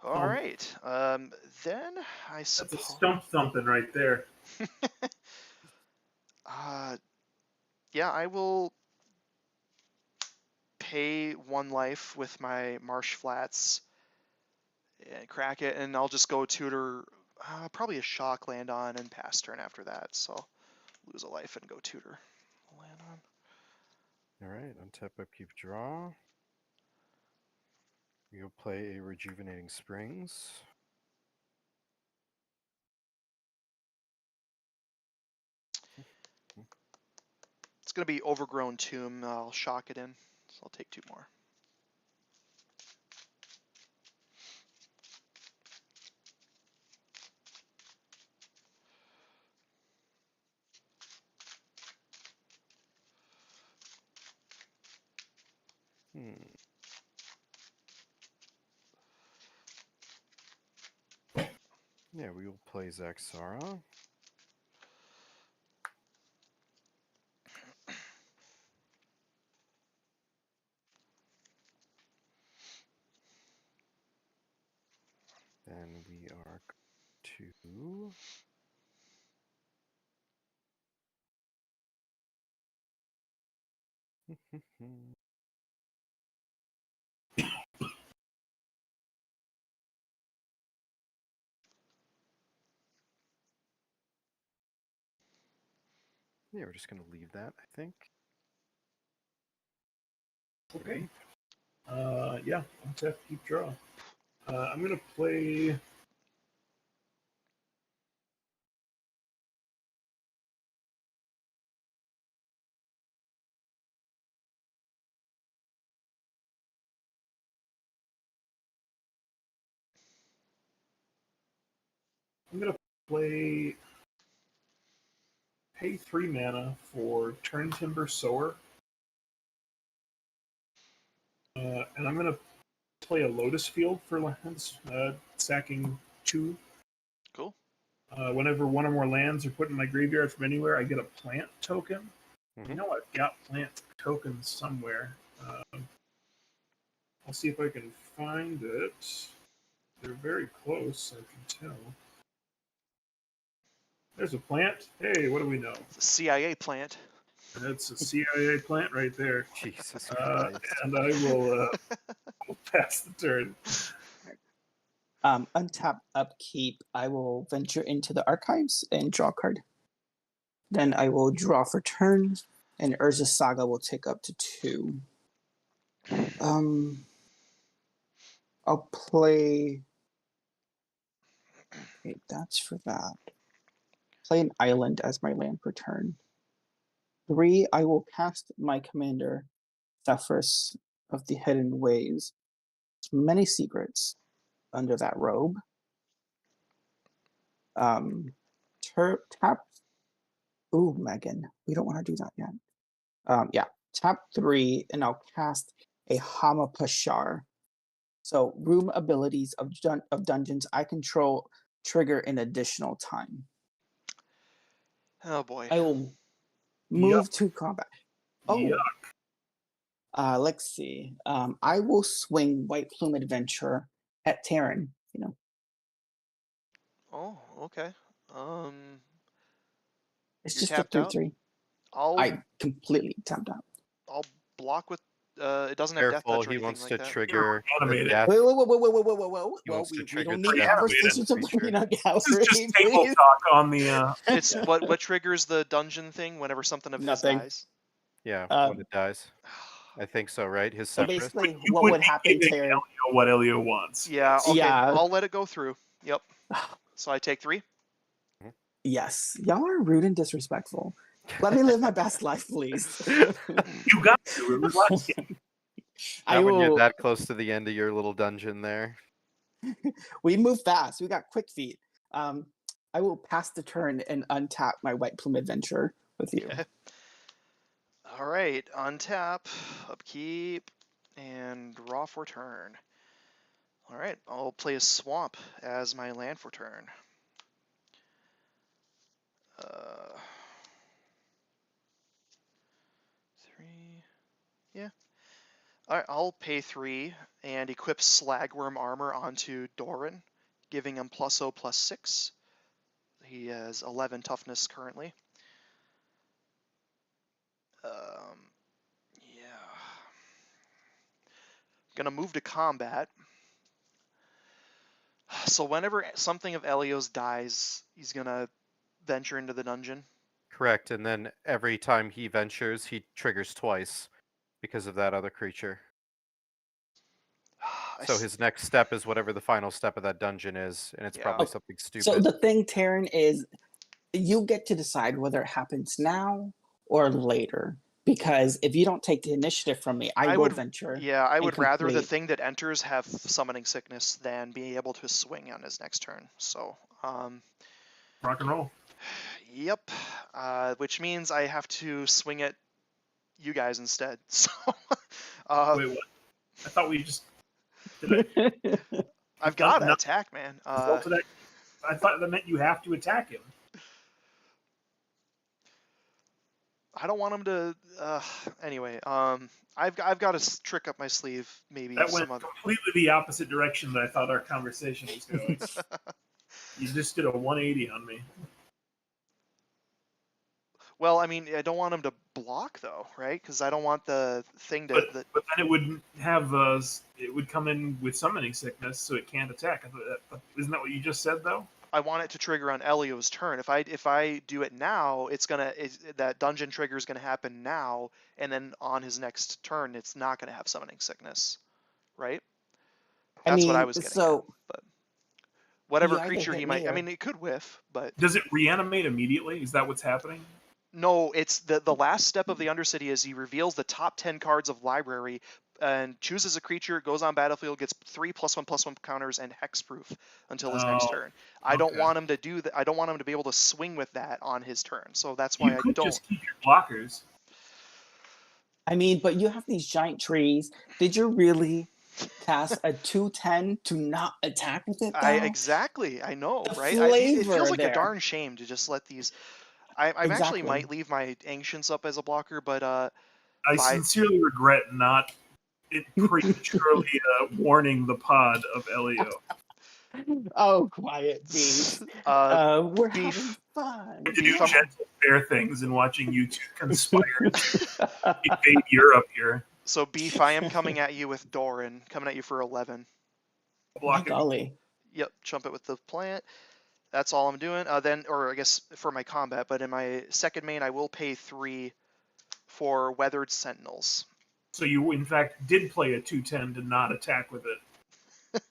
All right. Then I suppose. That's a stump thumping right there. Yeah, I will pay 1 life with my Marsh Flats and crack it, and I'll just go tutor, probably a shock land on and pass turn after that. So lose a life and go tutor land on. All right, untap, upkeep, draw. You'll play a Rejuvenating Springs. It's going to be Overgrown Tomb. I'll shock it in, so I'll take 2 more. Yeah, we will play Zaxara. Then we are to Yeah, we're just going to leave that, I think. Okay. Yeah, untap, keep draw. I'm gonna play. I'm gonna play. Pay 3 mana for Turn Timber Sower. And I'm going to play a Lotus Field for lands, sacking 2. Cool. Whenever one or more lands are put in my graveyard from anywhere, I get a plant token. Mhm. You know I've got plant tokens somewhere. I'll see if I can find it. They're very close, I can tell. There's a plant. Hey, what do we know? It's a CIA plant. That's a CIA plant right there. Jesus Christ. And I will pass the turn. Untap upkeep. I will venture into the archives and draw a card. Then I will draw for turn, and Urza's Saga will take up to 2. I'll play. Okay, that's for that. Play an island as my land per turn. 3, I will cast my commander, Zephyrus of the Hidden Ways. Many secrets under that robe. Tap. Ooh, Megan. We don't want to do that yet. Yeah. Tap 3, and I'll cast a Hama Pashar. So room abilities of dungeons I control trigger an additional time. Oh boy. I will move to combat. Oh. Yuck. Let's see. I will swing White Plume Adventure at Terran. Oh, okay. It's You're just a tapped out? 3/3. I'll I completely tapped out. I'll block with it doesn't have death Careful, touch or he anything wants like to that. trigger the Animated. death. Whoa. He Well, wants to we trigger don't the need death conversations of creature. playing on This gallery, is just table please. talk on the. It's what triggers the dungeon thing whenever something of his Nothing. dies. Yeah, Um, when it dies. I think so, right? His So Separate. basically, You what would would be happen, giving Terran? Elio what Elio wants. Yeah, okay. Yeah. I'll let it go through. Yep. So I take 3. Yes, y'all are rude and disrespectful. Let me live my best life, please. You got to. It was last game. Not when you're that close to the end of your little dungeon there. We move fast. We got quick feet. I will pass the turn and untap my White Plume Adventure with you. Okay. All right. Untap, upkeep, and draw for turn. All right. I'll play a swamp as my land for turn. 3. Yeah. All right. I'll pay 3 and equip Slagworm armor onto Doran, giving him +0/+6. He has 11 toughness currently. Yeah. Gonna move to combat. So whenever something of Elio's dies, he's gonna venture into the dungeon. Correct, and then every time he ventures, he triggers twice because of that other creature. So his next step is whatever the final step of that dungeon is, and it's Yeah. probably something stupid. So the thing, Terran, is you get to decide whether it happens now or later. Because if you don't take the initiative from me, I will venture. Yeah, I would rather the complete. thing that enters have summoning sickness than be able to swing on his next turn. So, Rock and roll. yep. Which means I have to swing at you guys instead. So, Wait, what? I thought we just. I've got to No. attack, man. I thought that meant you have to attack him. I don't want him to. Anyway, I've got a trick up my sleeve. Maybe That went some other. completely the opposite direction that I thought our conversation was going. You just did a 180 on me. Well, I mean, I don't want him to block though, right? Because I don't want the thing to. But then it would have it would come in with summoning sickness, so it can't attack. Isn't that what you just said, though? I want it to trigger on Elio's turn. If I do it now, that dungeon trigger is gonna happen now, and then on his next turn, it's not gonna have summoning sickness, right? I That's what I mean, was getting at. so But whatever you either creature hit he me might, I or mean, it could whiff, but Does it reanimate immediately? Is that what's happening? no, it's the last step of the Undercity is he reveals the top 10 cards of library and chooses a creature, goes on battlefield, gets 3+1/+1 counters and hexproof until his next Oh, turn. I don't okay. want him to do that. I don't want him to be able to swing with that on his turn. So that's You why I could don't. just keep your blockers. I mean, but you have these giant trees. Did you really cast a 2/10 to not attack with it though? Exactly. I know, The right? It feels flavor like a there. darn shame to just let these. I actually Exactly. might leave my Ancients up as a blocker, but I by sincerely regret not prematurely warning the pod of Elio. Oh, quiet beast. We're having Beef. fun. To do Beef, I'm- gentle, fair things and watching you two conspire to invade Europe here. So Beef, I am coming at you with Doran, coming at you for 11. My Block it. golly. Yep, jump it with the plant. That's all I'm doing. Or I guess for my combat, but in my second main, I will pay 3 for Weathered Sentinels. So you, in fact, did play a 2/10 to not attack with it.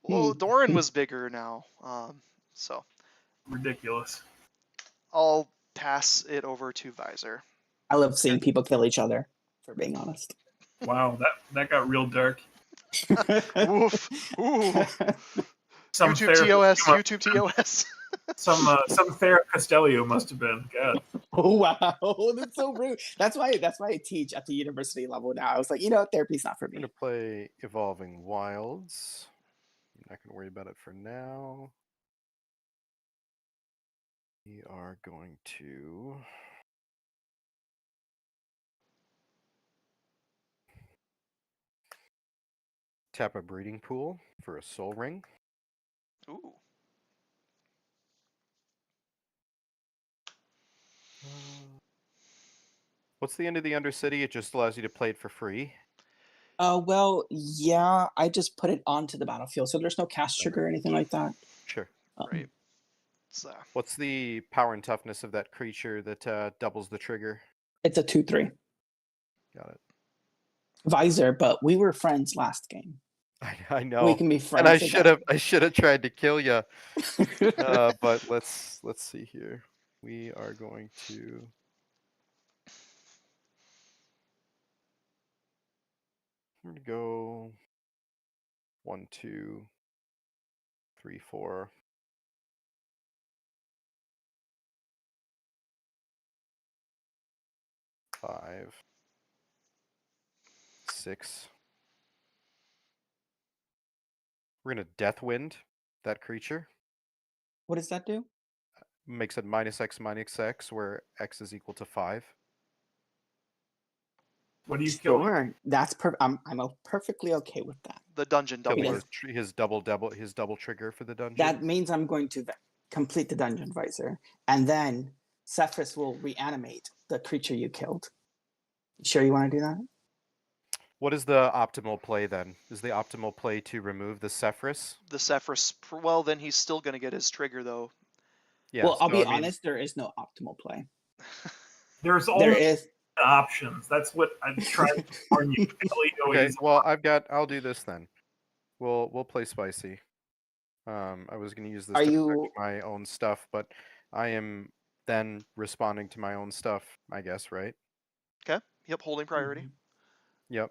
Well, Doran was bigger now, so Ridiculous. I'll pass it over to Visor. I love seeing people kill each other, for being honest. Wow, that got real dark. Woof. Ooh. Some YouTube TOS. YouTube TOS. some therapist Elio must have been. God. Oh wow, that's so rude. That's why I teach at the university level now. I was like, therapy's not for I'm me. going to play Evolving Wilds. I'm not going to worry about it for now. We are going to tap a breeding pool for a soul ring. Ooh. What's the end of the Undercity? It just allows you to play it for free. Well, yeah, I just put it onto the battlefield, so there's no cast trigger or anything like that. Sure. Right. So What's the power and toughness of that creature that doubles the trigger? It's a 2/3 Got it. Visor, but we were friends last game. I know. We can be friends. And I should have tried to kill you. But let's see here. We are going to we're gonna go 1, 2, 3, 4. Five, 6. We're gonna Deathwind that creature. What does that do? Makes it -X, where X is equal to 5. What do you kill? Sure, that's I'm perfectly okay with that. the dungeon Killing doubler. his double trigger for the dungeon. That means I'm going to complete the dungeon visor, and then Cephas will reanimate the creature you killed. Sure, you want to do that? What is the optimal play then? Is the optimal play to remove the Cephras? The Cephras. Well, then he's still gonna get his trigger though. Yeah. Well, I'll be honest. There is no optimal play. There's There always is. options. That's what I'm trying to warn you. Elio Okay. is Well, I'll do this then. We'll play spicy. I was going to use this Are to you? protect my own stuff, but I am then responding to my own stuff, I guess, right? Okay. Yep. Holding priority. Yep.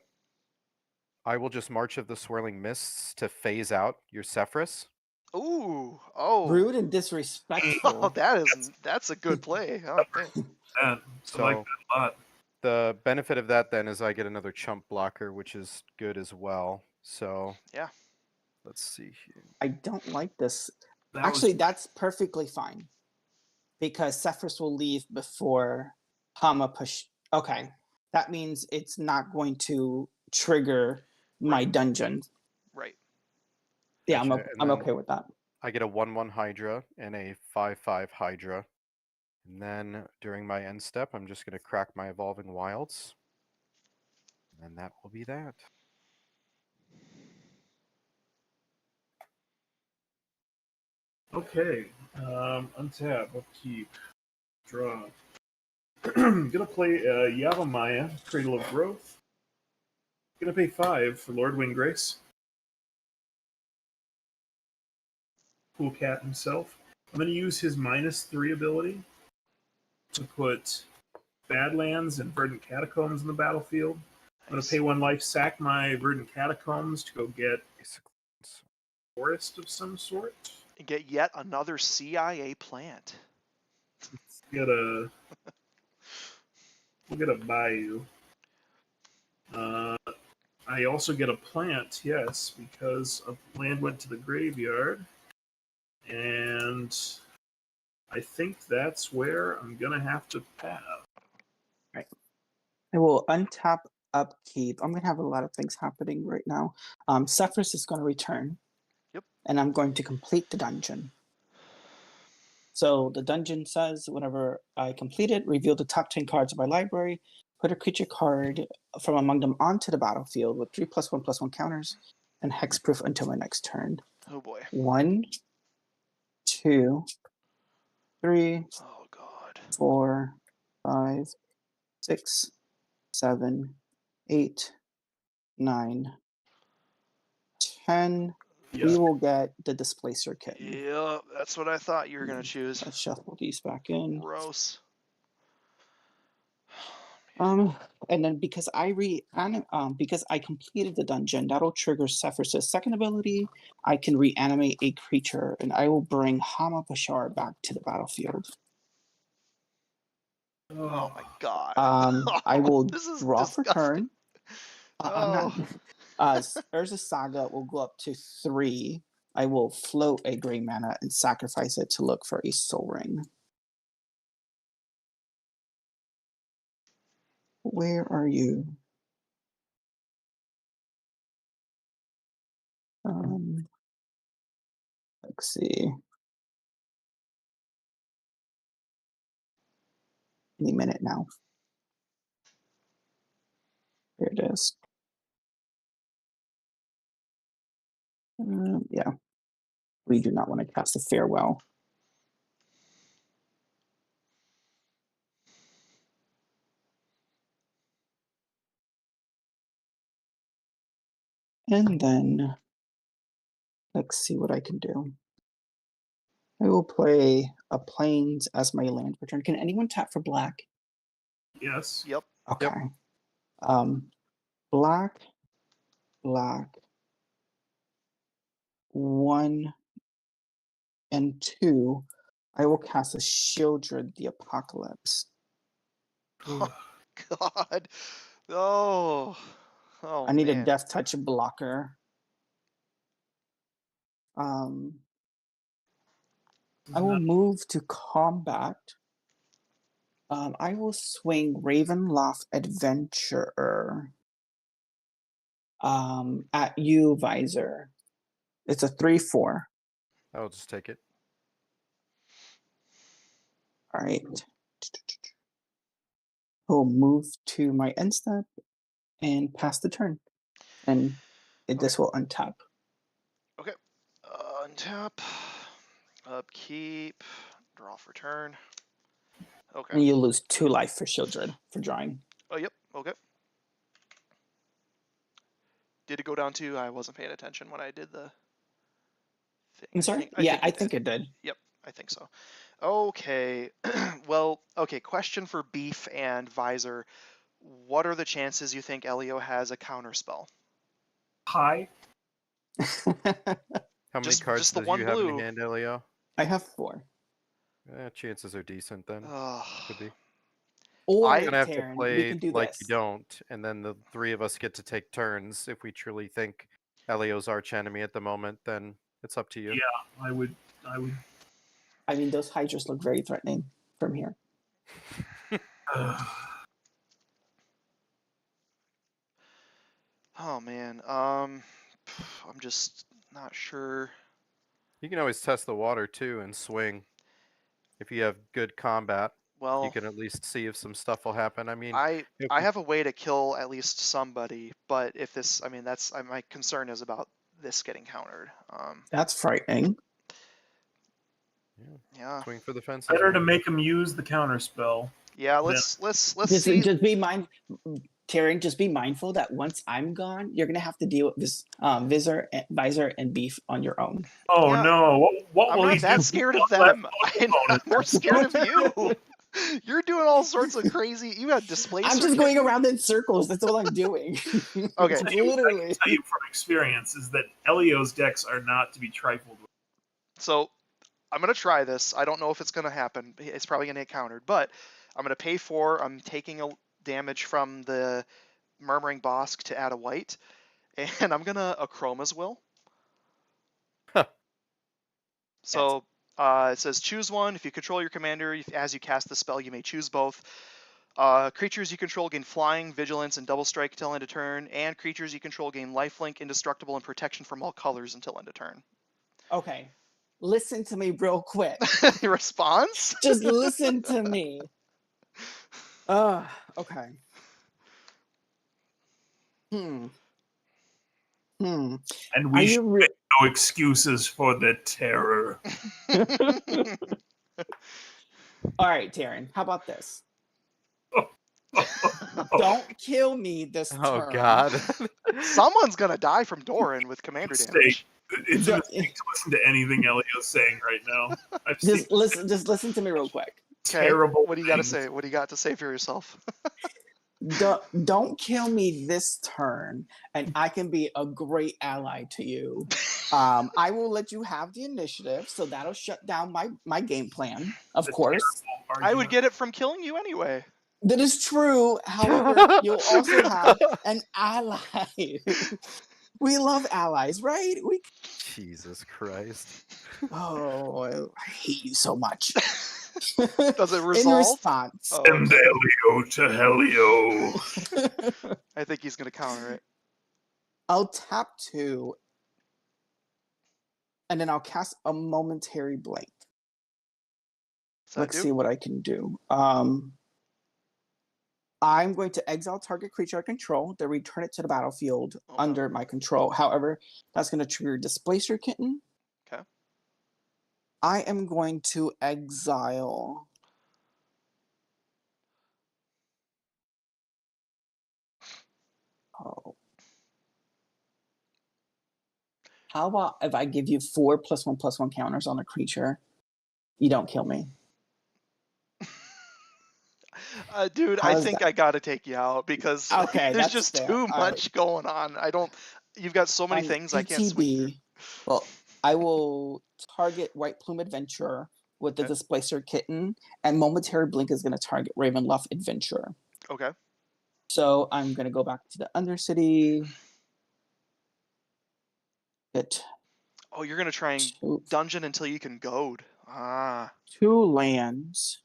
I will just March of the Swirling Mists to phase out your Cephras. Ooh. Oh. Rude and disrespectful. Oh, that's a good play. Oh, dang. I So like that a lot. the benefit of that then is I get another chump blocker, which is good as well. So Yeah. let's see here. I don't like this. That Actually, was, that's perfectly fine because Cephas will leave before Hama push. Okay, that means it's not going to trigger my Right. dungeon. Right. Yeah, Gotcha. I'm okay with that. I get a 1/1 Hydra and a 5/5 Hydra. And then during my end step, I'm just going to crack my Evolving Wilds. And that will be that. Okay. Untap, upkeep, draw. Gonna play Yavimaya, Cradle of Growth. Gonna pay 5 for Lord Windgrace. Cool cat himself. I'm gonna use his -3 ability to put Badlands and Verdant Catacombs in the battlefield. I'm gonna Nice. pay 1 life, sack my Verdant Catacombs to go get forest of some sort. And get yet another CIA plant. We'll get a bayou. I also get a plant, yes, because a land went to the graveyard. And I think that's where I'm gonna have to pass. I will untap upkeep. I'm going to have a lot of things happening right now. Cephas is going to return. Yep. And I'm going to complete the dungeon. So the dungeon says whenever I complete it, reveal the top 10 cards of my library, put a creature card from among them onto the battlefield with 3+1/+1 counters and hexproof until my next turn. Oh boy. 1, 2, 3, Oh god. 4, 5, 6, 7, 8, 9, 10. Yeah. We will get the Displacer kit. Yep, that's what I thought you were gonna choose. Let's shuffle these back in. Gross. And then because I completed the dungeon, that'll trigger Cephas' second ability. I can reanimate a creature, and I will bring Hama Bashar back to the battlefield. Oh my god. I will This is draw for disgusting. turn. I'm not. Urza's Saga will go up to 3. I will float a gray mana and sacrifice it to look for a Soul Ring. Where are you? Let's see. Any minute now. Here it is. Yeah. We do not want to cast a Farewell. And then let's see what I can do. I will play a Plains as my land for turn. Can anyone tap for black? Yes. Yep. Okay. Black, 1 and 2. I will cast a Shieldred the Apocalypse. Oh god. Oh. Oh I need man. a Death Touch blocker. I will move to combat. I will swing Ravenloft Adventurer at you, Visor. It's a 3/4. I'll just take it. All right. I'll move to my end step and pass the turn. And this will untap. Okay. Untap. Upkeep. Draw for turn. Okay. And you lose 2 life for Shieldred for drawing. Oh, yep. Okay. Did it go down to? I wasn't paying attention when I did the thing. I'm sorry? I think it did. Yep, I think so. Okay. Well, okay, question for Beef and Visor. What are the chances you think Elio has a counter spell? High. How many Just cards the do one you have in blue. hand, Elio? I have 4. Chances are decent then. Could be. Or You're gonna have to Taryn, we play can do like this. you don't, and then the 3 of us get to take turns. If we truly think Elio's arch enemy at the moment, then it's up to you. Yeah, I would. I mean, those Hydras look very threatening from here. Oh man. I'm just not sure. You can always test the water too and swing. If you have good combat, Well, you can at least see if some stuff will happen. I mean, I have a way to kill at least somebody, but if this, I mean, my concern is about this getting countered. That's frightening. Yeah. Swing for the fences. Better to make him use the counter spell. Yeah, let's Just, see. just be Taryn, just be mindful that once I'm gone, you're gonna have to deal with this Visor and Beef on your own. Oh Yeah. no! What I'm will he not that do? scared of One left them. bonus. I'm more scared of you. You're doing all sorts of crazy. You had displacer. I'm just going around in circles. That's all I'm doing. Okay. I can Literally. tell you from experience is that Elio's decks are not to be trifled with. So I'm gonna try this. I don't know if it's gonna happen. It's probably gonna get countered, but I'm gonna pay 4. I'm taking a damage from the Murmuring Bosk to add a white, and I'm gonna Chroma's Will. Huh. So it says choose one. If you control your commander, as you cast the spell, you may choose both. Creatures you control gain flying, vigilance, and double strike until end of turn, and creatures you control gain lifelink, indestructible, and protection from all colors until end of turn. Okay. Listen to me real quick. Response? Just listen to me. Okay. And And Are we you should re- make no excuses for the terror. All right, Taryn. How about this? Don't kill me this turn. Oh God. Someone's gonna die from Doran with commander damage. It's a mistake to listen to anything Elio's saying right now. I've seen Just listen to me real quick. Okay. terrible. What do you got to things. say? What do you got to say for yourself? Don't kill me this turn, and I can be a great ally to you. I will let you have the initiative, so that'll shut down my game plan. Of The course, terrible I would argument. get it from killing you anyway. that is true. However, you'll also have an ally. We love allies, right? Jesus Christ. Oh, I hate you so much. Does it In resolve? response, Oh, Send Elio to Helio. I think he's gonna counter it. I'll tap 2, and then I'll cast a momentary blank. Does that Let's do? see what I can do. I'm going to exile target creature I control, then return it to the battlefield Okay. under my control. However, that's going to trigger Displacer Kitten. Okay. I am going to exile. Oh. How about if I give you 4 +1/+1 counters on a creature? You don't kill me. Dude, How I is think that? I gotta take you out because Okay, there's that's just fair. too All much going on. You've got so many On things I can't swing through. ETB, well, I will target White Plume Adventurer with the Okay. Displacer Kitten, and Momentary Blink is going to target Ravenloft Adventurer. Okay. So I'm going to go back to the Undercity. Hit Oh, you're gonna try and dungeon until you can goad. Ah, 2 lands.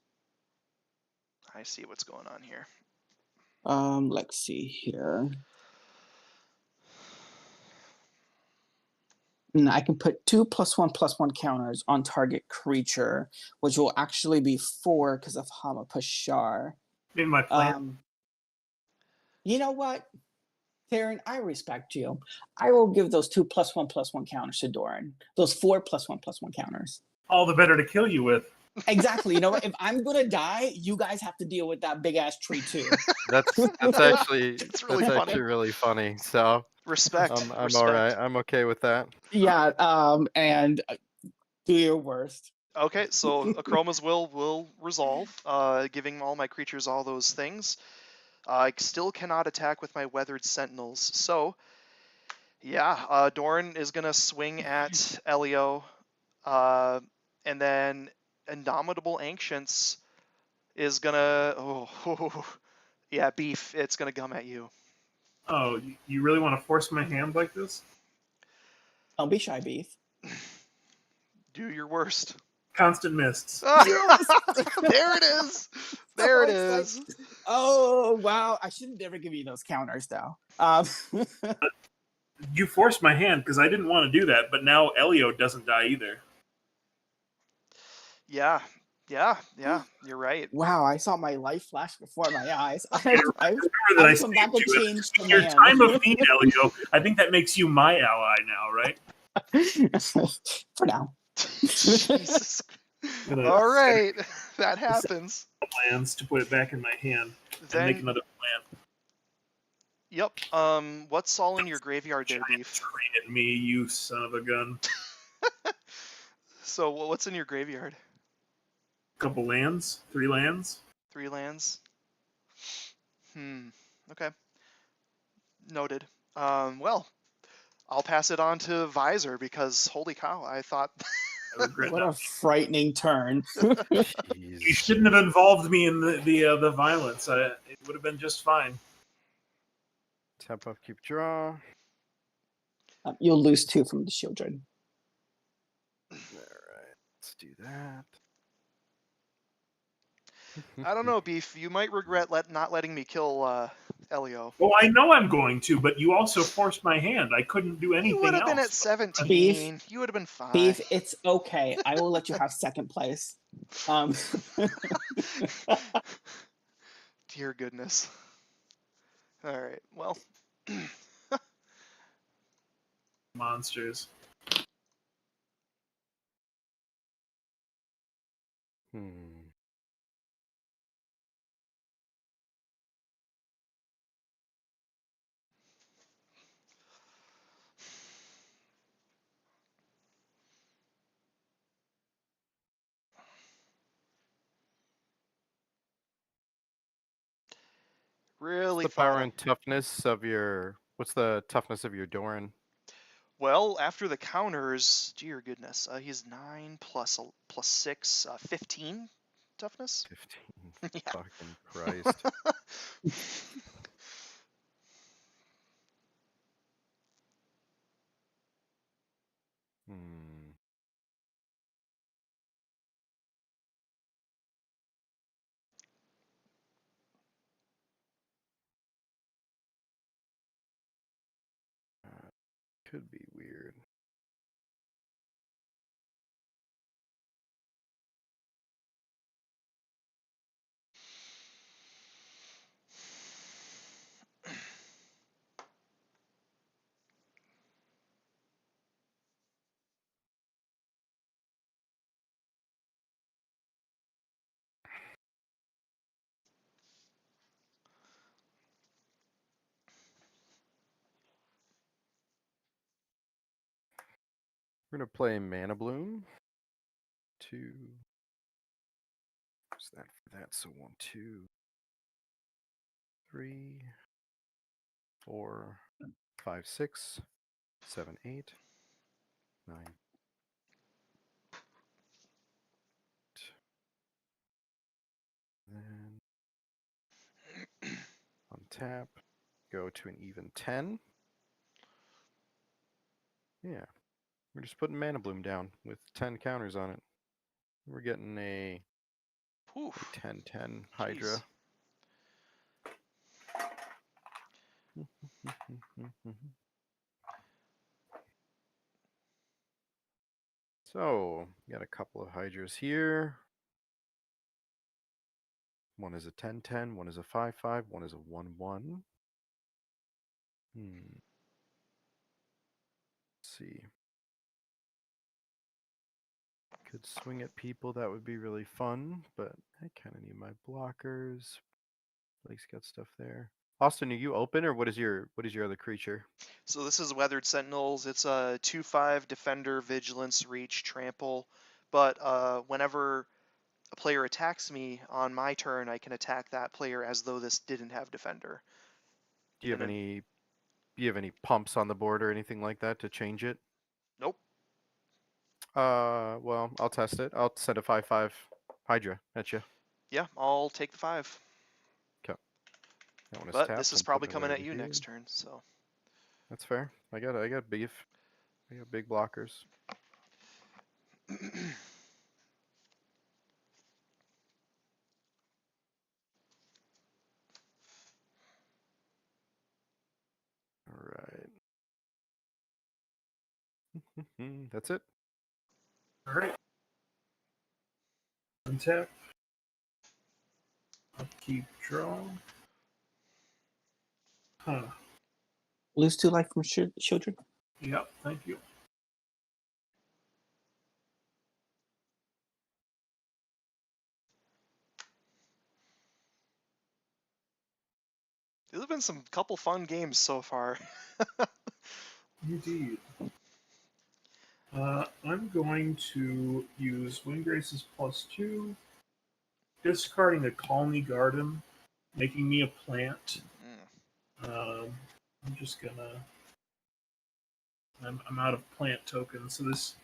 I see what's going on here. Let's see here. And I can put 2 +1/+1 counters on target creature, which will actually be 4 because of Hama Pashar. In my plan. You know what, Taryn, I respect you. I will give those 2 +1/+1 counters to Doran. Those 4 +1/+1 counters. All the better to kill you with. Exactly. You know what? If I'm gonna die, you guys have to deal with that big ass tree too. That's actually It's really that's funny. actually really funny. So Respect. I'm Respect. all right. I'm okay with that. Yeah. And do your worst. Okay, so Chroma's will resolve, giving all my creatures all those things. I still cannot attack with my Weathered Sentinels. So, yeah, Doran is going to swing at Elio, and then Indomitable Ancients is going to... yeah, Beef, it's going to gum at you. Oh, you really want to force my hand like this? Don't be shy, Beef. Do your worst. Constant mists. There it is. There it is. Oh wow! I should never give you those counters though. You forced my hand because I didn't want to do that, but now Elio doesn't die either. Yeah, you're right. Wow! I saw my life flash before my eyes. Remember that I come back and saved you change in your command. time of need, Elio. I think that makes you my ally now, right? For now. Jesus. I'm gonna All set right, that happens. lands to put it back in my hand and make Then, another plan. yep. What's all in your graveyard there, Giant Beef? train at me, you son of a gun. So what's in your graveyard? Couple lands, 3 lands. 3 lands. Okay. Noted. Well, I'll pass it on to Visor because holy cow, I thought. I regret What not. a frightening turn. You Jeez. shouldn't have involved me in the violence. It would have been just fine. Tap up, keep draw. You'll lose 2 from the children. All right, let's do that. I don't know, Beef. You might regret not letting me kill Elio. Oh, I know I'm going to, but you also forced my hand. I couldn't do anything You would have else. been at 17. Beef. You would have been fine. Beef, it's okay. I will let you have second place. Dear goodness. All right. Well. Monsters. Really What's the power thought. and toughness of your? What's the toughness of your Doran? Well, after the counters, dear goodness, he's 9 plus 6, 15 toughness. 15. Yeah. Fucking Christ. Could be weird. We're gonna play Mana Bloom. 2. What's that for that? So 1, 2, 3, 4, 5, 6, 7, 8, 9. Then untap. Go to an even 10. Yeah. We're just putting Mana Bloom down with 10 counters on it. We're getting a 10/10 Hydra. So, got a couple of Hydras here. One is a 10/10, one is a 5/5, one is a 1/1. Let's see. Could swing at people, that would be really fun, but I kind of need my blockers. Blake's got stuff there. Austin, are you open, or what is your other creature? So this is Weathered Sentinels. It's a 2/5 Defender, Vigilance, Reach, Trample. But whenever a player attacks me on my turn, I can attack that player as though this didn't have Defender. Do you have any pumps on the board or anything like that to change it? Nope. Well, I'll test it. I'll send a 5/5 Hydra at you. Yeah, I'll take the 5. Okay. But this is probably coming at you next turn, so. That's fair. I got beef. I got big blockers. All right. That's it. All right. Untap. Upkeep, draw. Huh. Lose 2 life from children. Yep, thank you. These have been some couple fun games so far. Indeed. I'm going to use Windgrace's +2, discarding a Colony Garden, making me a plant. I'm just gonna. I'm out of plant tokens, so this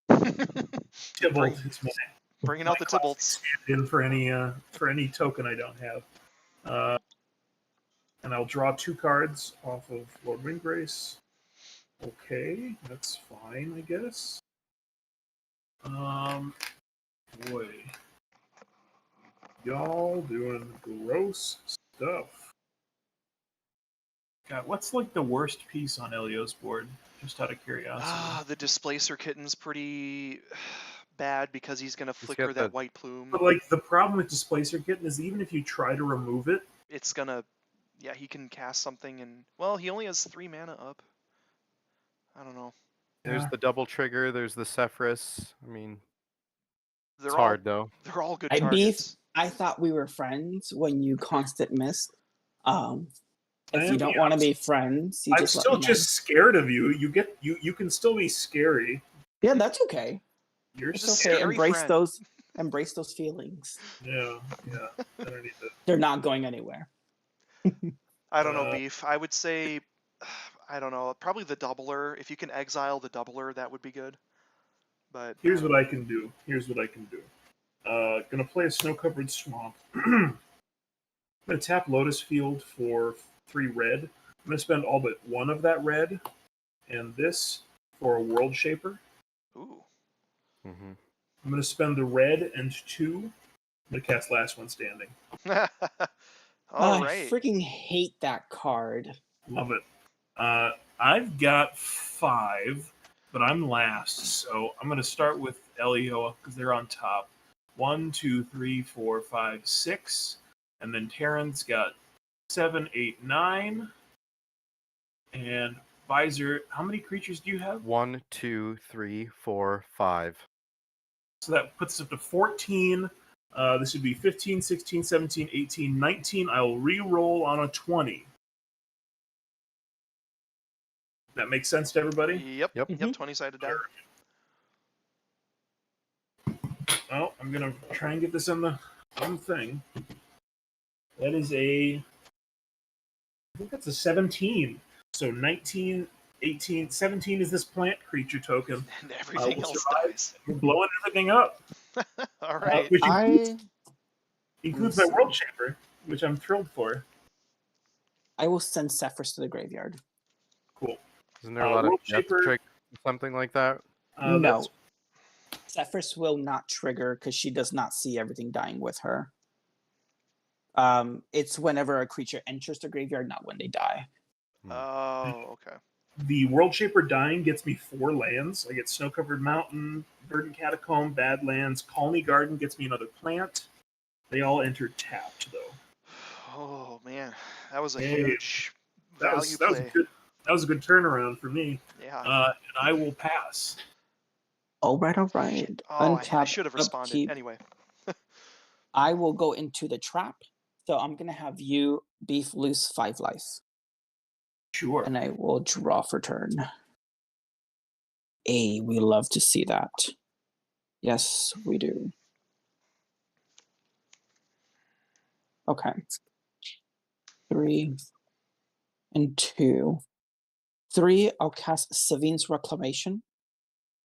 Tybalt is Bringing out the Tybalts. in for any token I don't have. And I'll draw 2 cards off of Lord Windgrace. Okay, that's fine, I guess. Boy. Y'all doing gross stuff. God, what's like the worst piece on Elio's board? Just out of curiosity. The Displacer Kitten's pretty bad because he's gonna flicker got that white plume. But like the problem with Displacer Kitten is even if you try to remove it, It's gonna, yeah, he can cast something and, well, he only has 3 mana up. I don't know. There's Yeah. the double trigger. There's the Sephiroth. I mean, They're it's all hard though. they're all good Beef, targets. I thought we were friends when you constant missed. If I you am, don't yeah, want to I'm be friends, you I'm just let still me know. just scared of you. You can still be scary. Yeah, that's okay. You're It's Just okay. scary Embrace friend. those feelings. Yeah. I don't need to. They're not going anywhere. I don't know, Beef. I would say, I don't know, probably the Doubler. If you can exile the Doubler, that would be good. But Here's what I can do. Gonna play a Snow-Covered Swamp. I'm gonna tap Lotus Field for 3 red. I'm gonna spend all but 1 of that red, and this for a World Shaper. Ooh. Mm-hmm. I'm gonna spend the red and 2. I'm gonna cast Last One Standing. All I right. freaking hate that card. Love it. I've got 5, but I'm last, so I'm gonna start with Elio because they're on top. 1, 2, 3, 4, 5, 6, and then Terran's got 7, 8, 9, and Visor. How many creatures do you have? 1, 2, 3, 4, 5. So that puts us up to 14. This would be 15, 16, 17, 18, 19. I'll re-roll on a 20. That makes sense to everybody? Yep. Yep. 20-sided die. Oh, I'm gonna try and get this on the thing. That is I think that's a 17. So 19, 18, 17 is this plant creature token. And everything we'll else survive. dies. We're blowing everything up. All right. Which includes my Let's World Shaper, which I'm thrilled for. I will send Sephiroth to the graveyard. Cool. Isn't there a lot of World death Shaper, trick, something like that? No. Sephiroth will not trigger because she does not see everything dying with her. It's whenever a creature enters the graveyard, not when they die. Oh, okay. The World Shaper dying gets me 4 lands. I get Snow-Covered Mountain, Verdant Catacomb, Badlands, Colony Garden gets me another plant. They all enter tapped, though. Oh, man. That was a Hey, huge That value was play. that was a good turnaround for me. Yeah. And I will pass. All right. Oh, I Untap, should have responded. upkeep. Anyway. I will go into the trap. So I'm going to have you, Beef, lose 5 life. Sure. And I will draw for turn. We love to see that. Yes, we do. Okay. 3 and 2. 3, I'll cast Savine's Reclamation,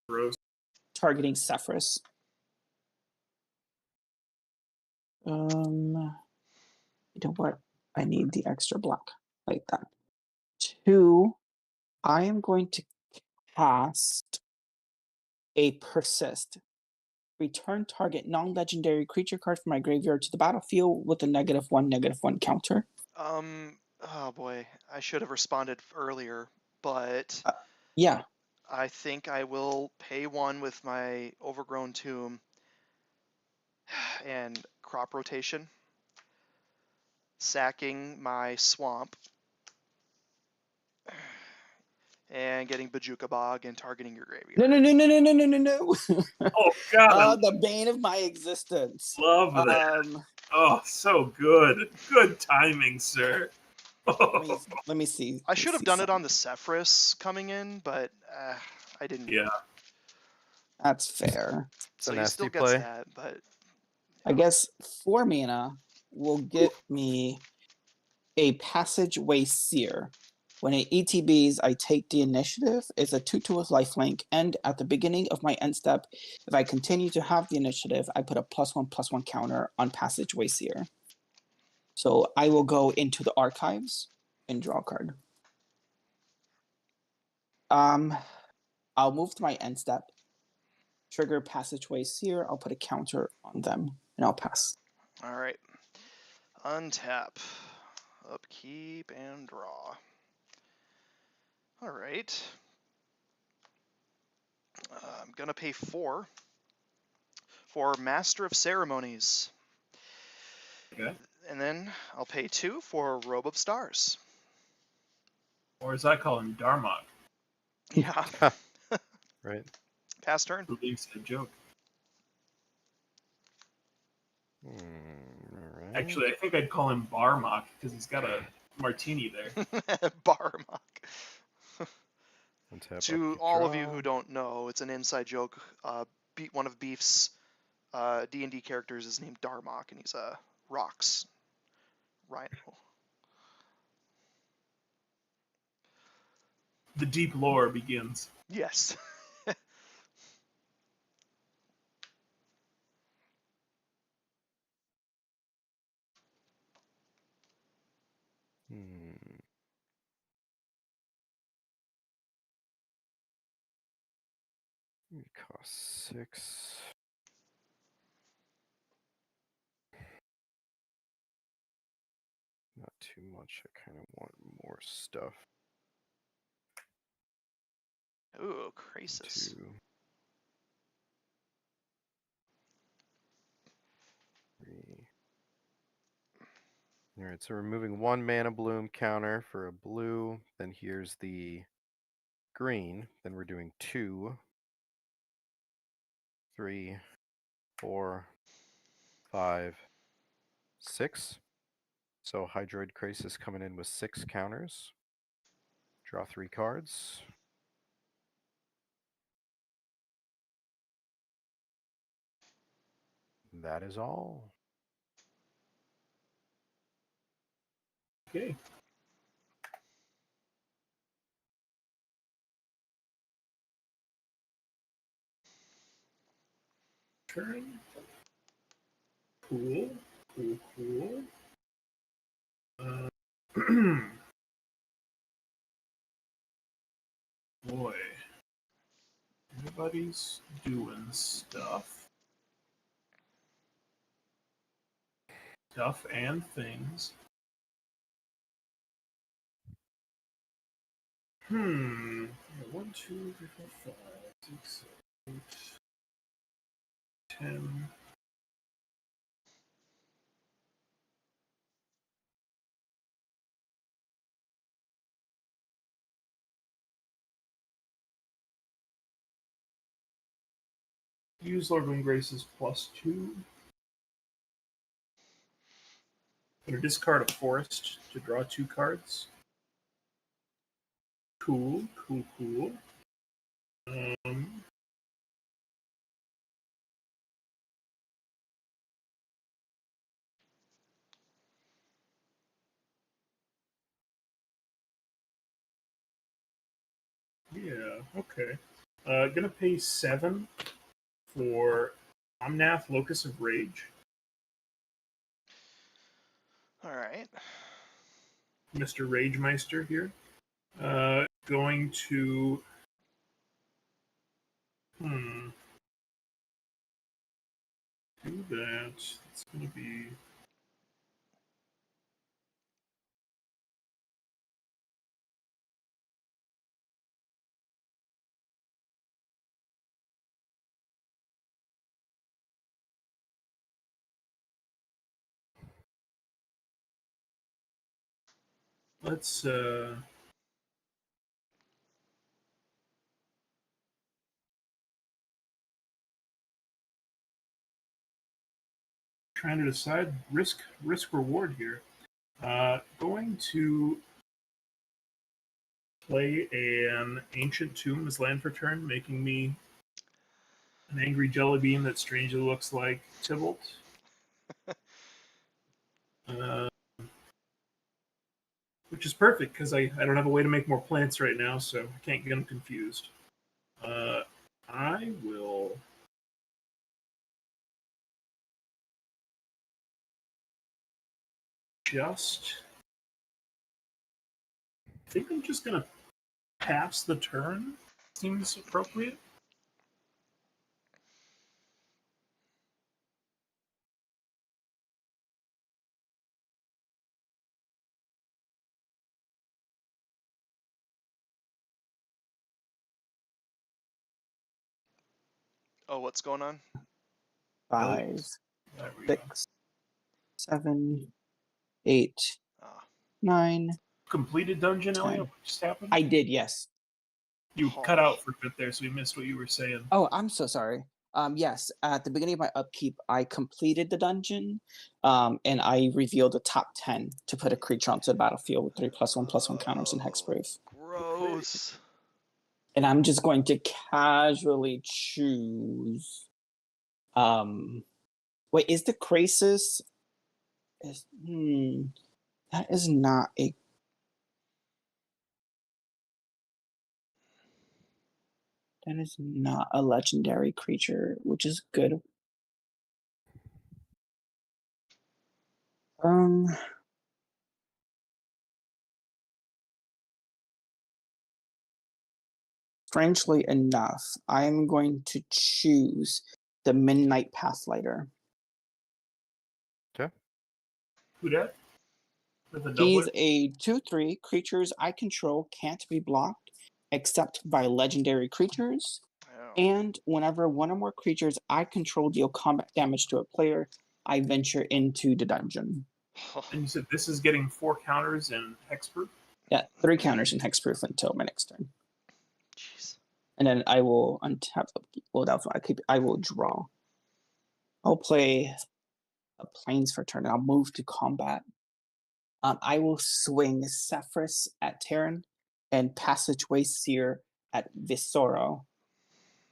Gross. targeting Sephiroth. You know what? I need the extra black like that. 2, I am going to cast a Persist. Return target non-legendary creature card from my graveyard to the battlefield with a -1/-1 counter. Oh boy, I should have responded earlier, but Yeah. I think I will pay 1 with my Overgrown Tomb and Crop Rotation, sacking my Swamp, and getting Bajuka Bog and targeting your graveyard. No. Oh God! The bane of my existence. Love that. Oh, so good. Good timing, sir. Let me see. I should have done it on the Sephiroth coming in, but I didn't. Yeah. That's fair. So a he still nasty gets play. that, but I guess 4 mana will get me a Passageway Seer. When it ETBs, I take the initiative. It's a 2/2 with lifelink, and at the beginning of my end step, if I continue to have the initiative, I put a +1/+1 counter on Passageway Seer. So I will go into the archives and draw a card. I'll move to my end step, trigger Passageway Seer. I'll put a counter on them, and I'll pass. all right. Untap, upkeep, and draw. All right. I'm gonna pay 4 for Master of Ceremonies, Okay. and then I'll pay 2 for Robe of Stars. Or as I call him, Darmok. Yeah. Right. Pass turn. Who leaves a joke? All right. Actually, I think I'd call him Barmok because he's got a martini there. Barmok. Untap, To upkeep, all of you draw. who don't know, it's an inside joke. One of Beef's D&D characters is named Darmok, and he's a rocks rhino. The deep lore begins. Yes. Hmm. It costs 6. Not too much. I kind of want more stuff. Ooh, Crisis. 2, 3. All right, so removing 1 mana bloom counter for a blue. Then here's the green. Then we're doing 2, 3, 4, 5, 6. So Hydroid Crisis coming in with 6 counters. Draw 3 cards. That is all. Okay. Turn. Cool. Cool. Boy. Everybody's doing stuff. Stuff and things. 1, 2, 3, 4, 5, 6, 7, 8, 10. Use Lord Windgrace's +2. Gonna discard a forest to draw 2 cards. Cool. Yeah, okay. Gonna pay 7 for Omnath Locus of Rage. All right. Mr. Ragemeister here. Going to do that. It's gonna be let's trying to decide risk reward here. Going going to play an Ancient Tomb as land for turn, making me an angry jelly bean that strangely looks like Tybalt. Which is perfect because I don't have a way to make more plants right now, so I can't get them confused. I will I think I'm just going to pass the turn. Seems appropriate. Oh, what's going on? 5, There we go. 6, 7, 8, Ah. 9. Completed dungeon, 10. Elliot? What just happened? I did, yes. You Oh. cut out for a bit there, so we missed what you were saying. Oh, I'm so sorry. Yes, at the beginning of my upkeep, I completed the dungeon, and I revealed the top 10 to put a creature onto the battlefield with 3+1/+1 counters and hexproof. Gross. And I'm just going to casually choose. Wait, is the Krasis? That is not a. That is not a legendary creature, which is good. Strangely enough, I'm going to choose the Midnight Pathlighter. Okay. Who dat? With a He's doublet? a 2/3. Creatures I control can't be blocked except by legendary creatures. Oh. And whenever one or more creatures I control deal combat damage to a player, I venture into the dungeon. And you said this is getting 4 counters and hexproof? Yeah, 3 counters in hexproof until my next turn. Jeez. And then I will untap. Well, that's what I will draw. I'll play a Plains for turn. And I'll move to combat. I will swing Cephras at Terran and Passageway Seer at Visoro.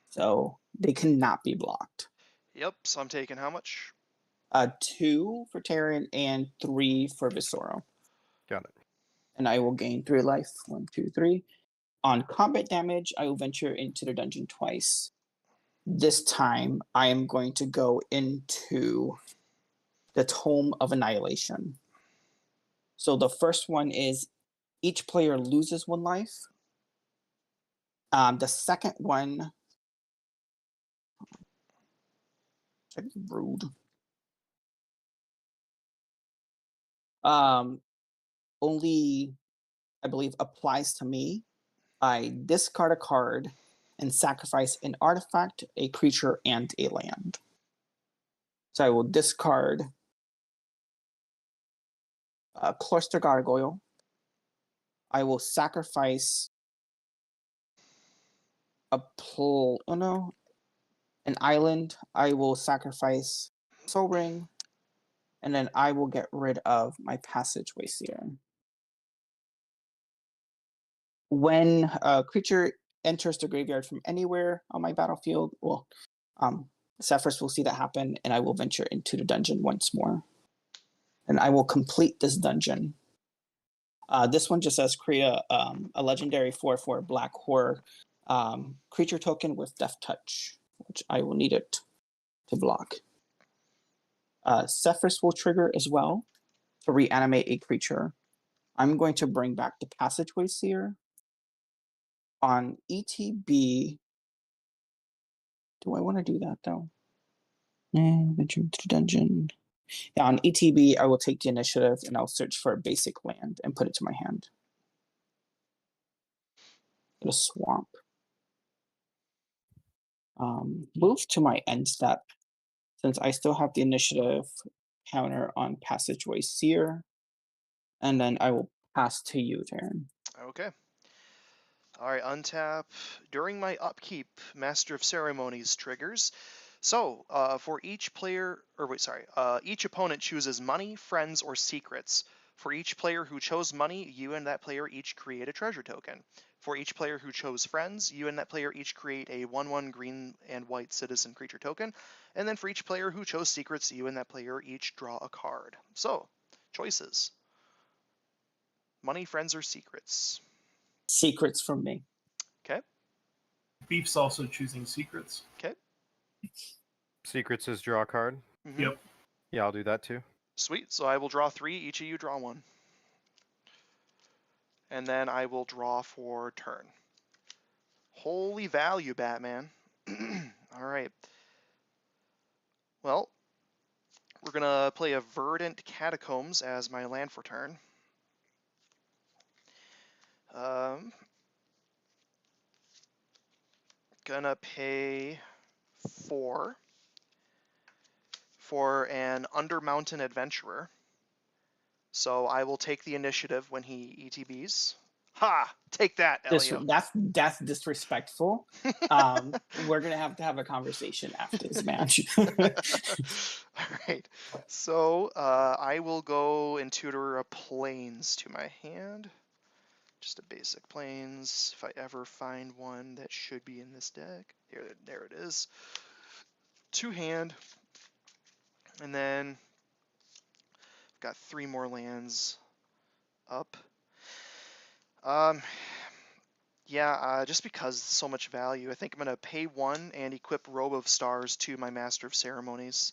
So they cannot be blocked. Yep, so I'm taking how much? 2 for Terran and 3 for Visoro. Got it. And I will gain 3 life. 1, 2, 3. On combat damage, I will venture into the dungeon twice. This time, I am going to go into the Tome of Annihilation. So the first one is each player loses 1 life. The second one, rude. Only, I believe, applies to me. I discard a card and sacrifice an artifact, a creature, and a land. So I will discard a Cloister Gargoyle. I will sacrifice an island. I will sacrifice Soul Ring, and then I will get rid of my Passageway Seer. When a creature enters the graveyard from anywhere on my battlefield, Cephras will see that happen, and I will venture into the dungeon once more. And I will complete this dungeon. This one just says create a legendary 4/4 black horror creature token with Death Touch, which I will need it to block. Cephras will trigger as well to reanimate a creature. I'm going to bring back the Passageway Seer. On ETB, do I want to do that though? Venture into the dungeon. Yeah, on ETB, I will take the initiative and I'll search for a basic land and put it to my hand. Get a swamp. Move to my end step since I still have the initiative counter on Passageway Seer. And then I will pass to you, Darren. Okay. All right, untap. During my upkeep, Master of Ceremonies triggers. So, for each player, each opponent chooses money, friends, or secrets. For each player who chose money, you and that player each create a treasure token. For each player who chose friends, you and that player each create a 1/1 green and white citizen creature token. And then for each player who chose secrets, you and that player each draw a card. So, choices. Money, friends, or secrets? Secrets from me. Okay. Beef's also choosing secrets. Okay. Secrets is draw a card. Mm-hmm. Yep. Yeah, I'll do that too. Sweet. So I will draw 3. Each of you draw 1. And then I will draw for turn. Holy value, Batman. All right. Well, we're going to play a Verdant Catacombs as my land for turn. Gonna pay 4 for an Undermountain Adventurer. So I will take the initiative when he ETBs. Ha! Take that, Elio. That's disrespectful. We're gonna have to have a conversation after this match. All right. So I will go and tutor a Plains to my hand. Just a basic Plains. If I ever find one that should be in this deck. There it is. 2 hand. And then I've got 3 more lands up. Yeah, just because so much value, I think I'm going to pay 1 and equip Robe of Stars to my Master of Ceremonies.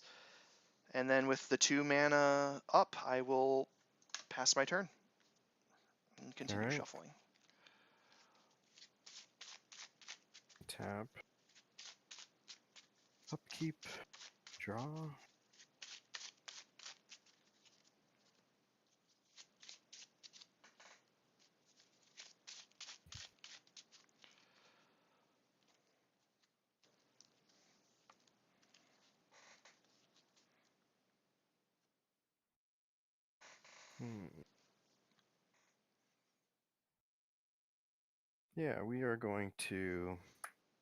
And then with the 2 mana up, I will pass my turn and continue Alright. shuffling. Tap. Upkeep. Draw. Yeah, we are going to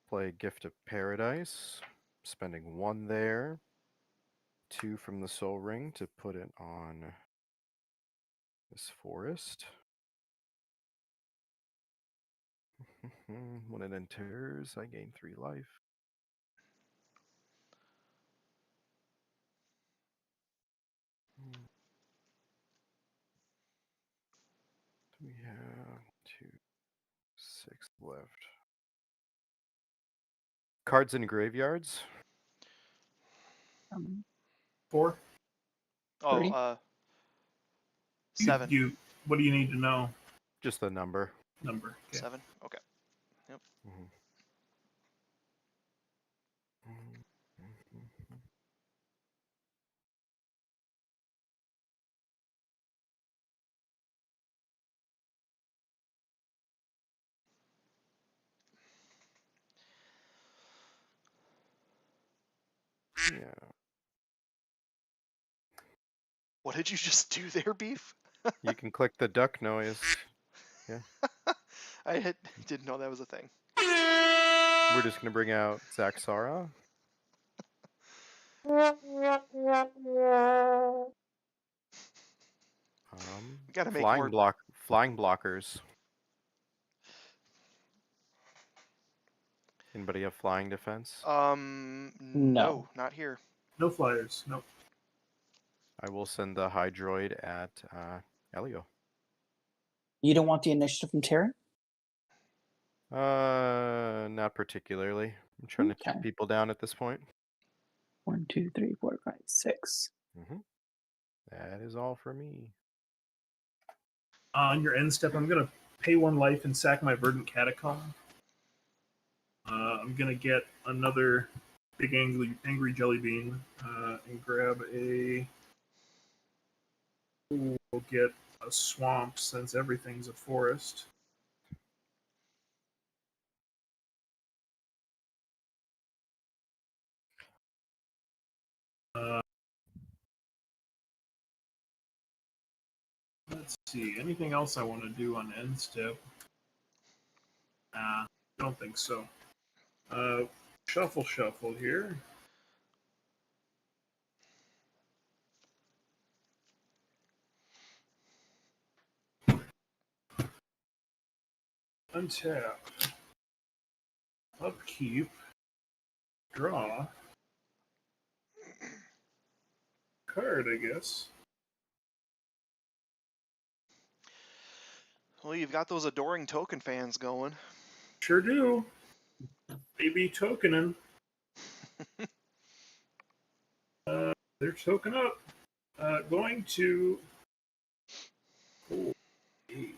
play Gift of Paradise, spending 1 there, 2 from the Soul Ring to put it on this forest. When it enters, I gain 3 life. We have 2, 6 left. Cards in graveyards. 4. Oh, 30? 7. What do you need to know? Just the number. Number. Okay. 7? Okay. Yeah. What did you just do there, Beef? You can click the duck noise. I didn't know that was a thing. We're just going to bring out Zaxara. We gotta make more. Flying blockers. Anybody have flying defense? No, not here. No flyers. Nope. I will send the Hydroid at Elio. You don't want the initiative from Terran? Not particularly. I'm trying to keep people down at this point. 1, 2, 3, 4, 5, 6. That is all for me. On your end step, I'm going to pay 1 life and sack my Verdant Catacomb. I'm going to get another big angry jelly bean and grab a... We'll get a swamp since everything's a forest. Let's see. Anything else I want to do on end step? Nah, I don't think so. Shuffle here. Untap. Upkeep. Draw. Card, I guess. Well, you've got those adoring token fans going. Sure do. Baby tokening. They're token up. Going to 4, 8,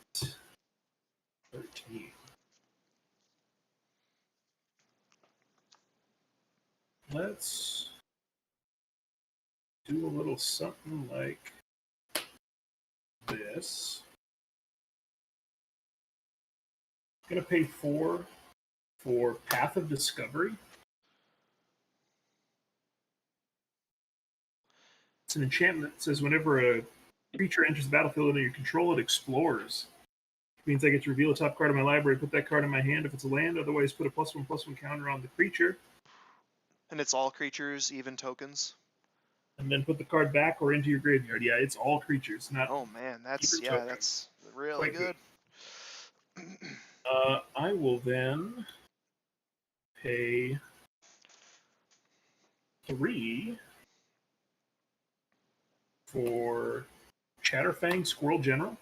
13. Let's do a little something like this. I'm going to pay 4 for Path of Discovery. It's an enchantment that says whenever a creature enters the battlefield under your control, it explores. It means I get to reveal a top card of my library, put that card in my hand if it's a land, otherwise put a +1/+1 counter on the creature. And it's all creatures, even tokens. And then put the card back or into your graveyard. Yeah, it's all creatures, not. Oh man, that's Keeper token. that's really Quite good. I will then pay 3 for Chatterfang Squirrel General.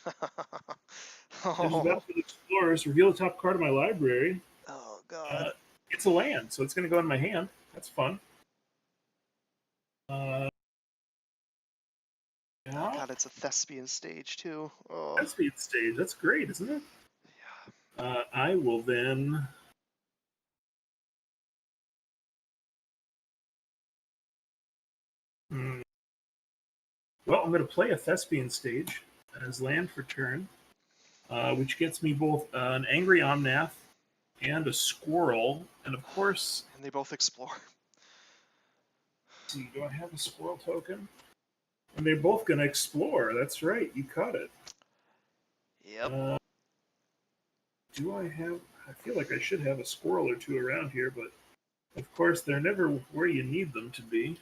Enters the battlefield explorers, reveal the top card of my library. Oh god. It's a land, so it's going to go in my hand. That's fun. Now, God, it's a thespian stage too. Oh. Thespian stage. That's great, isn't it? Yeah. I will then. Well, I'm going to play a Thespian stage as land for turn, which gets me both an Angry Omnath and a Squirrel, and of course. And they both explore. Let's see, do I have a Squirrel token? And they're both going to explore. That's right. You caught it. Yep. Do I have... I feel like I should have a squirrel or two around here, but of course they're never where you need them to be.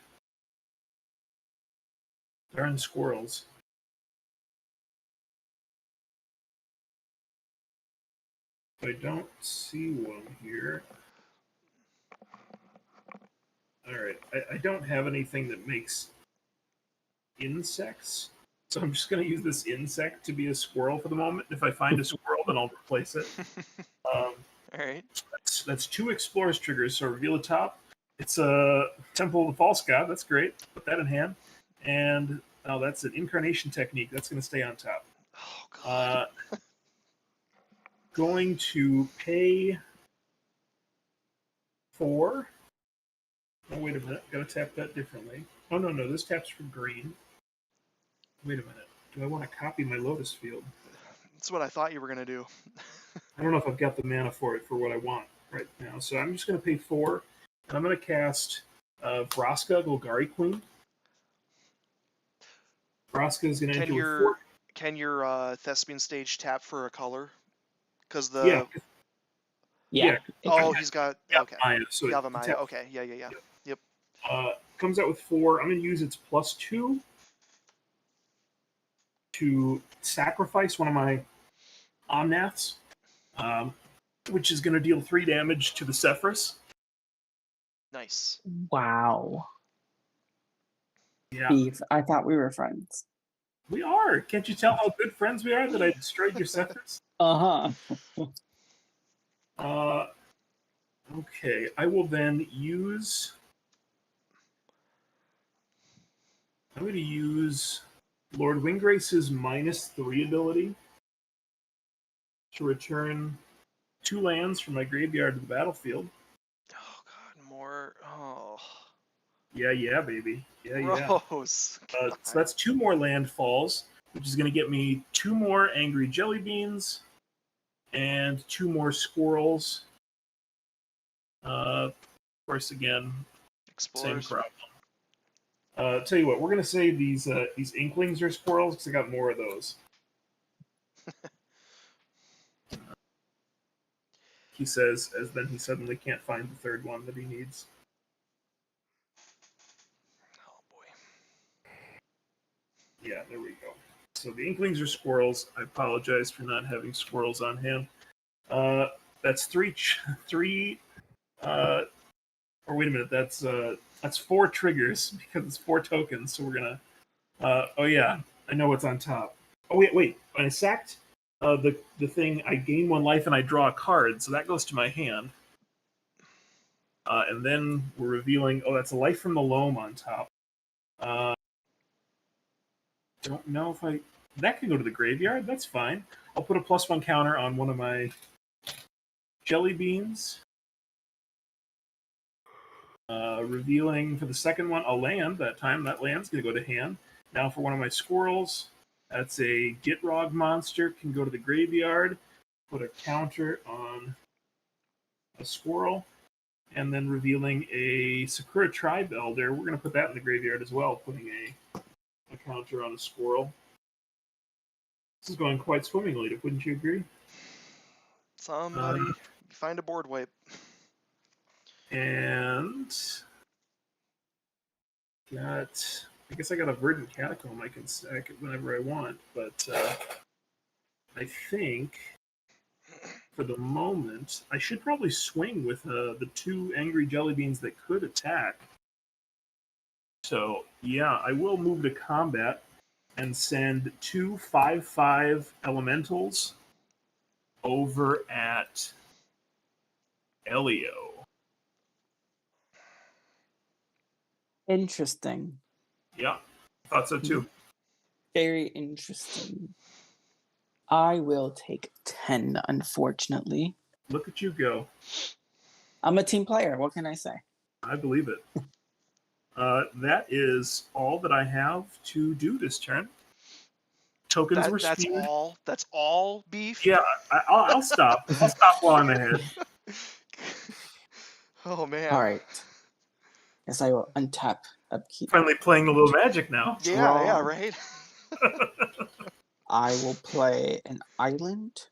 Darn squirrels. I don't see one here. Alright, I don't have anything that makes insects, so I'm just going to use this insect to be a squirrel for the moment. If I find a squirrel, then I'll replace it. Alright. That's 2 Explorers triggers, so reveal the top. It's a Temple of the False God, that's great. Put that in hand. And that's an Incarnation Technique, that's going to stay on top. Oh god. Going to pay 4. Oh, wait a minute, gotta tap that differently. Oh, no, this taps for green. Wait a minute, do I want to copy my Lotus Field? That's what I thought you were gonna do. I don't know if I've got the mana for it for what I want right now. So I'm just going to pay 4, and I'm going to cast Vraska, Golgari Queen. Vraska is going to enter with 4. Can your Thespian stage tap for a color? Because the Yeah. Yeah. oh, he's got okay. Maya, so Yavimaya. Okay, yeah. Yep. Comes out with 4. I'm going to use its +2 to sacrifice one of my Omnaths, which is going to deal 3 damage to the Sephiroth. Nice. Wow. Yeah, Beef, I thought we were friends. we are. Can't you tell how good friends we are that I destroyed your Sephiroth? Okay, I will then use. I'm going to use Lord Windgrace's -3 ability to return 2 lands from my graveyard to the battlefield. Oh god, more. Oh. Yeah, baby. Yeah. Gross. So that's 2 more landfalls, which is going to get me 2 more Angry Jelly Beans and 2 more Squirrels. Of course, again, Explorers. same problem. Tell you what, we're going to say these Inklings are Squirrels because I got more of those. He says, as then he suddenly can't find the third one that he needs. Oh boy. Yeah, there we go. So the Inklings are Squirrels. I apologize for not having Squirrels on hand. That's three. Or wait a minute, that's 4 triggers because it's 4 tokens. So we're gonna. Oh yeah, I know what's on top. Oh wait. When I sacked the thing, I gain 1 life and I draw a card, so that goes to my hand. And then we're revealing. Oh, that's a life from the loam on top. Don't know if that can go to the graveyard. That's fine. I'll put a +1 counter on one of my jelly beans. Revealing for the second one a land. That time that land's going to go to hand. Now for one of my squirrels, that's a Gitrog monster. Can go to the graveyard. Put a counter on a squirrel. And then revealing a Sakura Tribe Elder. We're going to put that in the graveyard as well, putting a counter on a squirrel. This is going quite swimmingly, wouldn't you agree? Somebody find a board wipe. And I guess I got a Verdant Catacomb I can stack it whenever I want, but I think for the moment I should probably swing with the 2 angry jelly beans that could attack. So yeah, I will move to combat and send 2 5/5 elementals over at Elio. Interesting. Yeah, thought so too. Very interesting. I will take 10, unfortunately. Look at you go. I'm a team player. What can I say? I believe it. That is all that I have to do this turn. Tokens were That's spewed. all. That's all, Beef. Yeah, I'll stop. I'll stop while I'm ahead. Oh man. All right. Yes, I will untap upkeep. Finally playing a little Magic now. Yeah, right. I will play an island.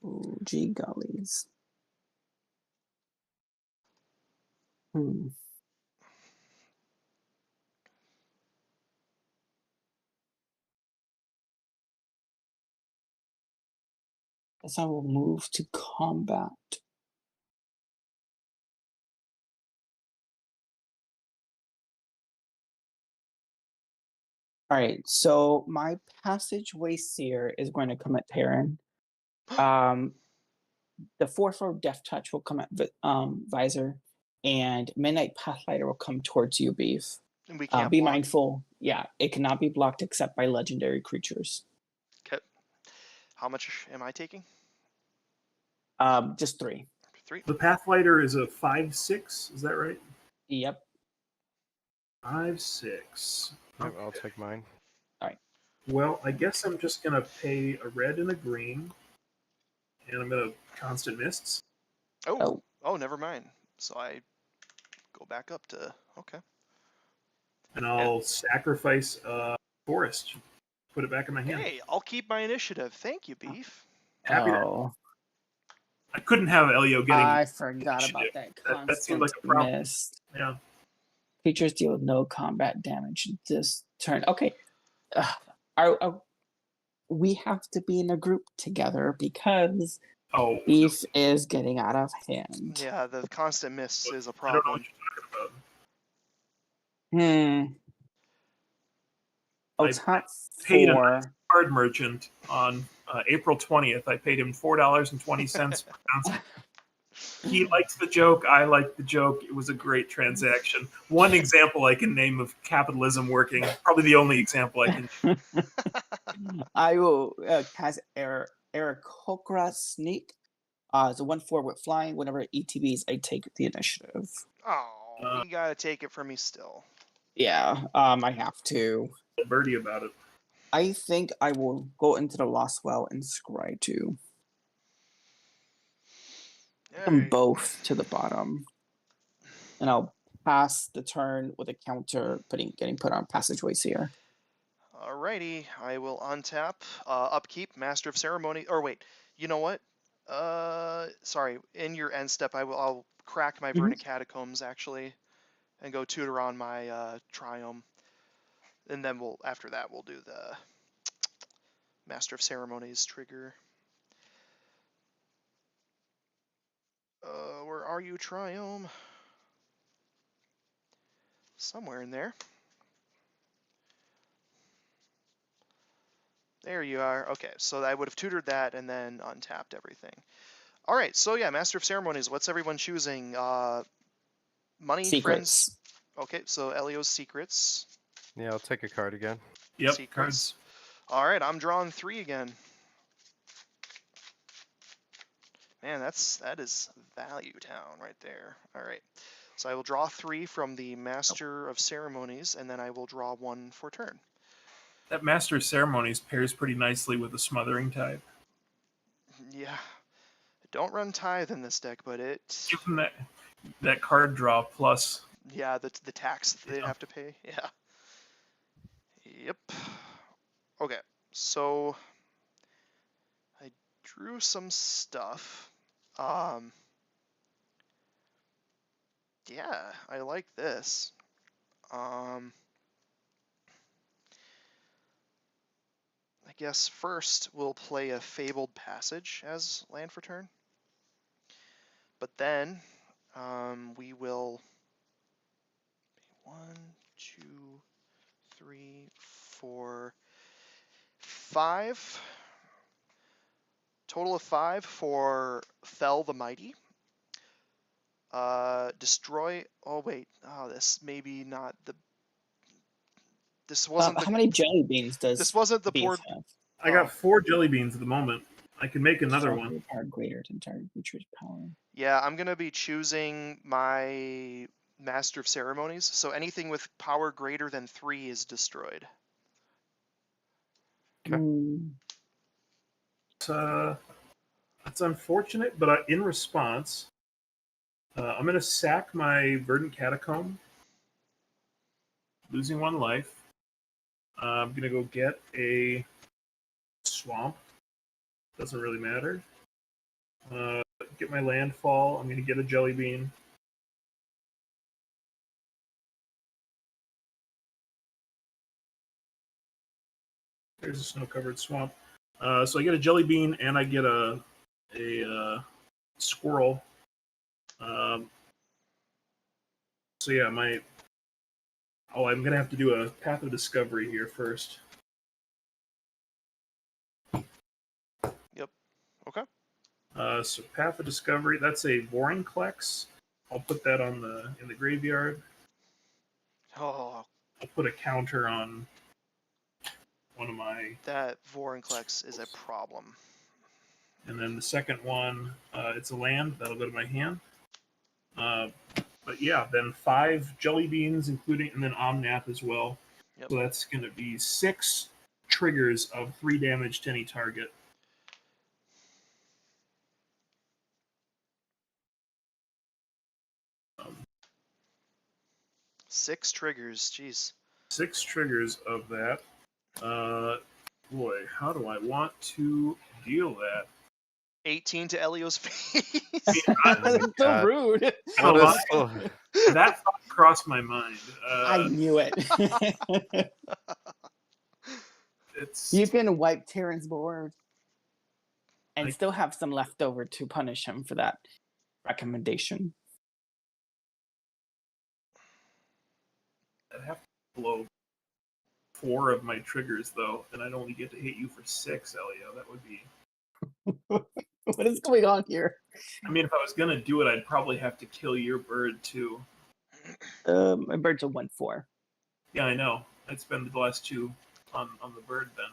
Ooh, gee gollies. Guess I will move to combat. All right, so my Passageway Seer is going to come at Terran. The 4/4 Death Touch will come at Visor, and Midnight Pathlighter will come towards you, Beef. And we can't be block. mindful. Yeah, it cannot be blocked except by legendary creatures. Okay. How much am I taking? Just 3. 3. The Pathlighter is a 5/6. Is that right? Yep. 5/6. Yep, I'll take mine. Well, I guess I'm just gonna pay a red and a green, and I'm gonna Constant Mists. Oh, never mind. So I go back up to okay. And I'll sacrifice Forest. Put it back in my hand. Hey, I'll keep my initiative. Thank you, Beef. Happy to- Oh, I couldn't have Elio getting. I forgot about that constant That seemed like a problem. miss. Yeah. Creatures deal no combat damage this turn. Okay. We have to be in a group together because Beef is getting out of hand. Yeah, the constant miss is a I don't know what problem. you're talking about. Oh, I top paid a 4. card merchant on April 20th. I paid him $4.20 per constant. He liked the joke. I liked the joke. It was a great transaction. One example I can name of capitalism working. Probably the only example I can. I will cast Aarakocra Sneak. It's a 1/4 with flying. Whenever it ETBs, I take the initiative. Oh, you gotta take it from me still. Yeah, I have to. Birdie about it. I think I will go into the Lost Well and scry too. Them both to the bottom. And I'll pass the turn with a counter getting put on Passageway Seer. Alrighty, I will untap, upkeep, Master of Ceremony. Or wait, you know what? Sorry. In your end step, I'll crack my Verdant Catacombs actually, and go tutor on my Triome, and then after that we'll do the Master of Ceremonies trigger. Where are you, Triome? Somewhere in there. There you are. Okay, so I would have tutored that and then untapped everything. All right, so yeah, Master of Ceremonies. What's everyone choosing? Money, Secrets. friends. Okay, so Elio's secrets. Yeah, I'll take a card again. Yep, Secrets. cards. All right, I'm drawing 3 again. Man, that is Value Town right there. All right, so I will draw 3 from the Master of Ceremonies, and then I will draw 1 for turn. That Master of Ceremonies pairs pretty nicely with the Smothering Tide. Yeah, don't run Tithe in this deck, but it. Give them that card draw plus. Yeah, the tax that they'd Yeah. have to pay. Yeah. Yep. Okay, so I drew some stuff. Yeah, I like this. I guess first we'll play a Fabled Passage as land for turn. But then we will 1, 2, 3, 4, 5. Total of 5 for Fell the Mighty. Destroy. Oh wait. Oh, this maybe not the. This wasn't the. How many jelly beans does This wasn't the Beef board. have? I got 4 jelly beans at the moment. I can make another Target one. Power greater than target creature's power. Yeah, I'm gonna be choosing my Master of Ceremonies. So anything with power greater than 3 is destroyed. Okay. That's unfortunate, but in response, I'm going to sack my Verdant Catacomb, losing 1 life. I'm going to go get a swamp. Doesn't really matter. Get my landfall. I'm going to get a jelly bean. There's a snow-covered swamp. So I get a jelly bean and I get a squirrel. So yeah, I'm gonna have to do a Path of Discovery here first. Yep. Okay. So Path of Discovery, that's a Vorinclex. I'll put that in the graveyard. Oh, I'll put a counter on one of my. that Vorinclex is a problem. And then the second one, it's a land that'll go to my hand. But yeah, then 5 jelly beans, including, and then Omnath as well. Yep. So that's going to be 6 triggers of 3 damage to any target. Um, 6 triggers. Jeez. 6 triggers of that. Boy, how do I want to deal that? 18 to Elio's face. That's so God. rude. What Oh, is- oh, That thought crossed my mind. I knew it. It's You can wipe Terran's board and I- still have some left over to punish him for that recommendation. I'd have to blow 4 of my triggers though, and I'd only get to hit you for 6, Elio. That would be. What is going on here? I mean, if I was gonna do it, I'd probably have to kill your bird too. My bird's a 1/4. Yeah, I know. I'd spend the last 2 on the bird then.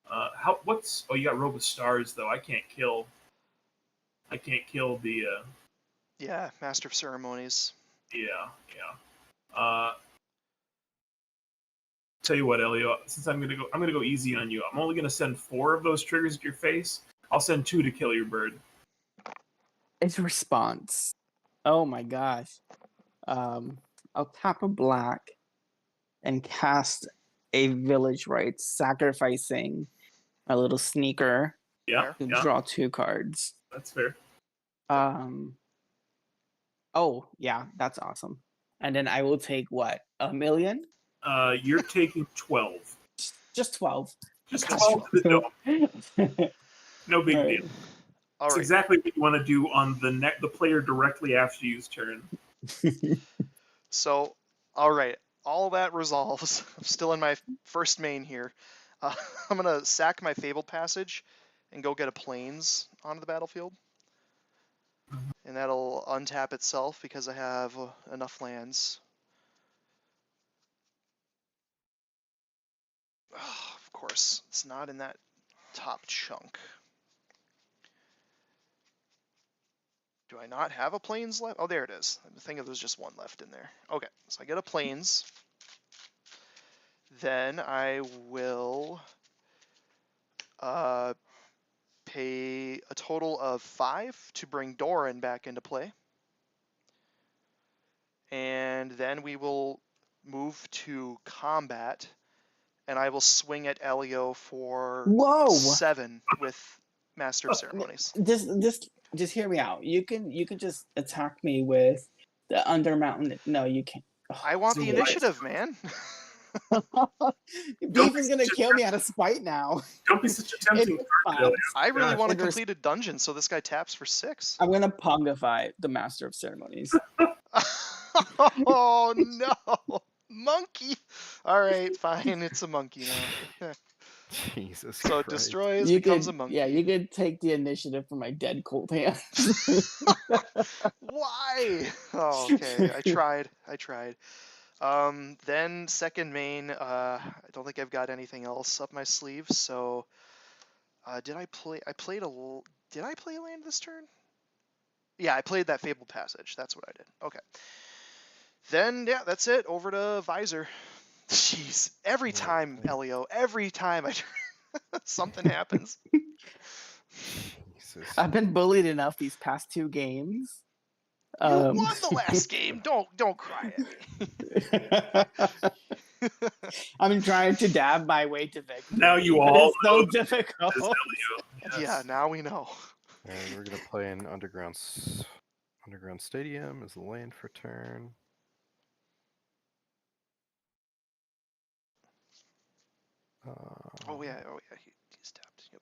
You got Robe of Stars though. I can't kill the. Yeah, Master of Ceremonies. Yeah. Tell you what, Elio. Since I'm gonna go easy on you. I'm only gonna send 4 of those triggers at your face. I'll send 2 to kill your bird. It's response. Oh my gosh. I'll tap a black and cast a Village Rites, sacrificing a little sneaker Yeah, to yeah, draw 2 cards. that's fair. Oh yeah, that's awesome. And then I will take what? 1 million? You're taking 12. Just 12. Just That's default to the dome. No big Alright. deal. All It's right. exactly what you want to do on the player directly after you's turn. So, all right. All that resolves. I'm still in my first main here. I'm gonna sack my Fabled Passage and go get a Plains onto the battlefield, and that'll untap itself because I have enough lands. Of course, it's not in that top chunk. Do I not have a Plains left? Oh, there it is. I think there's just one left in there. Okay, so I get a Plains. Then I will pay a total of 5 to bring Doran back into play. And then we will move to combat, and I will swing at Elio for Whoa! 7 with Master of Ceremonies. Just hear me out. You can just attack me with the Undermountain. No, you can't. I want the So initiative, man. Beef is gonna kill me out of spite now. Don't be such a tempting It's target, fine. Elio. I really God. want to There's- complete a dungeon, so this guy taps for 6. I'm gonna pongify the Master of Ceremonies. Oh no, monkey! All right, fine, it's a monkey now. Jesus So it Christ. destroys, You becomes could, a monkey. yeah, you could take the initiative from my dead cold hand. Why? Oh, okay. I tried. Then second main. I don't think I've got anything else up my sleeve. So, did I play? Did I play land this turn? Yeah, I played that Fabled Passage. That's what I did. Okay. Then yeah, that's it. Over to Visor. Jeez, every time, Elio. Every time something happens. Jesus. I've been bullied enough these past 2 games. You won the last game. Don't cry at me. I'm trying to dab my way to victory. Now you but all it's so know that difficult. This is Elio. Yes. Yeah, now we know. And we're gonna play an underground stadium as the land for turn. Oh yeah, he's tapped. Yep.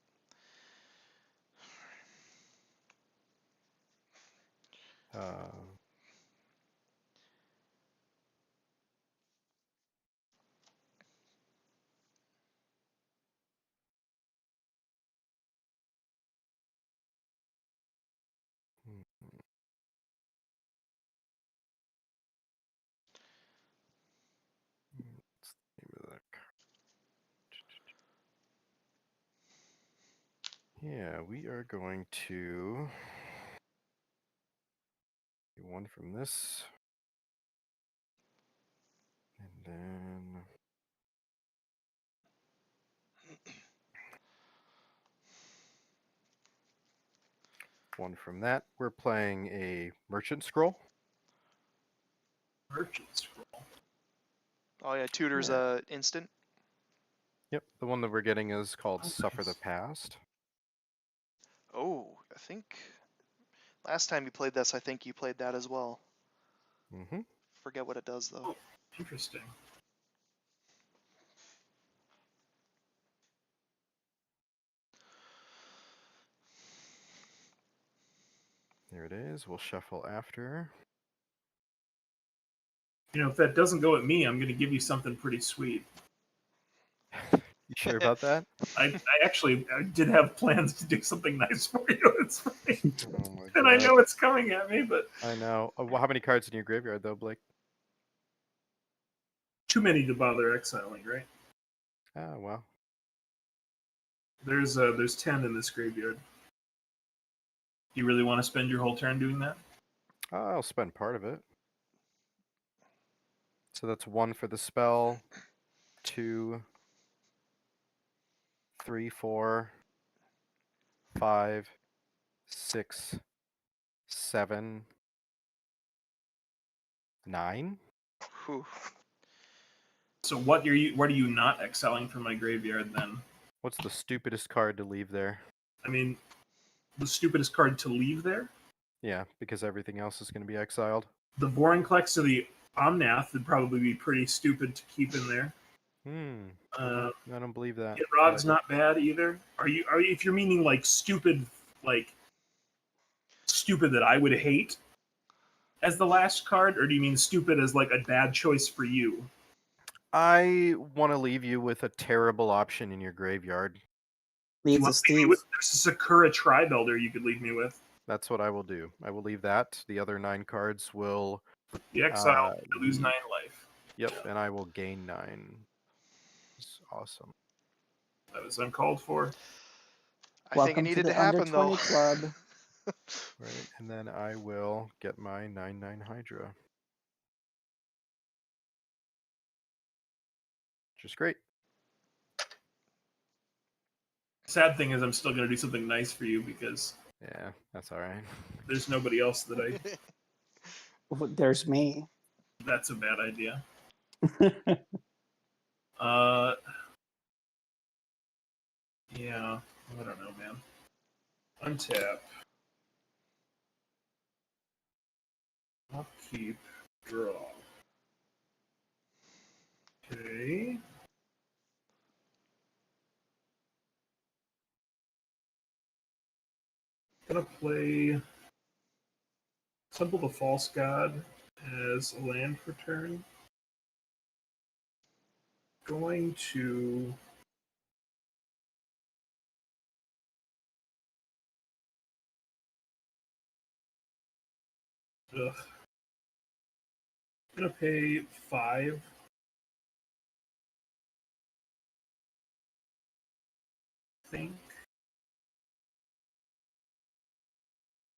What's the name of that card? Yeah, we are going to do one from this. And then one from that. We're playing a Merchant Scroll. Merchant Scroll. Oh yeah, Tutor's Yeah. instant. Yep, the one that we're getting is called Oh, Suffer the nice. Past. Oh, I think last time you played this, I think you played that as well. Mm-hmm. Forget what it does though. Oh, interesting. There it is. We'll shuffle after. You know, if that doesn't go at me, I'm going to give you something pretty sweet. You sure about that? I did have plans to do something nice for you. It's fine. Oh my And I God. know it's coming at me, but I know. Well, how many cards in your graveyard though, Blake? too many to bother exiling, right? Ah, well. There's 10 in this graveyard. Do you really want to spend your whole turn doing that? I'll spend part of it. So that's 1 for the spell, 2, 3, 4, 5, 6, 7, 9. Whew. So what are you not exiling from my graveyard then? What's the stupidest card to leave there? I mean, the stupidest card to leave there? Yeah, because everything else is going to be exiled. The Vorinclex or the Omnath would probably be pretty stupid to keep in there. I don't believe that. Gitrog's not bad either. Are you if you're meaning like stupid that I would hate as the last card, or do you mean stupid as like a bad choice for you? I want to leave you with a terrible option in your graveyard. Leaves us Steve. There's a Sakura Tri-Builder you could leave me with. That's what I will do. I will leave that. The other 9 cards will... The exile, you lose 9 life. Yep, and I will gain 9. It's awesome. That was uncalled for. I think it needed to happen, though. Club. Right, and then I will get my 9/9 Hydra. Which is great. Sad thing is I'm still going to do something nice for you because... Yeah, that's all right. There's nobody else that I... There's me. That's a bad idea. Yeah, I don't know, man. Untap. Upkeep. Draw. Okay. Gonna play Temple the False God as a land for turn. Going to gonna pay 5. I think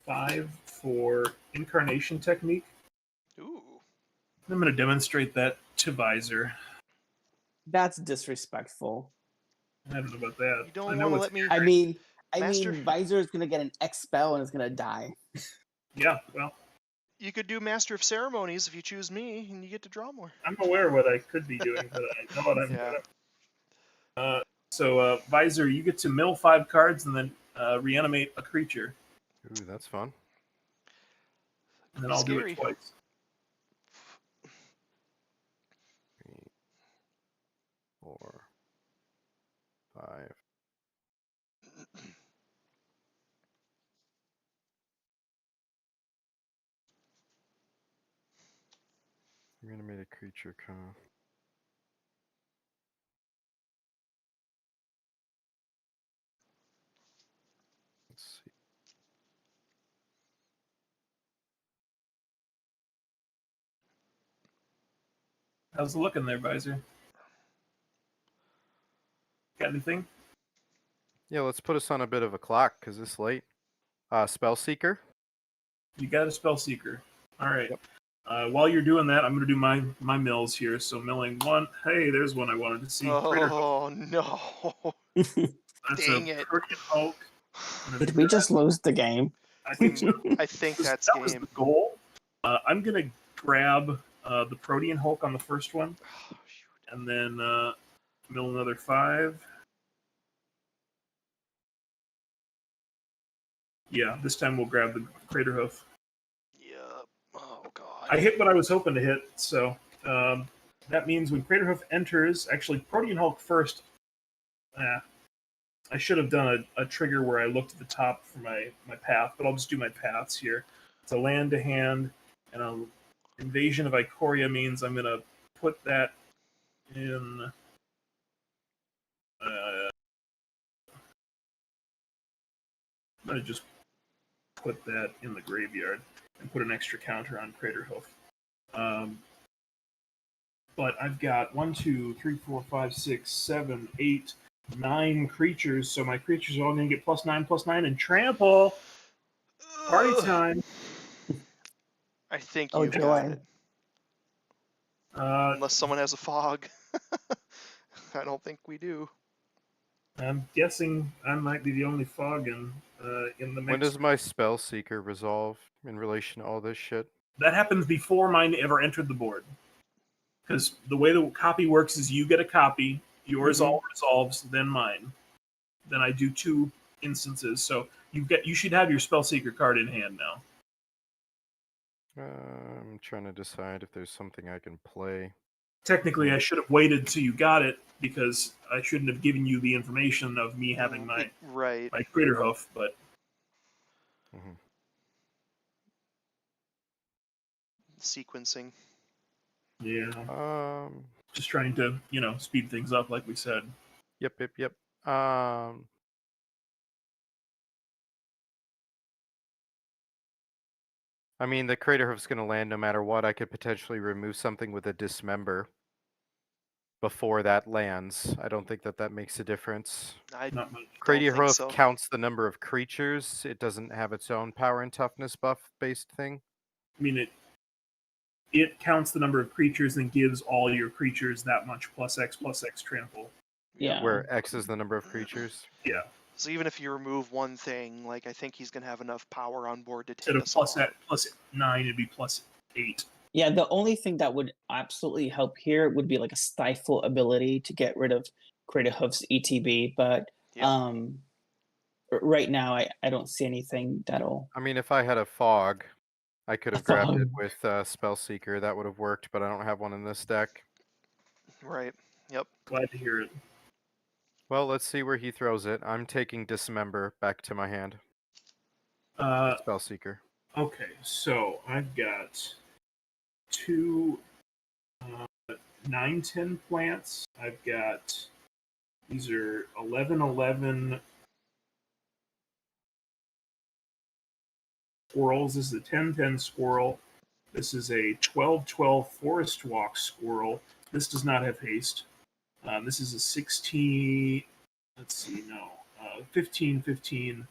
5 for Incarnation Technique. Ooh. I'm gonna demonstrate that to Visor. That's disrespectful. I don't know about that. You don't want to let me... I mean, Master... Visor is gonna get an X spell and is gonna die. Yeah, well, you could do Master of Ceremonies if you choose me, and you get to draw more. I'm aware of what I could be doing, but I know what I'm doing. So, Visor, you get to mill 5 cards and then reanimate a creature. Ooh, that's fun. And then I'll do it twice. 3, 4, 5. Reanimate a creature. Let's see. How's it looking there, Visor? Got anything? Yeah, let's put us on a bit of a clock because it's late. Spellseeker. You got a Spellseeker. All right. Yep. While you're doing that, I'm going to do my mills here. So milling 1. Hey, there's one I wanted to see. Oh, no. That's Dang it. Crooked Hulk. Did we just lose the game? I think so. I think that's that was the goal. I'm going to grab the Protean Hulk on the first one. Oh, shoot. And then mill another 5. Yeah, this time we'll grab the Craterhoof. Yep. Oh, God. I hit what I was hoping to hit, so that means when Craterhoof enters, actually Protean Hulk first. I should have done a trigger where I looked at the top for my path, but I'll just do my paths here. It's a land to hand, and an Invasion of Ikoria means I'm going to put that in. I'm going to just put that in the graveyard and put an extra counter on Craterhoof. But I've got 1, 2, 3, 4, 5, 6, 7, 8, 9 creatures, so my creatures are all going to get +9/+9 and trample. Party time. I think you got it. Unless someone has a fog. I don't think we do. I'm guessing I might be the only fog in the mix. When does my Spellseeker resolve in relation to all this shit? That happens before mine ever entered the board. Because the way the copy works is you get a copy, yours all resolves, then mine. Then I do 2 instances. So you should have your Spellseeker card in hand now. I'm trying to decide if there's something I can play. technically I should have waited till you got it because I shouldn't have given you the information of me having my right. my crater hoof, but Sequencing. yeah. Just trying to, speed things up like we said. Yep. I mean, the crater hoof's going to land no matter what. I could potentially remove something with a dismember before that lands. I don't think that makes a difference. I Not much. Crater think hoof so. counts the number of creatures. It doesn't have its own power and toughness buff based thing. I mean, it counts the number of creatures and gives all your creatures that much plus X trample. Yeah. Where X is the number of creatures. Yeah. So even if you remove one thing, like I think he's gonna have enough power on board to Instead take of us all. plus 9, it'd be plus 8. Yeah, the only thing that would absolutely help here would be like a stifle ability to get rid of Crater Hoof's ETB, but Yeah. right now I don't see anything that'll. I mean, if I had a fog, I could have A grabbed it fog. with Spellseeker. That would have worked, but I don't have one in this deck. Right. Yep. Glad to hear it. Well, let's see where he throws it. I'm taking Dismember back to my hand. Spellseeker. Okay, so I've got 2 9-10 plants. I've got, these are 11-11 squirrels. This is a 10-10 squirrel. This is a 12-12 forest walk squirrel. This does not have haste. This is a 16, 15-15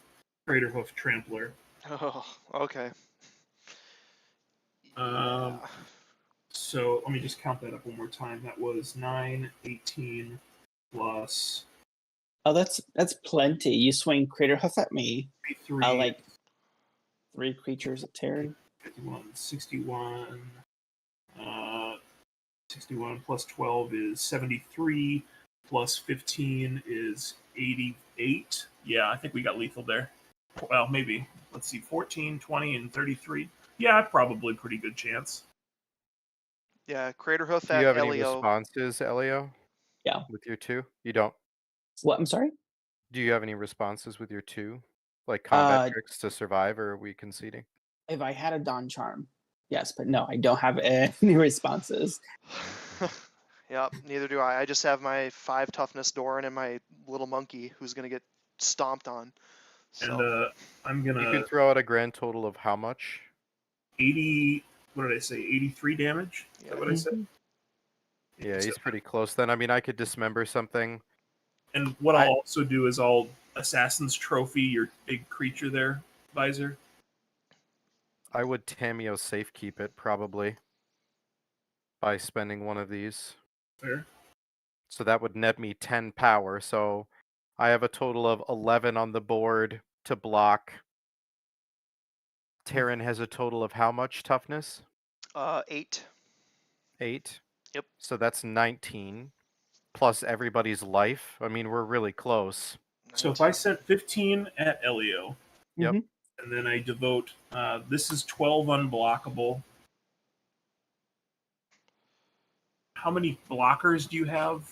crater hoof trampler. Oh, okay. So let me just count that up one more time. That was 9, 18 plus. Oh, that's plenty. You swing Crater Hoof at me. 3, Like 3 creatures at Terran. 51, 61. 61 plus 12 is 73. Plus 15 is 88. Yeah, I think we got lethal there. Well, maybe. Let's see, 14, 20, and 33. Yeah, probably pretty good chance. Yeah, Crater Hoof Do at you have any Elio. responses, Elio? Yeah. With your 2? You don't. What? I'm sorry? Do you have any responses with your 2? Like combat tricks to survive, or are we conceding? If I had a Dawn Charm, yes, but no, I don't have any responses. Yep, neither do I. I just have my 5 toughness Doran and my little monkey who's gonna get stomped on. So. And I'm gonna. You can throw out a grand total of how much? 80. What did I say? 83 damage. Is that what I said? Yeah, he's pretty close. Then I mean, I could dismember something. And what I'll also do is I'll Assassin's Trophy your big creature there, Visor. I would Tameo safekeep it probably by spending one of these. Fair. So that would net me 10 power. So I have a total of 11 on the board to block. Terran has a total of how much toughness? 8. 8. Yep. So that's 19 plus everybody's life. I mean, we're really close. So if I sent 15 at Elio, Yep. and then I devote, this is 12 unblockable. How many blockers do you have?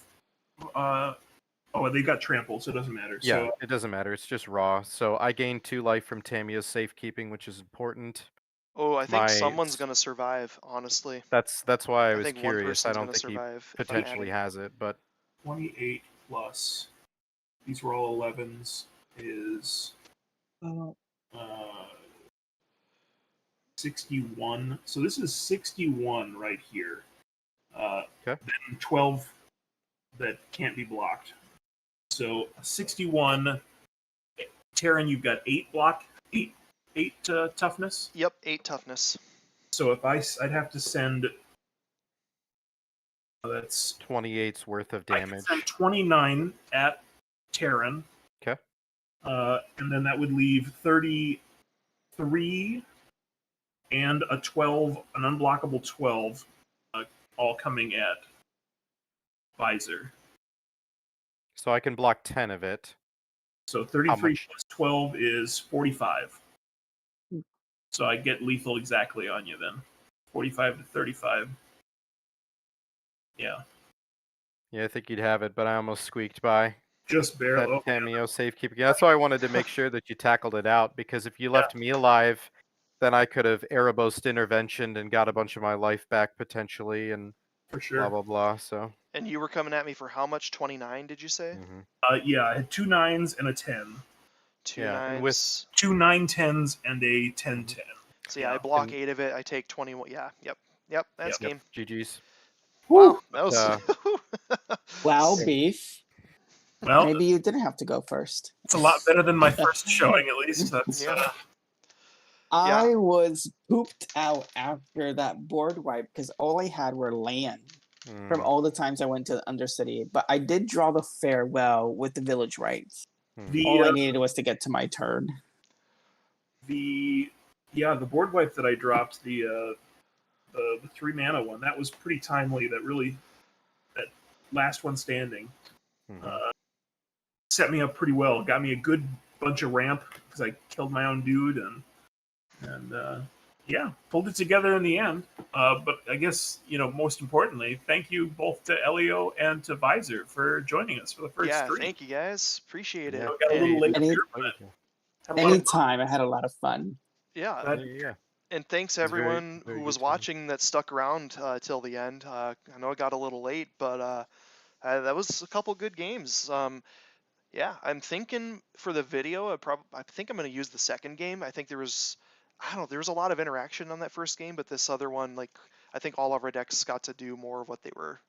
They got trample, so it doesn't matter. Yeah, So, it doesn't matter. It's just raw. So I gain 2 life from Tamia's safekeeping, which is important. Oh, I think My- someone's gonna survive. Honestly, That's why I was think one curious. I person's don't gonna think he survive. if I potentially add has it, but 28 plus, these were all 11s, is 61. So this is 61 right here. Okay. Then 12 that can't be blocked. So 61. Terran, you've got 8 toughness. Yep, 8 toughness. So if I'd have to send. That's 28's worth of I can damage. send 29 at Terran. Okay. And then that would leave 33 and a 12, an unblockable 12, all coming at Visor. So I can block 10 of it. So 33 much? plus 12 is 45. So I get lethal exactly on you then. 45 to 35. Yeah, Yeah, I think you'd have it, but I almost squeaked by just barely. that Oh, yeah. cameo safekeeping. That's why I wanted to make sure that you tackled it out, because if you Yeah. left me alive, then I could have Erebos interventioned and got a bunch of my life back potentially, and For blah sure. blah blah. So And you were coming at me for how much? 29, did you say? mhm. Yeah, I had 2 9s and a 10. Two Yeah, and with- nines. 2 9-10s and a 10-10. So yeah, I Yeah. block And- 8 of it. I take 21. Yeah, yep. That's Yep. game. GG's. Wow, that was. Wow, Yeah. Beef. Well, Maybe you didn't have to go first. it's a lot better than my first showing, at least. That's Yeah. I was pooped out after that board wipe because all I had were land from Mm, all the times I went to the Undercity. But I did draw the farewell with the village rights. the All I needed was to get to my turn. the board wipe that I dropped, the 3 mana one, that was pretty timely. That last one standing mhm. set me up pretty well. Got me a good bunch of ramp because I killed my own dude and yeah, pulled it together in the end. But I guess, most importantly, thank you both to Elio and to Visor for joining us for the first Yeah, stream. thank you guys. Appreciate it. Yeah. Got a little And- late Any- here, but had a lot of fun. Anytime, I had a lot of fun. yeah, Yeah. and thanks It's very- everyone very who good was time. watching that stuck around till the end. I know it got a little late, but that was a couple good games. Yeah, I'm thinking for the video, I think I'm going to use the second game. I think there was a lot of interaction on that first game, but this other one, like, I think all of our decks got to do more of what they were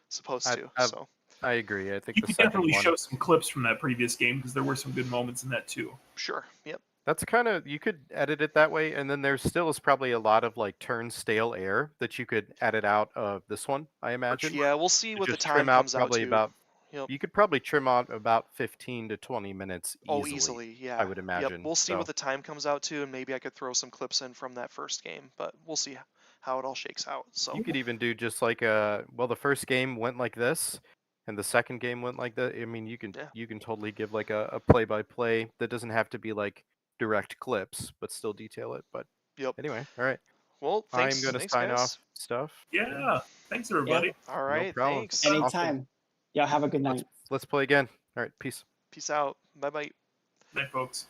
supposed to. So I agree. I think You the could second definitely one. show some clips from that previous game because there were some good moments in that too. sure, yep. That's kind of, you could edit it that way, and then there still is probably a lot of like turn stale air that you could edit out of this one, I imagine. Yeah, we'll see To what the just time trim out comes out probably to. about. Yep. You could probably trim out about 15 to 20 minutes Oh, easily. easily, yeah. I would Yep, imagine. we'll see So, what the time comes out to, and maybe I could throw some clips in from that first game, but we'll see how it all shakes out. So you could even do just like the first game went like this, and the second game went like that. I mean, you can Yeah. you can totally give like a play-by-play that doesn't have to be like direct clips, but still detail it. But yep. anyway, all right. Well, thanks. I'm gonna Thanks, sign guys. off stuff. Yeah, thanks everybody. All right, problem. thanks. Awesome. Anytime. Y'all have a good night. Let's play again. All right, peace. Peace out. Bye bye. Night, folks.